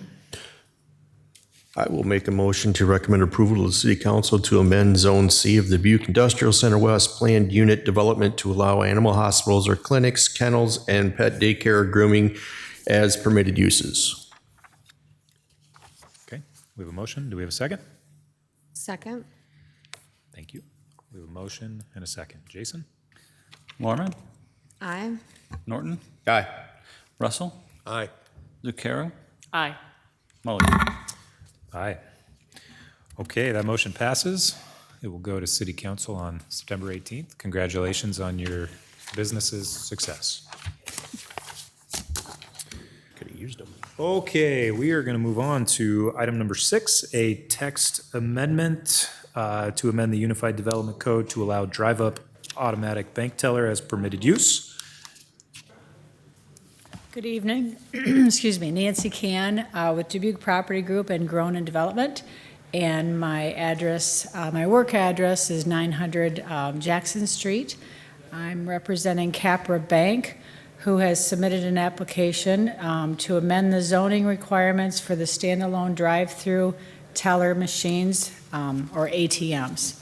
I will make a motion to recommend approval to the City Council to amend Zone C of the Dubuque Industrial Center West planned unit development to allow animal hospitals or clinics, kennels, and pet daycare or grooming as permitted uses. Okay, we have a motion. Do we have a second? Second. Thank you. We have a motion and a second. Jason? Lorman? Aye. Norton? Aye. Russell? Aye. Zucchero? Aye. Mulligan? Aye. Okay, that motion passes. It will go to City Council on September 18th. Congratulations on your business's success. Could have used them. Okay, we are going to move on to item number 6, a text amendment to amend the Unified Development Code to allow drive-up automatic bank teller as permitted use. Good evening. Excuse me, Nancy Can with Dubuque Property Group and Grown and Development. And my address, my work address is 900 Jackson Street. I'm representing Capra Bank, who has submitted an application to amend the zoning requirements for the standalone drive-through teller machines, or ATMs.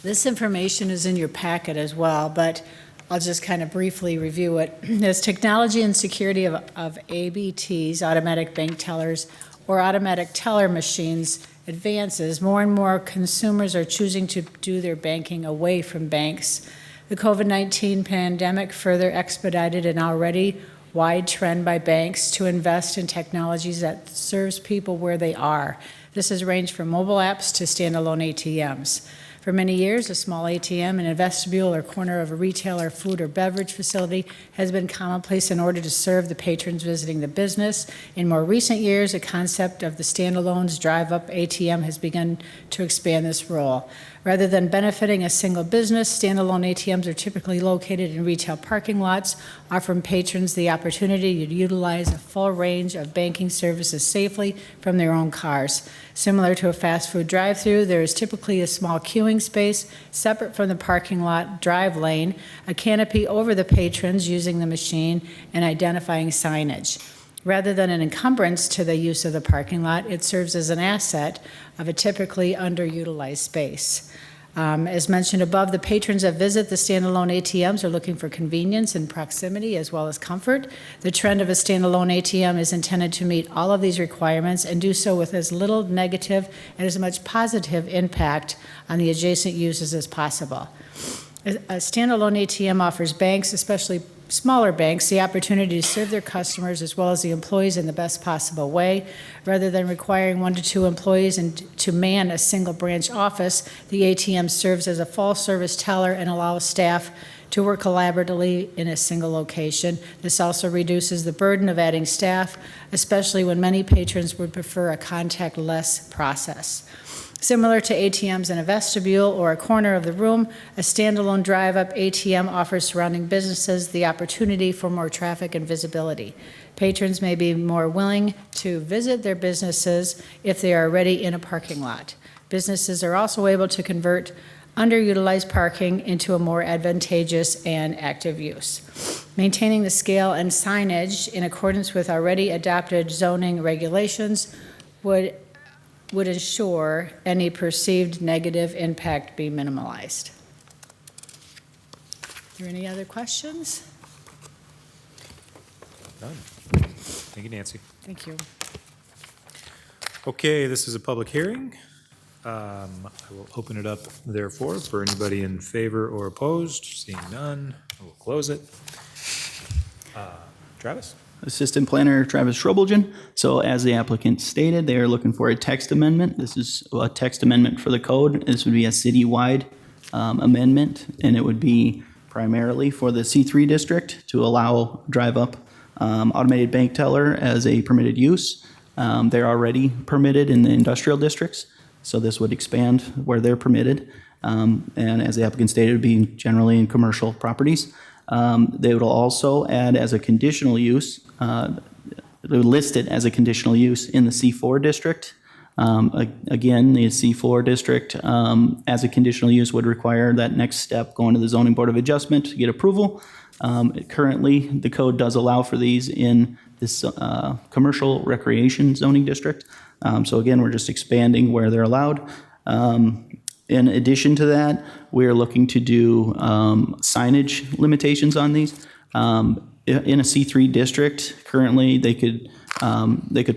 This information is in your packet as well, but I'll just kind of briefly review it. As technology and security of ABTs, automatic bank tellers, or automatic teller machines advances, more and more consumers are choosing to do their banking away from banks. The COVID-19 pandemic further expedited an already wide trend by banks to invest in technologies that serves people where they are. This has ranged from mobile apps to standalone ATMs. For many years, a small ATM in a vestibule or corner of a retail or food or beverage facility has been commonplace in order to serve the patrons visiting the business. In more recent years, the concept of the standalone's drive-up ATM has begun to expand this role. Rather than benefiting a single business, standalone ATMs are typically located in retail parking lots, offering patrons the opportunity to utilize a full range of banking services safely from their own cars. Similar to a fast food drive-through, there is typically a small queuing space separate from the parking lot drive lane, a canopy over the patrons using the machine, and identifying signage. Rather than an encumbrance to the use of the parking lot, it serves as an asset of a typically underutilized space. As mentioned above, the patrons that visit the standalone ATMs are looking for convenience and proximity as well as comfort. The trend of a standalone ATM is intended to meet all of these requirements and do so with as little negative and as much positive impact on the adjacent uses as possible. A standalone ATM offers banks, especially smaller banks, the opportunity to serve their customers as well as the employees in the best possible way. Rather than requiring 1 to 2 employees and to man a single branch office, the ATM serves as a full-service teller and allows staff to work collaboratively in a single location. This also reduces the burden of adding staff, especially when many patrons would prefer a contact-less process. Similar to ATMs in a vestibule or a corner of the room, a standalone drive-up ATM offers surrounding businesses the opportunity for more traffic and visibility. Patrons may be more willing to visit their businesses if they are already in a parking lot. Businesses are also able to convert underutilized parking into a more advantageous and active use. Maintaining the scale and signage in accordance with already adopted zoning regulations would ensure any perceived negative impact be minimalized. Are there any other questions? None. Thank you, Nancy. Thank you. Okay, this is a public hearing. I will open it up, therefore, for anybody in favor or opposed. Seeing none, I will close it. Travis? Assistant Planner Travis Schrobelgen. So as the applicant stated, they are looking for a text amendment. This is a text amendment for the code. This would be a citywide amendment, and it would be primarily for the C3 district to allow drive-up automated bank teller as a permitted use. They're already permitted in the industrial districts, so this would expand where they're permitted. And as the applicant stated, it would be generally in commercial properties. They would also add as a conditional use, they would list it as a conditional use in the C4 district. Again, the C4 district as a conditional use would require that next step going to the Zoning Board of Adjustment to get approval. Currently, the code does allow for these in this commercial recreation zoning district. So again, we're just expanding where they're allowed. In addition to that, we're looking to do signage limitations on these. In a C3 district, currently they could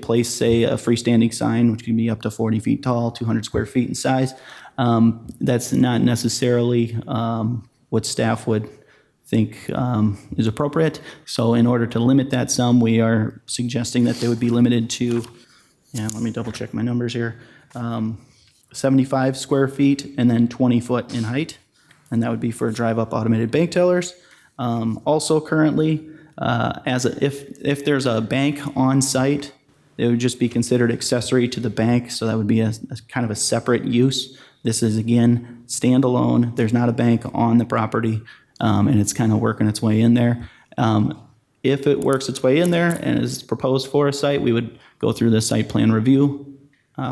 place, say, a freestanding sign, which can be up to 40 feet tall, 200 square feet in size. That's not necessarily what staff would think is appropriate. So in order to limit that some, we are suggesting that they would be limited to, let me double check my numbers here. 75 square feet and then 20 foot in height. And that would be for drive-up automated bank tellers. Also currently, if there's a bank on site, it would just be considered accessory to the bank. So that would be a kind of a separate use. This is, again, standalone. There's not a bank on the property, and it's kind of working its way in there. If it works its way in there and is proposed for a site, we would go through the site plan review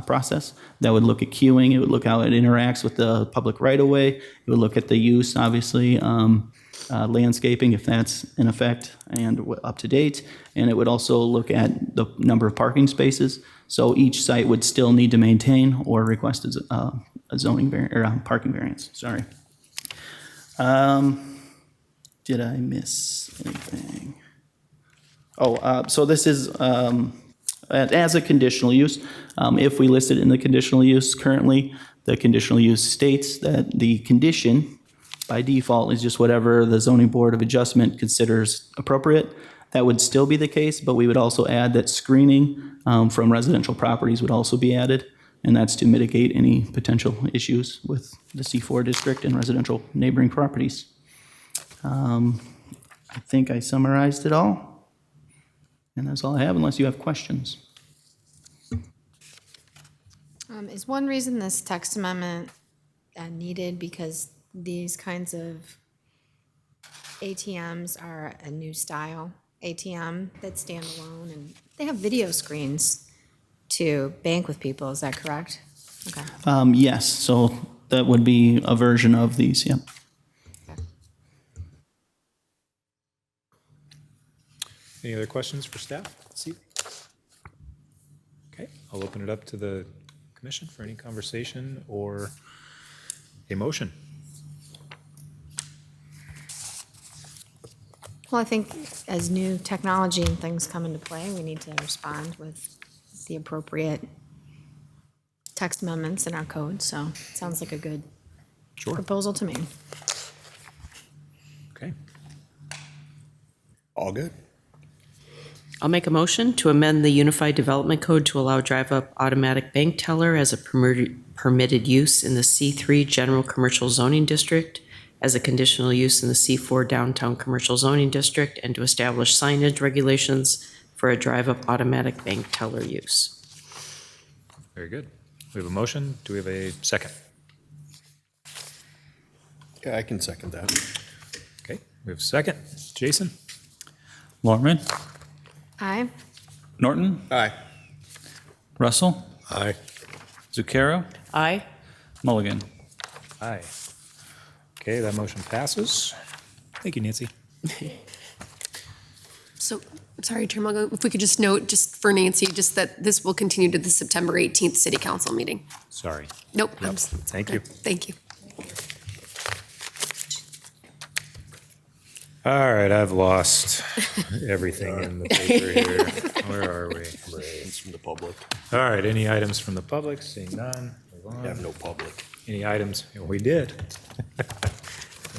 process. That would look at queuing. It would look how it interacts with the public right-of-way. It would look at the use, obviously, landscaping, if that's in effect and up to date. And it would also look at the number of parking spaces. So each site would still need to maintain or request a zoning or a parking variance. Sorry. Did I miss anything? So this is as a conditional use. If we list it in the conditional use currently, the conditional use states that the condition by default is just whatever the Zoning Board of Adjustment considers appropriate. That would still be the case, but we would also add that screening from residential properties would also be added, and that's to mitigate any potential issues with the C4 district and residential neighboring properties. I think I summarized it all, and that's all I have unless you have questions. Is one reason this text amendment needed because these kinds of ATMs are a new style ATM that stand alone, and they have video screens to bank with people, is that correct? Okay. Yes, so that would be a version of these, yep. Any other questions for staff? Okay, I'll open it up to the commission for any conversation or a motion. Well, I think as new technology and things come into play, we need to respond with the appropriate text amendments in our code. So it sounds like a good proposal to me. Okay. All good. I'll make a motion to amend the Unified Development Code to allow drive-up automatic bank teller as a permitted use in the C3 General Commercial Zoning District, as a conditional use in the C4 Downtown Commercial Zoning District, and to establish signage regulations for a drive-up automatic bank teller use. Very good. We have a motion. Do we have a second? Yeah, I can second that. Okay, we have a second. Jason? Lorman? Aye. Norton? Aye. Russell? Aye. Zucchero? Aye. Mulligan? Aye. Okay, that motion passes. Thank you, Nancy. So, sorry, Chair Mulligan, if we could just note, just for Nancy, just that this will continue to the September 18th City Council meeting. Sorry. Nope. Yep. Thank you. Thank you. All right, I've lost everything in the paper here. Where are we? It's from the public. All right, any items from the public? Seeing none. Move on. We have no public. Any items? Yeah, we did.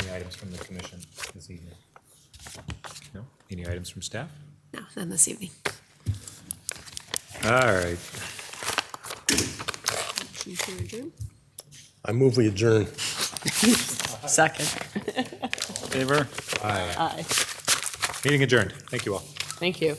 Any items from the commission this evening? No? Any items from staff? No, none this evening. All right. I move we adjourn. Second. Favor? Aye. Aye. Meeting adjourned. Thank you all. Thank you.